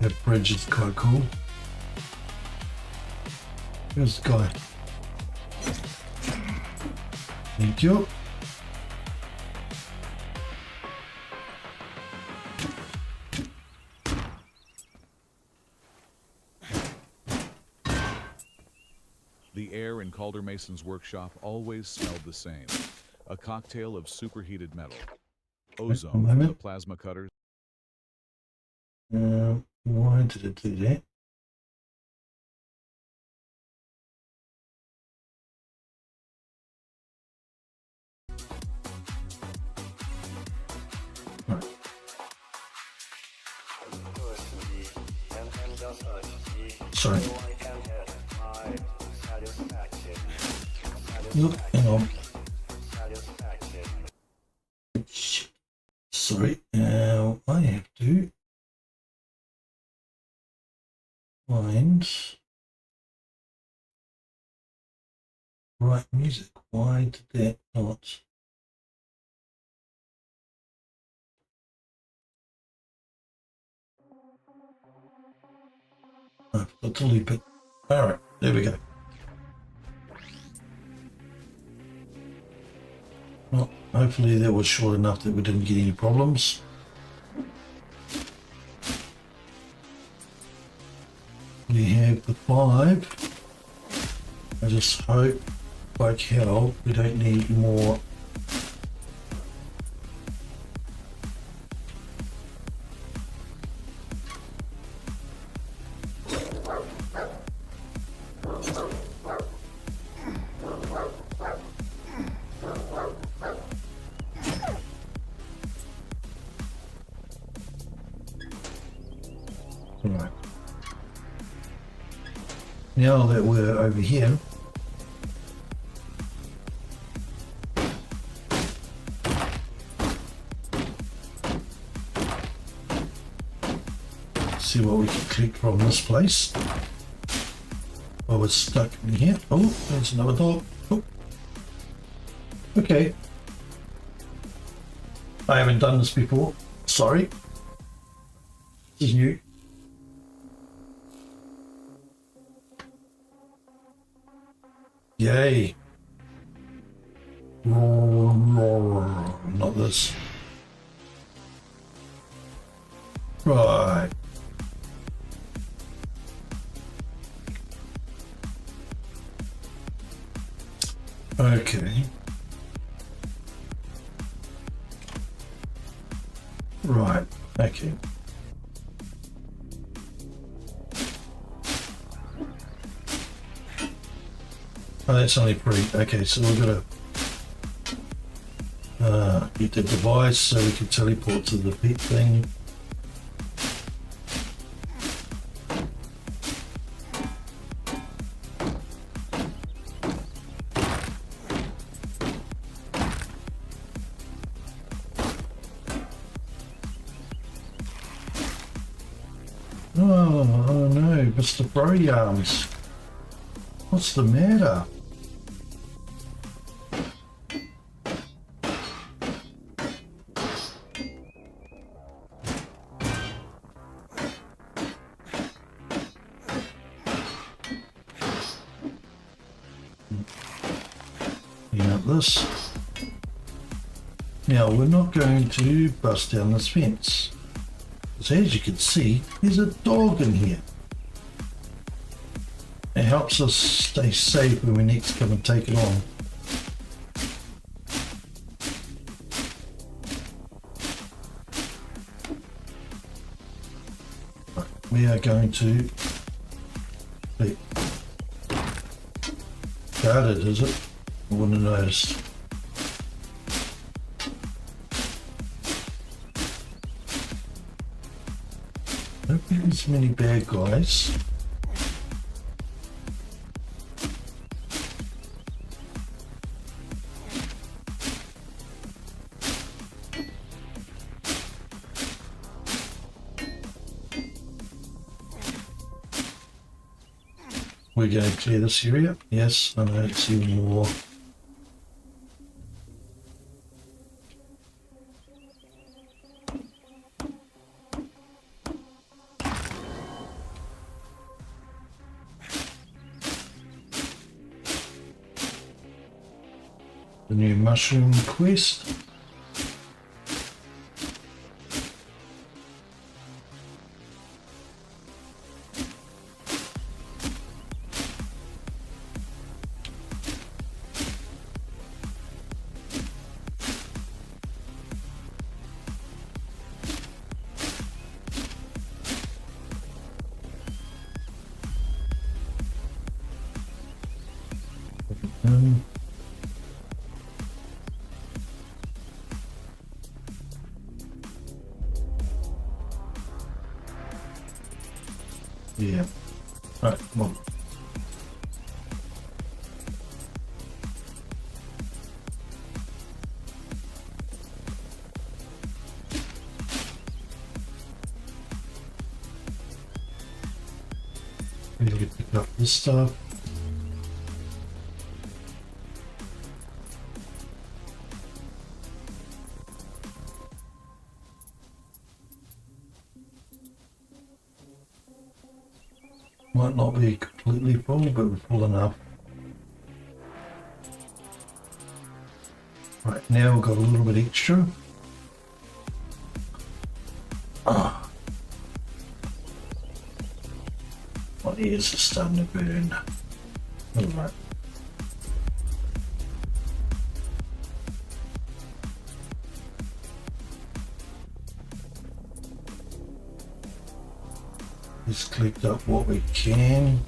That bridge is quite cool. Here's the guy. Thank you. The air in Calder Mason's workshop always smelled the same. A cocktail of superheated metal. Ozone from the plasma cutters. Why did it do that? Right. Sorry. Look, hang on. Sorry, I have to find right music. Why did that not? I forgot to loop it. Alright, there we go. Well, hopefully that was short enough that we didn't get any problems. We have the 5. I just hope, like hell, we don't need more. Right. Now that we're over here, see what we can click from this place. Oh, we're stuck in here. Oh, there's another door. Oh. Okay. I haven't done this before. Sorry. This is new. Yay. Not this. Right. Okay. Right. Okay. Oh, that's only 3. Okay, so we've got to get the device so we can teleport to the pit thing. Mr. Bro Yarns. What's the matter? Clean up this. Now we're not going to bust down this fence. Because as you can see, there's a dog in here. It helps us stay safe when we next come and take it on. Right, we are going to... Wait. Guarded, is it? I wouldn't have noticed. I don't think there's many bad guys. We're going to clear this area. Yes, I know it's even more. The new mushroom quest. Yeah. Right, come on. Maybe we pick up this stuff. Might not be completely full, but we're full enough. Right, now we've got a little bit extra. My ears are starting to burn. Alright. Just clicked up what we can.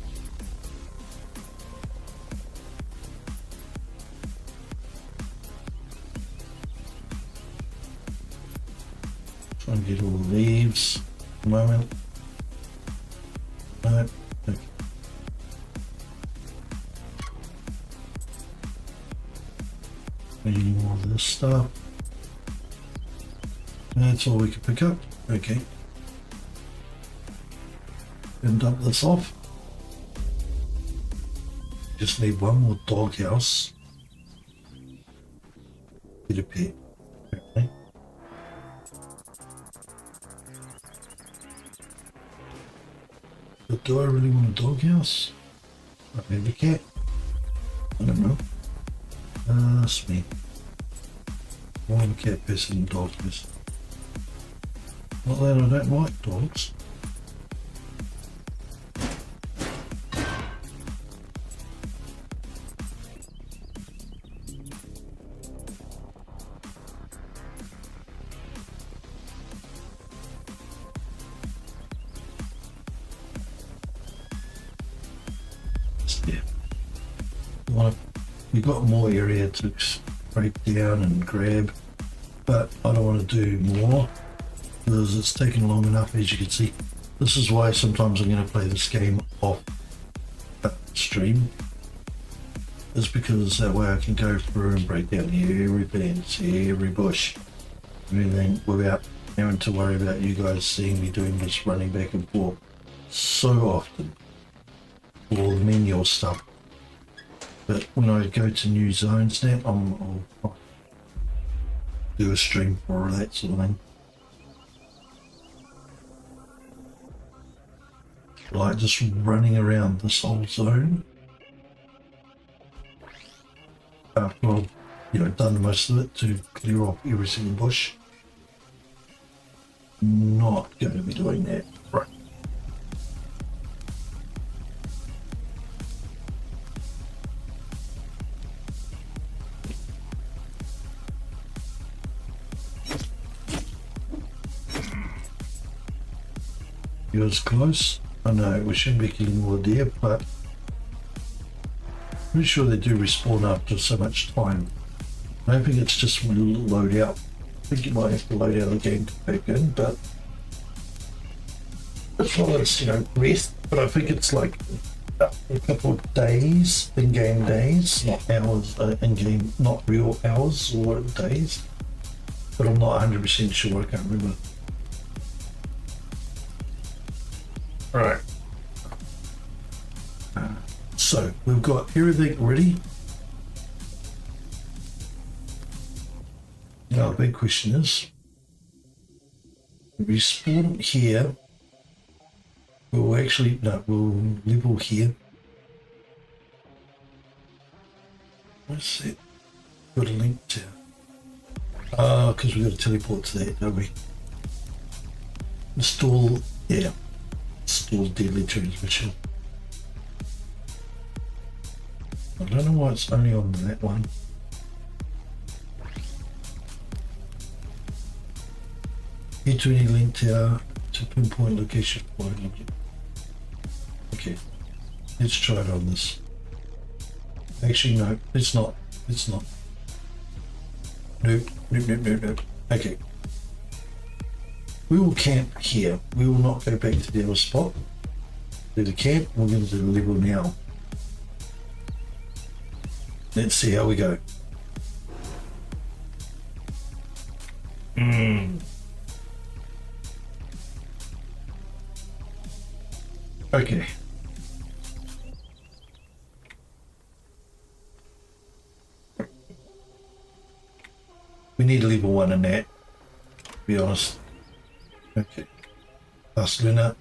Try and get all the leaves at the moment. No. Okay. Any more of this stuff. That's all we can pick up. Okay. And dump this off. Just need one more doghouse. Get a pet. Okay. But do I really want a doghouse? Maybe a cat? I don't know. That's me. More of a cat person than dog person. Not that I don't like dogs. We've got more area to break down and grab, but I don't want to do more because it's taken long enough. As you can see, this is why sometimes I'm going to play this game off stream, is because that way I can go through and break down every bench, every bush, everything without having to worry about you guys seeing me doing this running back and forth so often. all the menial stuff. But when I go to new zones now, I'll do a stream for that sort of thing. Like just running around this whole zone. After I've, you know, done most of it to clear off every single bush. Not going to be doing that. Right. It was close. I know we shouldn't be killing more deer, but I'm pretty sure they do respawn after so much time. I don't think it's just when you load out. I think you might have to load out again to back in, but as well as, you know, rest. But I think it's like a couple of days, in-game days, not hours, in-game, not real hours or days. But I'm not 100% sure, I can't remember. Alright. So, we've got everything ready. Now the big question is, we spawn here, we'll level here. What's it? Got a link to. Because we've got to teleport to that, don't we? Install deadly transmission. I don't know why it's only on that one. Head to any link tower to pinpoint location for an object. Okay, let's try it on this. Actually, no, it's not. It's not. Nope. Okay. We will camp here. We will not go back to the other spot. Do the camp. We're going to do the level now. Let's see how we go. Okay. We need a level 1 in that, to be honest. Okay. Last Luna.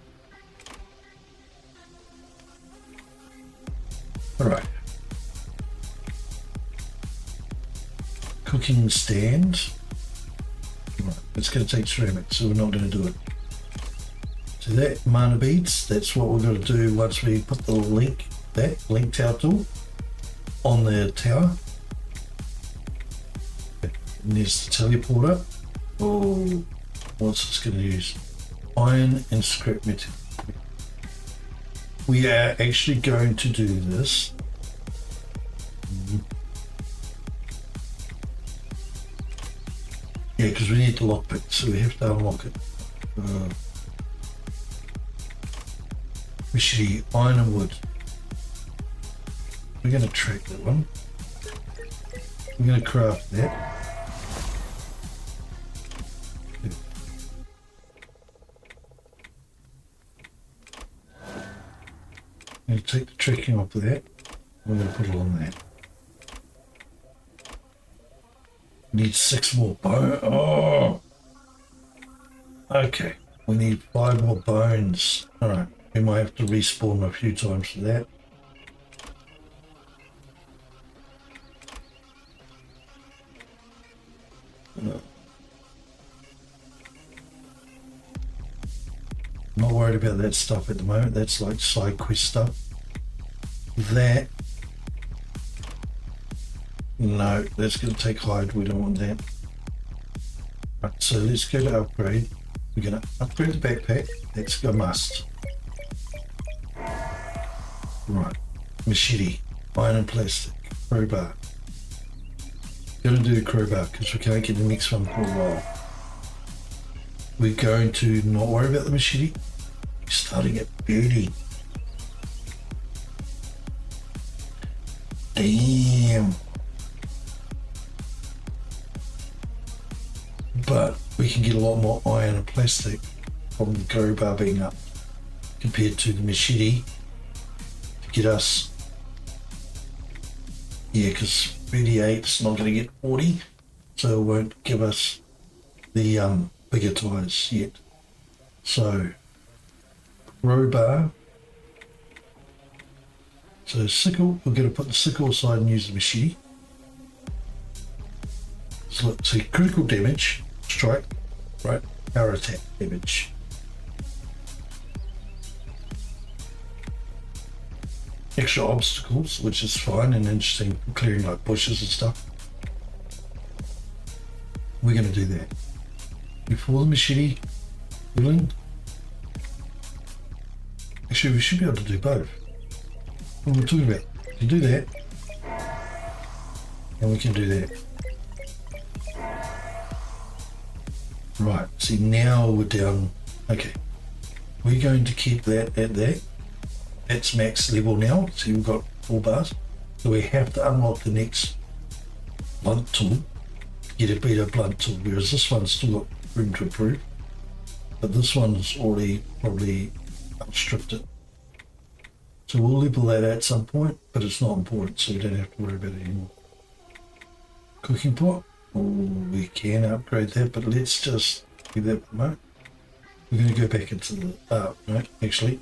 Alright. Cooking stand. Right. It's going to take ceramic, so we're not going to do it. So that mana beads, that's what we're going to do once we put the link tower tool on the tower. And there's the teleporter. Oh, what's this going to use? Iron and scrap metal. We are actually going to do this. Yeah, because we need the lockpick, so we have to unlock it. Machete, iron and wood. We're going to track that one. We're going to craft that. I'm going to take the tracking off of that. We're going to put it on that. We need 6 more bones. Oh! Okay, we need 5 more bones. Alright, we might have to respawn a few times for that. Not worried about that stuff at the moment. That's like side quest stuff. That, no, that's going to take hide. We don't want that. Right, so let's go to upgrade. We're going to upgrade the backpack. That's a must. Right, machete, iron and plastic, crowbar. Going to do the crowbar because we can't get the next one for a while. We're going to not worry about the machete. We're starting at 30. Damn. But we can get a lot more iron and plastic from the crowbar being up compared to the machete. get us, yeah, because 38's not going to get 40, so it won't give us the bigger tires yet. So crowbar, so sickle, we're going to put the sickle aside and use the machete. So let's see, critical damage, strike, right, power attack damage. Extra obstacles, which is fine and interesting for clearing like bushes and stuff. We're going to do that. Before the machete, healing. Actually, we should be able to do both. What we're talking about, we can do that, and we can do that. Right, see now we're down, okay. We're going to keep that at that. That's max level now, see we've got 4 bars. So we have to unlock the next blunt tool, get a better blunt tool, whereas this one's still got room to improve. But this one's already probably outstripped it. So we'll level that at some point, but it's not important, so we don't have to worry about it anymore. Cooking pot. Oh, we can upgrade that, but let's just do that for a moment. We're going to go back into the, no, actually.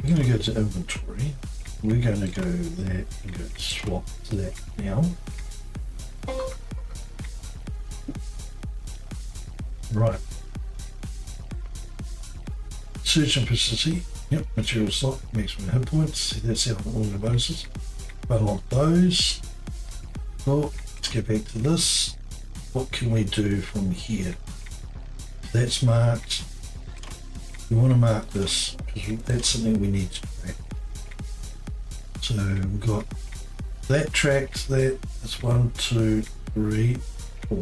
We're going to go to inventory. We're going to go there and go swap to that now. Right. Search and proficiency. Yep, material slot, maximum hit points. See, that's how all the bonuses. Unlock those. Well, let's get back to this. What can we do from here? That's marked. We want to mark this because that's something we need to track. So we've got that tracked, that's 1, 2, 3, 4.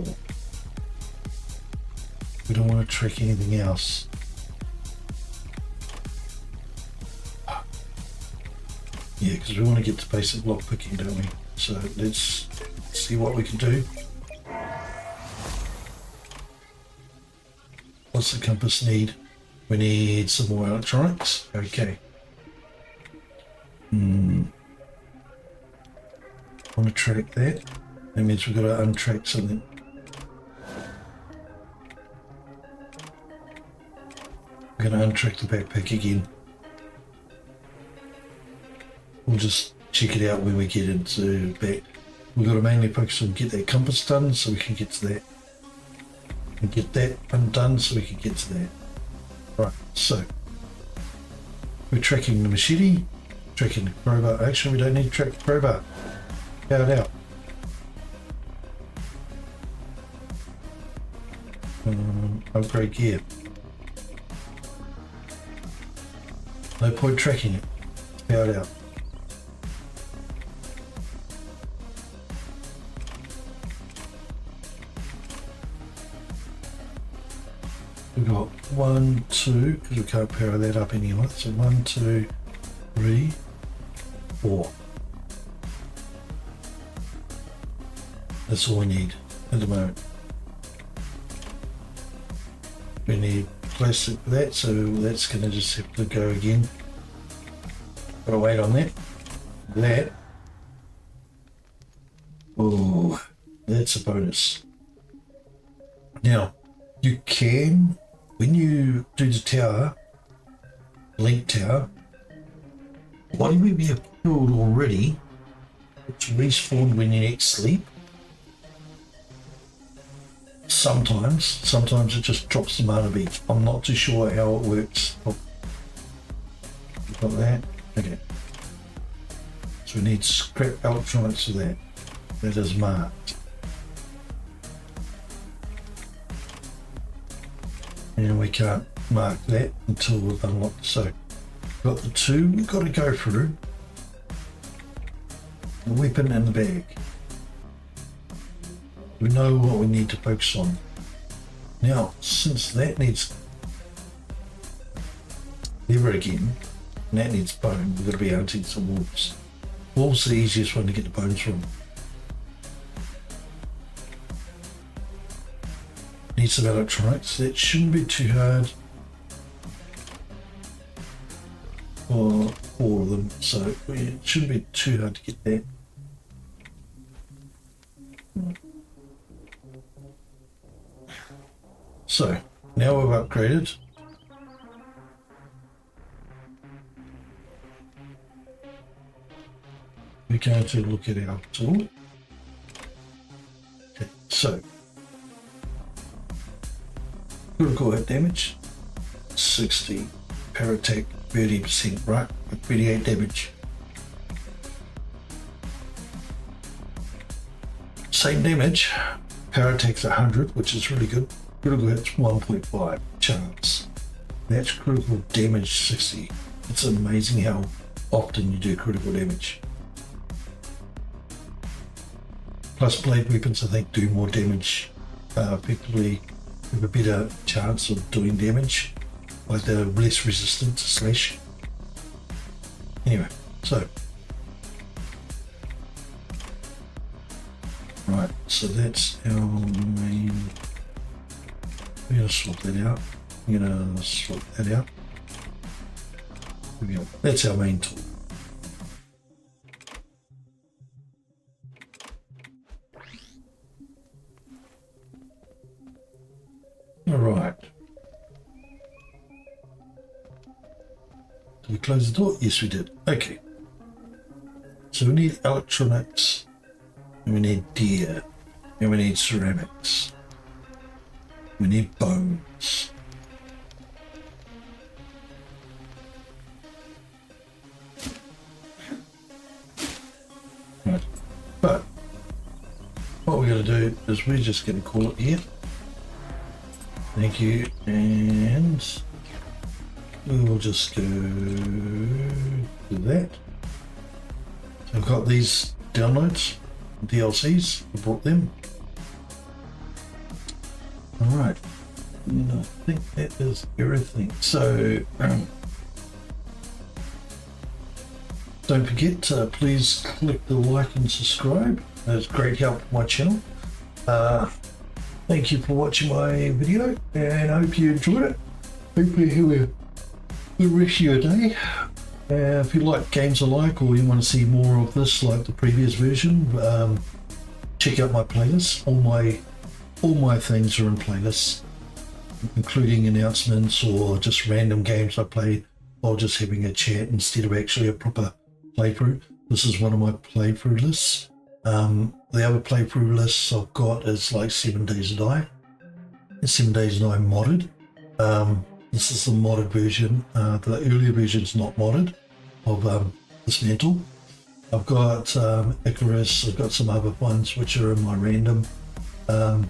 We don't want to track anything else. Yeah, because we want to get to basic block picking, don't we? So let's see what we can do. What's the compass need? We need some more electronics. Okay. Want to track that? That means we've got to untrack something. We're going to untrack the backpack again. We'll just check it out when we get into back. We've got to mainly focus on get that compass done so we can get to that. And get that undone so we can get to that. Right, so we're tracking the machete, tracking the crowbar. Actually, we don't need to track the crowbar. Power it out. Upgrade gear. No point tracking it. Power it out. We've got 1, 2, because we can't power that up anyway. So 1, 2, 3, 4. That's all we need at the moment. We need plastic for that, so that's going to just have to go again. Gotta wait on that. That. Oh, that's a bonus. Now, you can, when you do the tower, link tower, while you may be killed already, it's respawned when you next sleep. Sometimes it just drops the mana beat. I'm not too sure how it works. Oh. Got that? Okay. So we need scrap electronics for that. That is marked. And we can't mark that until we've unlocked. So got the 2 we've got to go through. The weapon and the bag. We know what we need to focus on. Now, since that needs liver again, and that needs bone, we've got to be hunting some wolves. Wolves are the easiest one to get the bones from. Need some electronics. That shouldn't be too hard. for all of them, so it shouldn't be too hard to get that. So now we've upgraded. We're going to look at our tool. Okay, so critical hit damage 60, power attack 30%, right? 38 damage. Same damage, power attack's 100, which is really good. Critical hit's 1.5 chance. That's critical damage 60. It's amazing how often you do critical damage. Plus blade weapons, I think, do more damage. Effectively, have a better chance of doing damage, like they're less resistant to slash. Anyway, so right, so that's our main. I'm gonna swap that out. I'm gonna swap that out. There we go. That's our main tool. All right. Did we close the door? Yes, we did. Okay. So we need electronics, and we need deer, and we need ceramics. We need bones. Right. But what we're going to do is we're just going to call it here. Thank you, and we'll just go do that. So I've got these downloads, DLCs, I brought them. Alright, and I think that is everything. So don't forget to please click the like and subscribe. That's great help for my channel. Thank you for watching my video, and I hope you enjoyed it. Hope you have the rest of your day. If you like games alike, or you want to see more of this like the previous version, check out my playlist. All my things are in playlists, including announcements or just random games I play, or just having a chat instead of actually a proper playthrough. This is one of my playthrough lists. The other playthrough lists I've got is like 7 Days to Die, and 7 Days to Die modded. This is the modded version. The earlier version is not modded of Dysmantle. I've got Icarus, I've got some other ones which are in my random. Don't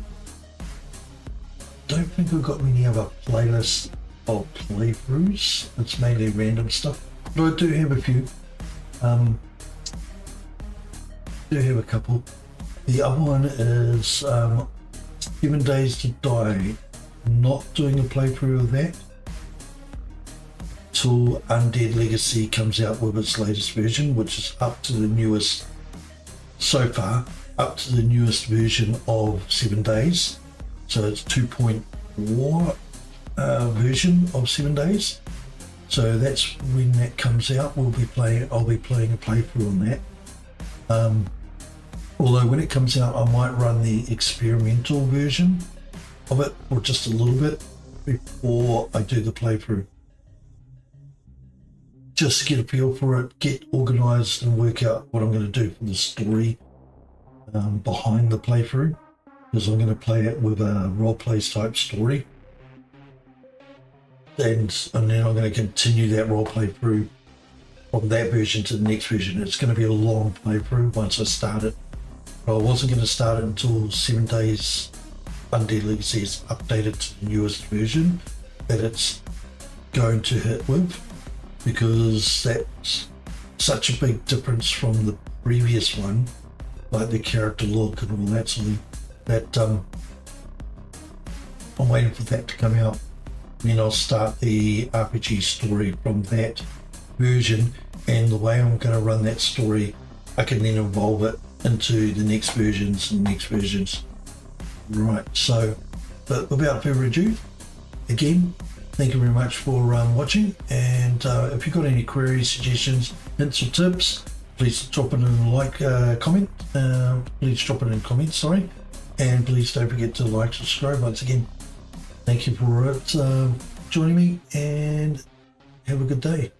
think I've got many other playlists of playthroughs. It's mainly random stuff, but I do have a few. Do have a couple. The other one is 7 Days to Die. Not doing a playthrough of that till Undead Legacy comes out with its latest version, which is up to the newest, so far, up to the newest version of 7 Days. So it's 2.4 version of 7 Days. So that's when that comes out. I'll be playing a playthrough on that. Although when it comes out, I might run the experimental version of it, or just a little bit, before I do the playthrough. Just to get a feel for it, get organised and work out what I'm going to do for the story behind the playthrough, because I'm going to play it with a roleplay type story. And then I'm going to continue that roleplay through from that version to the next version. It's going to be a long playthrough once I start it. But I wasn't going to start it until 7 Days Undead Legacy is updated to the newest version that it's going to hit with, because that's such a big difference from the previous one, like the character look and all that sort of that. I'm waiting for that to come out, and then I'll start the RPG story from that version, and the way I'm going to run that story, I can then evolve it into the next versions and next versions. Right, so but without further ado, again, thank you very much for watching, and if you've got any queries, suggestions, hints or tips, please drop it in a comment. Please drop it in comments, sorry, and please don't forget to like, subscribe. Once again, thank you for joining me, and have a good day.